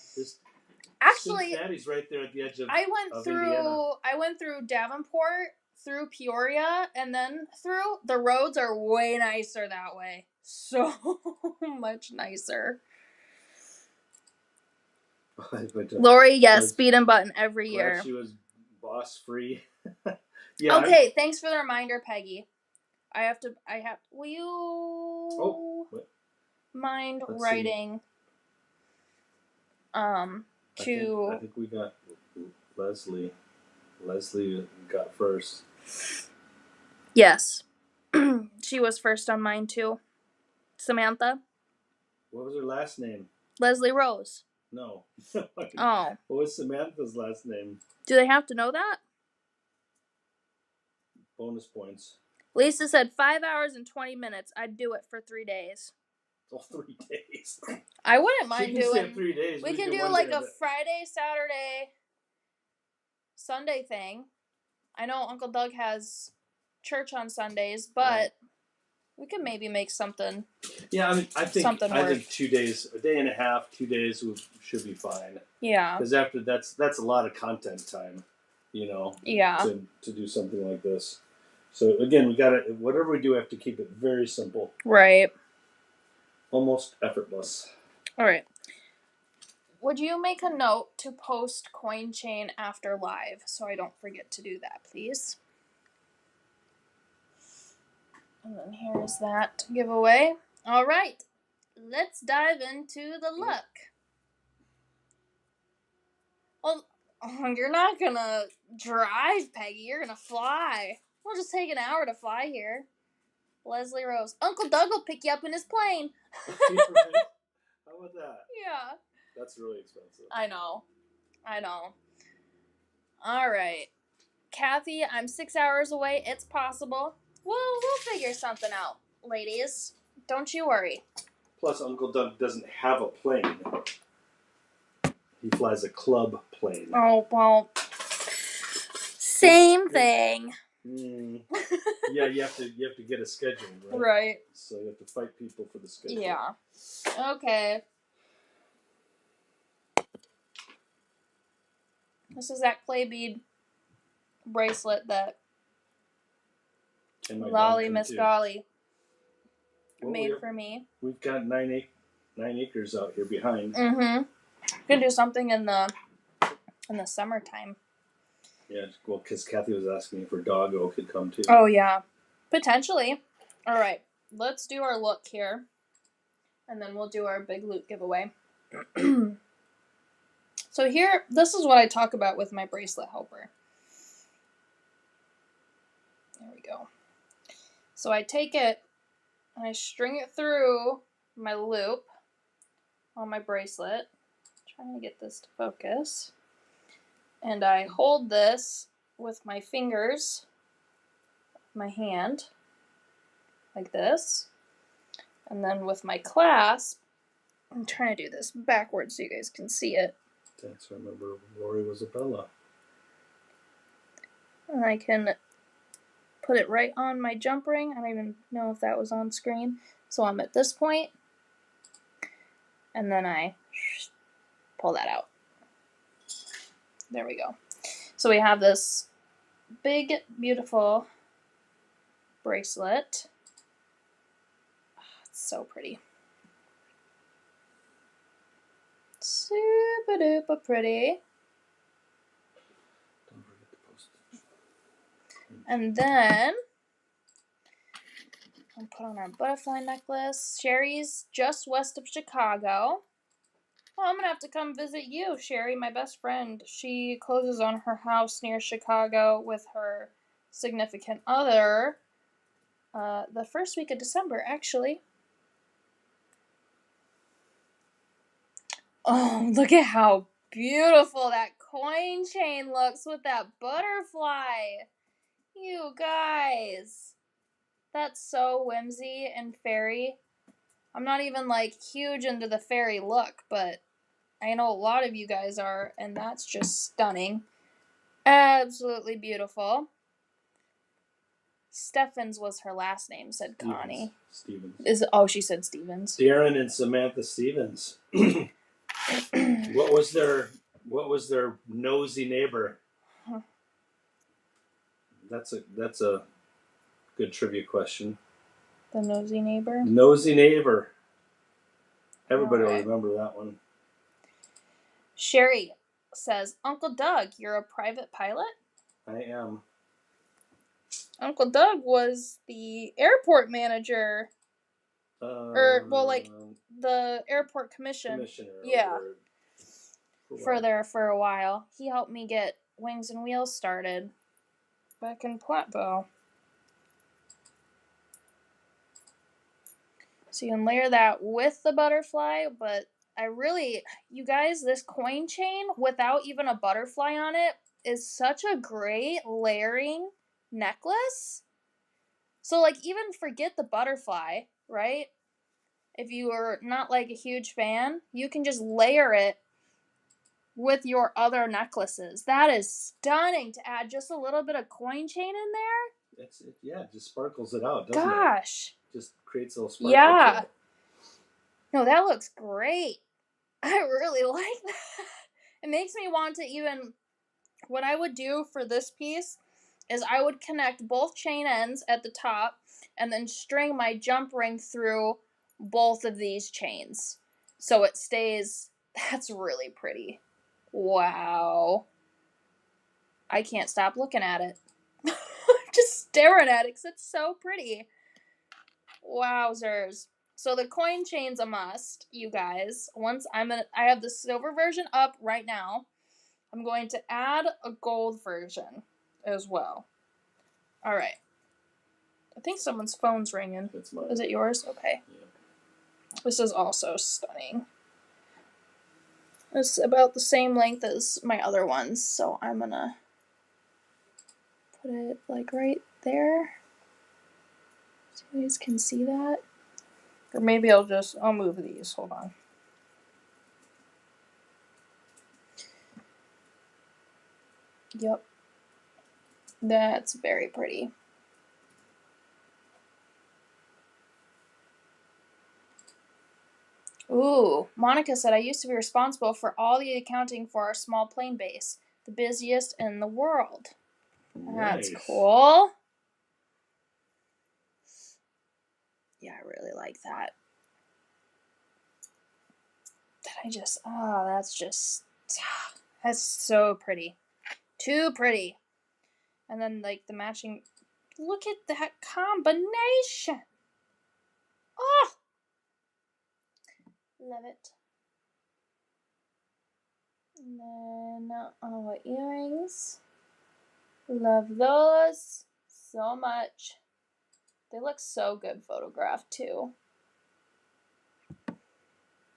S1: Actually,
S3: Cincinnati's right there at the edge of
S1: Indiana. I went through Davenport, through Peoria, and then through. The roads are way nicer that way. So much nicer. Lori, yes, Speed and Button every year.
S3: She was boss free.
S1: Okay, thanks for the reminder, Peggy. Will you mind writing
S3: I think we got Leslie. Leslie got first.
S1: Yes. She was first on mine too. Samantha.
S3: What was her last name?
S1: Leslie Rose.
S3: No.
S1: Oh.
S3: What was Samantha's last name?
S1: Do they have to know that?
S3: Bonus points.
S1: Lisa said 5 hours and 20 minutes. I'd do it for 3 days.
S3: Oh, 3 days.
S1: I wouldn't mind
S3: doing. Say 3 days.
S1: We can do like a Friday, Saturday, Sunday thing. I know Uncle Doug has church on Sundays, but We could maybe make something.
S3: Yeah, I mean, I think 2 days, a day and a half, 2 days should be fine.
S1: Yeah.
S3: Because after that's a lot of content time,
S1: Yeah.
S3: to do something like this. So again, we gotta, whatever we do, we have to keep it very simple.
S1: Right.
S3: Almost effortless.
S1: All right. Would you make a note to post coin chain after live so I don't forget to do that, please? And then here's that giveaway. All right. Let's dive into the look. Well, you're not gonna drive, Peggy. You're gonna fly. We'll just take an hour to fly here. Leslie Rose. Uncle Doug will pick you up in his plane.
S3: Right? How about that?
S1: Yeah.
S3: That's really expensive.
S1: I know. All right. Kathy, I'm 6 hours away. It's possible. We'll figure something out, ladies. Don't you worry.
S3: Plus, Uncle Doug doesn't have a plane. He flies a club plane.
S1: Oh, well. Same thing.
S3: Yeah, you have to get a schedule, right?
S1: Right.
S3: So you have to fight people for the schedule.
S1: Yeah. Okay. This is that clay bead bracelet that Lolly Miss Golly made for me.
S3: We've got 9 acres out here behind.
S1: Mm-hmm. We can do something in the summertime.
S3: Yeah, well, because Kathy was asking if her doggo could come too.
S1: Oh, yeah. Potentially. All right. Let's do our look here. And then we'll do our big loot giveaway. So here, this is what I talk about with my bracelet helper. There we go. So I take it and I string it through my loop on my bracelet. Trying to get this to focus. And I hold this with my fingers, my hand, like this. And then with my clasp, I'm trying to do this backwards so you guys can see it.
S3: Thanks, I remember Rory was a Bella.
S1: And I can put it right on my jump ring. I don't even know if that was on screen. So I'm at this point. And then I pull that out. There we go. So we have this big, beautiful bracelet. Oh, it's so pretty. Super duper pretty.
S3: Don't forget to post it.
S1: And then I'll put on our butterfly necklace. Sherry's just west of Chicago. Well, I'm going to have to come visit you, Sherry, my best friend. She closes on her house near Chicago with her significant other the first week of December, actually. Oh, look at how beautiful that coin chain looks with that butterfly. You guys. That's so whimsy and fairy. I'm not even, huge into the fairy look, but I know a lot of you guys are, and that's just stunning. Absolutely beautiful. Steffens was her last name, said Connie.
S3: Stevens.
S1: She said Stevens.
S3: Darren and Samantha Stevens. What was their nosy neighbor? That's a good trivia question.
S1: The nosy neighbor?
S3: Nosy neighbor. Everybody will remember that one.
S1: Sherry says, Uncle Doug, you're a private pilot?
S3: I am.
S1: Uncle Doug was the airport manager. The airport commissioner. Yeah. For a while. He helped me get Wings and Wheels started back in Platteville. So you can layer that with the butterfly, but you guys, this coin chain without even a butterfly on it is such a great layering necklace. So even forget the butterfly, right? If you are not a huge fan, you can just layer it with your other necklaces. That is stunning to add just a little bit of coin chain in there.
S3: It just sparkles it out, doesn't it?
S1: Gosh.
S3: Just creates a little sparkle.
S1: Yeah. No, that looks great. I really like that. It makes me want to even... What I would do for this piece is I would connect both chain ends at the top and then string my jump ring through both of these chains. So it stays... That's really pretty. Wow. I can't stop looking at it. I'm just staring at it because it's so pretty. Wowzers. So the coin chain's a must, you guys. I have the silver version up right now. I'm going to add a gold version as well. All right. I think someone's phone's ringing.
S3: That's mine.
S1: Is it yours? Okay.
S3: Yeah.
S1: This is also stunning. It's about the same length as my other ones, so I'm gonna put it like right there. So you guys can see that. Or maybe I'll move these. Hold on. Yep. That's very pretty. Ooh, Monica said, I used to be responsible for all the accounting for our small plane base, the busiest in the world.
S3: Nice.
S1: That's cool. Yeah, I really like that. That's so pretty. Too pretty. And then, like, the matching, look at that combination. Oh! Love it. And then our earrings. Love those so much. They look so good photographed too.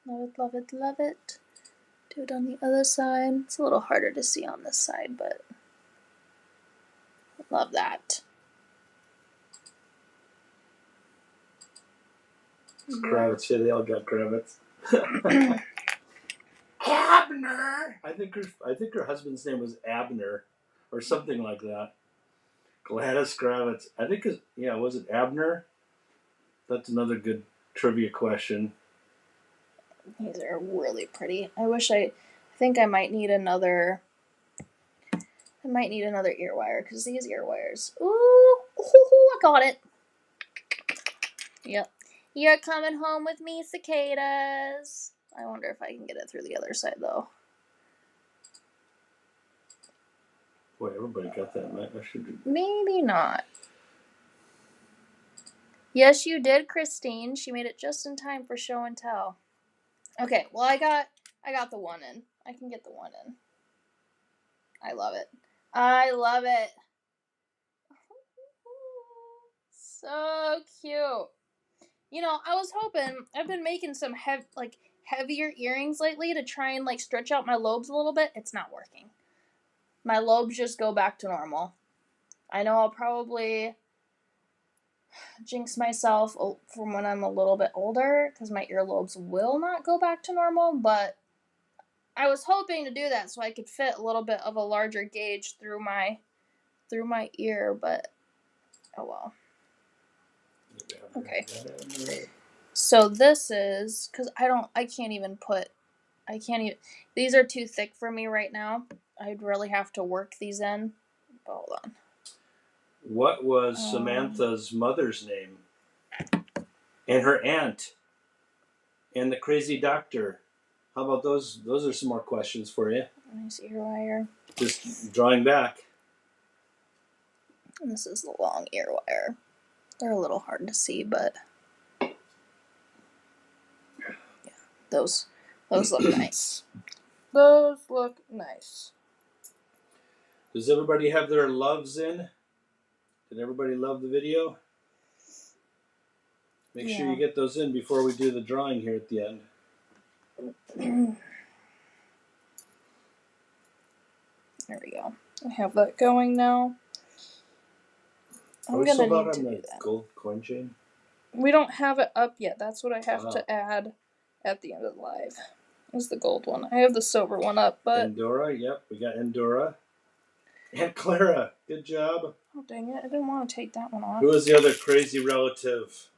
S1: Love it, love it, love it. Do it on the other side. It's a little harder to see on this side, but love that.
S3: Kravitz, yeah, they all got Kravitz. Abner. I think her husband's name was Abner, or something like that. Gladys Kravitz. I think was it Abner? That's another good trivia question.
S1: These are really pretty. I think I might need another ear wire because these ear wires. Ooh, I got it. Yep. You're coming home with me, cicadas. I wonder if I can get it through the other side though.
S3: Boy, everybody got that. I should.
S1: Maybe not. Yes, you did, Christine. She made it just in time for show and tell. Okay, well I got the one in. I can get the one in. I love it. I love it. So cute. You know, I was hoping, I've been making some heavier earrings lately to try and like stretch out my lobes a little bit. It's not working. My lobes just go back to normal. I know I'll probably jinx myself from when I'm a little bit older because my earlobes will not go back to normal, but I was hoping to do that so I could fit a little bit of a larger gauge through my ear, but oh well. Okay. So this is, because these are too thick for me right now. I'd really have to work these in. Hold on.
S3: What was Samantha's mother's name? And her aunt? And the crazy doctor? How about those? Those are some more questions for you.
S1: Nice ear wire.
S3: Just drawing back.
S1: And this is the long ear wire. They're a little hard to see, but yeah, those look nice. Those look nice.
S3: Does everybody have their loves in? Did everybody love the video? Make sure you get those in before we do the drawing here at the end. There we go. I have that going now. I'm gonna need to do that. Gold coin chain?
S1: We don't have it up yet. That's what I have to add at the end of the live. Is the gold one. I have the silver one up, but
S3: Endora, yep, we got Endora. Aunt Clara, good job.
S1: oh dang it, I didn't want to take that one off.
S3: Who was the other crazy relative?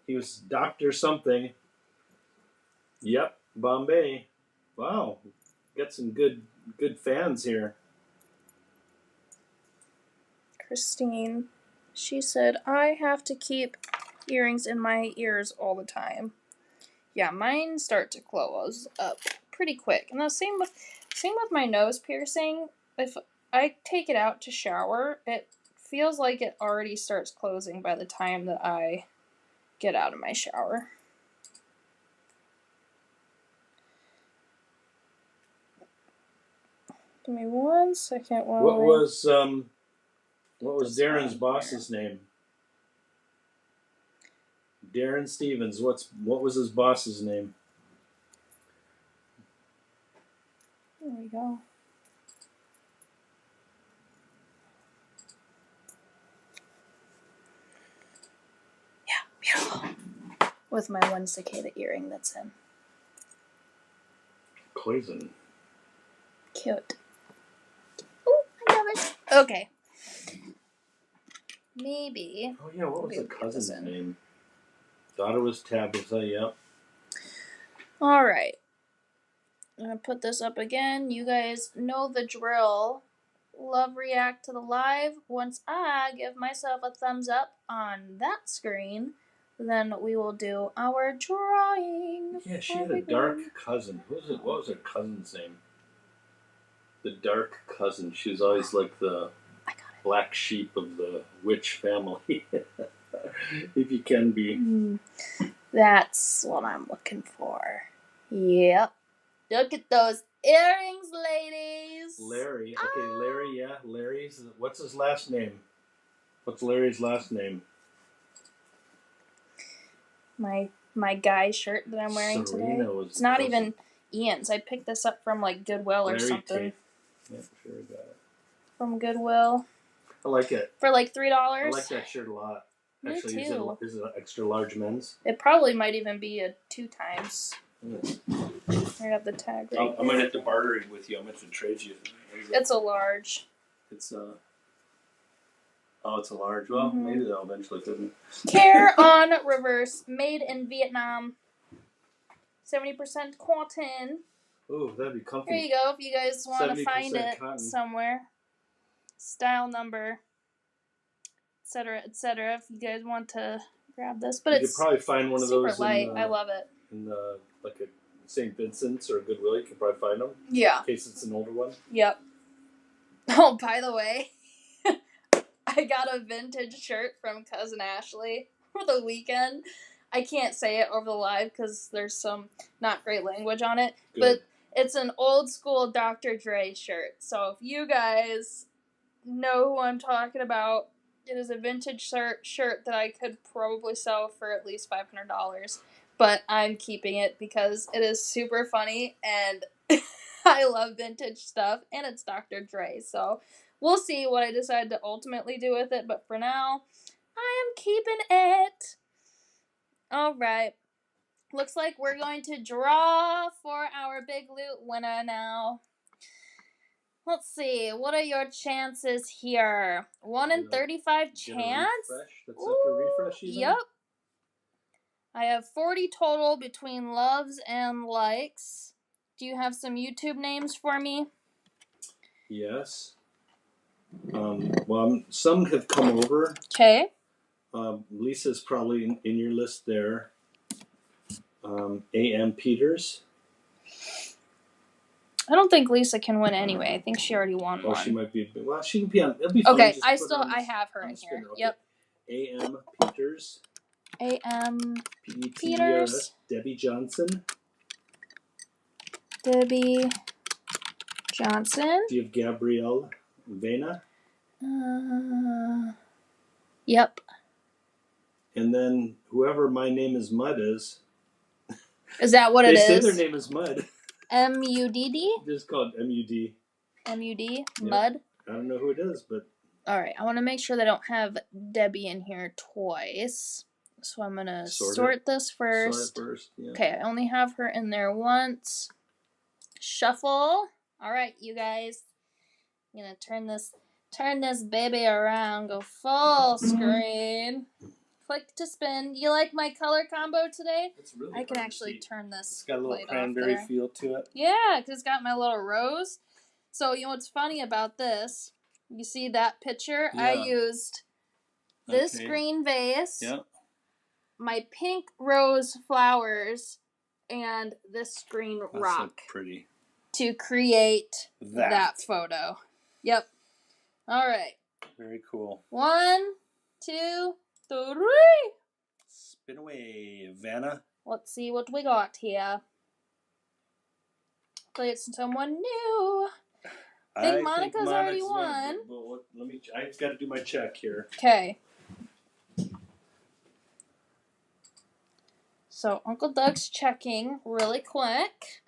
S3: He was Dr. something. Yep, Bombay. Wow, got some good fans here.
S1: Christine, she said, I have to keep earrings in my ears all the time. Yeah, mine start to close up pretty quick. And the same with my nose piercing. If I take it out to shower, it feels like it already starts closing by the time that I get out of my shower. Give me 1 second while
S3: What was Darren's boss's name? Darren Stevens. What was his boss's name?
S1: There we go. Yeah, beautiful. With my one cicada earring that's in.
S3: Poison.
S1: Cute. Oh, I love it. Okay. Maybe.
S3: Oh yeah, what was the cousin's name? Daughter was Tabitha. Yep.
S1: All right. I'm gonna put this up again. You guys know the drill. Love react to the live. Once I give myself a thumbs up on that screen, then we will do our drawing.
S3: Yeah, she had a dark cousin. What was her cousin's name? The dark cousin. She was always like the black sheep of the witch family. If you can be.
S1: That's what I'm looking for. Yep. Look at those earrings, ladies.
S3: Larry. Okay, Larry, yeah. Larry's. What's his last name? What's Larry's last name?
S1: My guy shirt that I'm wearing today. It's not even Ian's. I picked this up from like Goodwill or something.
S3: Yep, sure got it.
S1: From Goodwill.
S3: I like it.
S1: For like $3.
S3: I like that shirt a lot.
S1: Me
S3: Actually,
S1: too.
S3: Is it an extra large men's?
S1: It probably might even be a 2 times. I have the tag right
S3: I might have to barter it with you. I'm going to trade you.
S1: It's a large.
S3: It's it's a large. Well, maybe they'll eventually fit me.
S1: Caravan reverse, made in Vietnam. 70% cotton.
S3: Ooh, that'd be comfy.
S1: Here you go. If you guys want to find it
S3: cotton.
S1: somewhere, style number, etc., etc. If you guys want to grab this, but it's
S3: could probably find one of those
S1: super light. I love it.
S3: In like a St. Vincent's or Goodwill, you could probably find them.
S1: Yeah.
S3: In case it's an older one.
S1: Yep. Oh, by the way, I got a vintage shirt from Cousin Ashley for the weekend. I can't say it over the live because there's some not great language on it. Good. But it's an old school Dr. Dre shirt. So if you guys know who I'm talking about, it is a vintage shirt that I could probably sell for at least $500. But I'm keeping it because it is super funny and I love vintage stuff and it's Dr. Dre. So we'll see what I decide to ultimately do with it. But for now, I am keeping it. Alright. Looks like we're going to draw for our big loot winner now. Let's see. What are your chances here? 1 in 35 chance?
S3: That's after refresh even?
S1: Yep. I have 40 total between loves and likes. Do you have some YouTube names for me?
S3: Yes. Well, some have come over.
S1: Okay.
S3: Lisa's probably in your list there. A.M. Peters.
S1: I don't think Lisa can win anyway. I think she already won one.
S3: Oh, she might be. Well, she can be on. It'll be fine.
S1: Okay, I have her in here.
S3: Okay.
S1: Yep.
S3: A.M. Peters.
S1: A.M.
S3: Peters. Debbie Johnson.
S1: Debbie Johnson.
S3: Do you have Gabrielle Vena?
S1: Yep.
S3: And then whoever My Name is Mud is.
S1: Is that what it is?
S3: They say their name is Mud.
S1: M-U-D-D?
S3: Just called M-U-D.
S1: M-U-D?
S3: Yep.
S1: Mud?
S3: I don't know who it is, but...
S1: Alright, I want to make sure they don't have Debbie in here twice. So I'm going to sort this first.
S3: Sort it first, yeah.
S1: Okay, I only have her in there once. Shuffle. Alright, you guys. I'm going to turn this baby around. Go full screen. Click to spin. You like my color combo today?
S3: It's really
S1: I can
S3: hard to
S1: actually
S3: see.
S1: turn this.
S3: It's got a little
S1: light off
S3: cranberry
S1: there.
S3: feel to it.
S1: Yeah, because it's got my little rose. So, you know what's funny about this? You see that picture?
S3: Yeah.
S1: I used this
S3: Okay.
S1: green vase,
S3: Yep.
S1: my pink rose flowers, and this green
S3: That's
S1: rock
S3: so pretty.
S1: to create
S3: That.
S1: that photo. Yep. All right.
S3: Very cool.
S1: 1, 2, 3.
S3: Spin away, Vanna.
S1: Let's see what we got here. Hopefully it's someone new. I think Monica's already won.
S3: Let me. I've got to do my check here.
S1: Okay. So Uncle Doug's checking really quick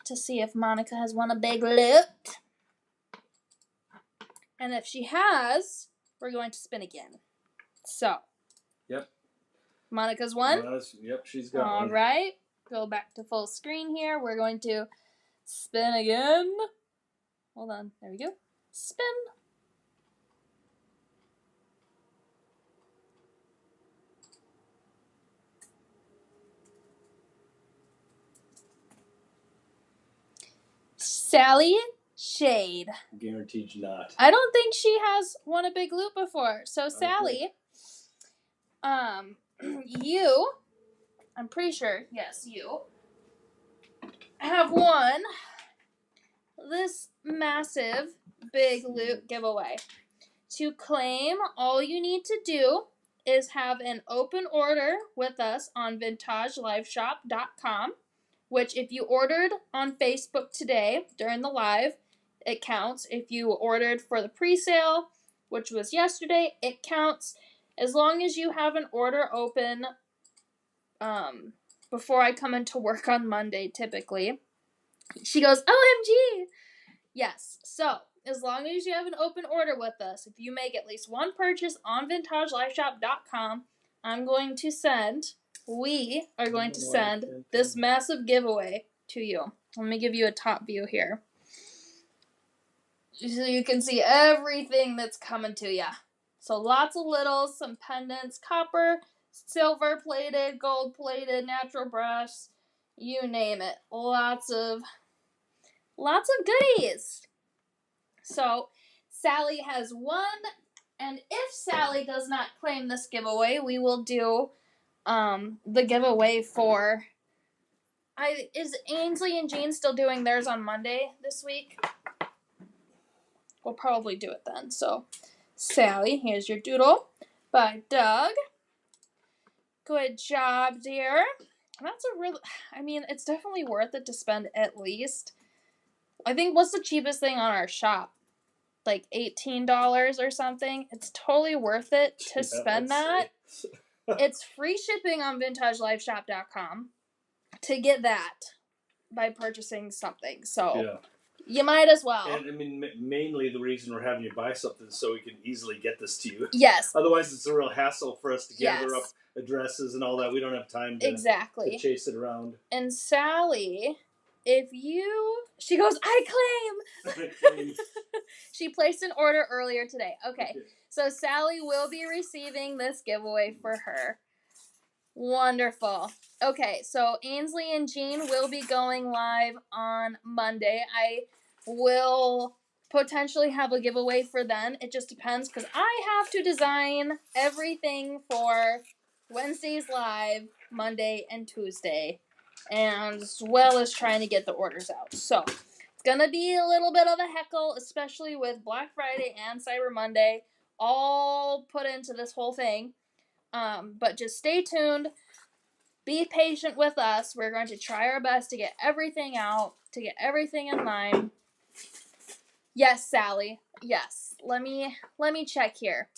S1: to see if Monica has won a big loot. And if she has, we're going to spin again. So.
S3: Yep.
S1: Monica's won?
S3: Yep, she's got one.
S1: All right. Go back to full screen here. We're going to spin again. Hold on. There we go. Spin. Sally Shade.
S3: Guaranteed not.
S1: I don't think she has won a big loot before. So Sally, you, I'm pretty sure, yes, you have won this massive big loot giveaway. To claim, all you need to do is have an open order with us on vintageliveshop.com, which if you ordered on Facebook today during the live, it counts. If you ordered for the pre-sale, which was yesterday, it counts. As long as you have an order open before I come into work on Monday, typically. She goes, OMG! Yes, so as long as you have an open order with us, if you make at least one purchase on vintageliveshop.com, we are going to send this massive giveaway to you. Let me give you a top view here, so you can see everything that's coming to you. So lots of littles, some pendants, copper, silver plated, gold plated, natural brass, you name it. Lots of goodies. So Sally has won, and if Sally does not claim this giveaway, we will do the giveaway for. Is Ainsley and Jean still doing theirs on Monday this week? We'll probably do it then. So, Sally, here's your doodle by Doug. Good job, dear. That's it's definitely worth it to spend at least. I think, what's the cheapest thing on our shop? Like $18 or something. It's totally worth it to spend that. It's free shipping on vintageliveshop.com to get that by purchasing something. So you might as well.
S3: And I mean, mainly the reason we're having you buy something is so we can easily get this to you.
S1: Yes.
S3: Otherwise, it's a real hassle for us to gather up addresses and all that. We don't have time to chase it around.
S1: And Sally, she goes, I claim. She placed an order earlier today. Okay. So Sally will be receiving this giveaway for her. Wonderful. Okay, so Ainsley and Jean will be going live on Monday. I will potentially have a giveaway for then. It just depends because I have to design everything for Wednesday's live, Monday and Tuesday, and as well as trying to get the orders out. So it's going to be a little bit of a heckle, especially with Black Friday and Cyber Monday all put into this whole thing. But just stay tuned. Be patient with us. We're going to try our best to get everything out, to get everything in line. Yes, Sally. Yes. Let me check here.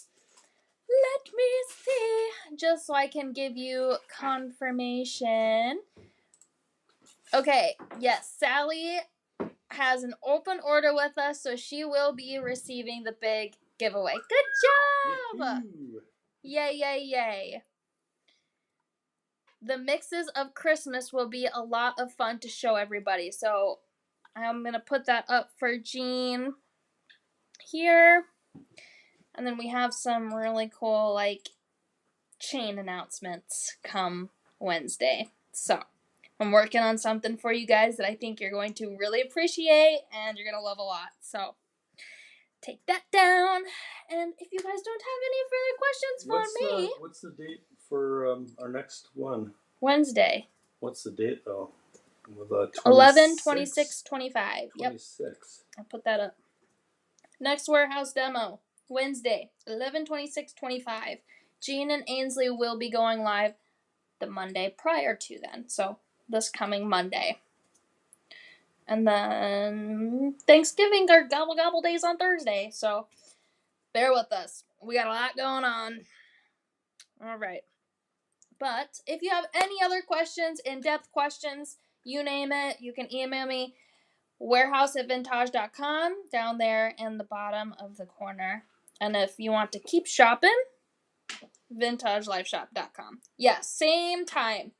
S1: Let me see. Just so I can give you confirmation. Okay. Yes, Sally has an open order with us, so she will be receiving the big giveaway. Good job!
S3: Yahoo!
S1: Yay, yay, yay. The mixes of Christmas will be a lot of fun to show everybody. So I'm going to put that up for Jean here. And then we have some really cool, like, chain announcements come Wednesday. So, I'm working on something for you guys that I think you're going to really appreciate and you're going to love a lot. So, take that down. And if you guys don't have any further questions for me,
S3: what's the date for our next one?
S1: Wednesday.
S3: What's the date though? With
S1: 11, 26, 25.
S3: 26.
S1: Yep. I'll put that up. Next warehouse demo, Wednesday, 11, 26, 25. Jean and Ainsley will be going live the Monday prior to then. So, this coming Monday. And then Thanksgiving or gobble gobble days on Thursday. So, bear with us. We got a lot going on. All right. But if you have any other questions, in-depth questions, you name it, you can email me, warehouse@vintage.com, down there in the bottom of the corner. And if you want to keep shopping, vintagelifeshop.com. Yes, same time.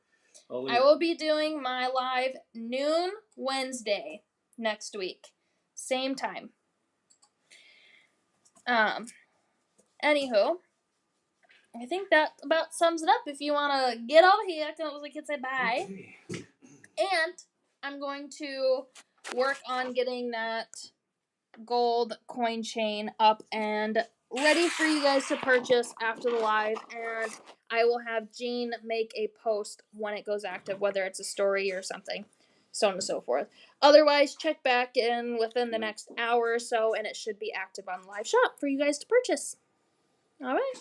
S1: I will be doing my live noon Wednesday next week. Same time. Anywho, I think that about sums it up. If you want to get out of here, I was say bye.
S3: Okay.
S1: And I'm going to work on getting that gold coin chain up and ready for you guys to purchase after the live. And I will have Jean make a post when it goes active, whether it's a story or something, so on and so forth. Otherwise, check back in within the next hour or so, and it should be active on the live shop for you guys to purchase. All right.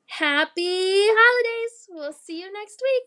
S1: Happy holidays. We'll see you next week.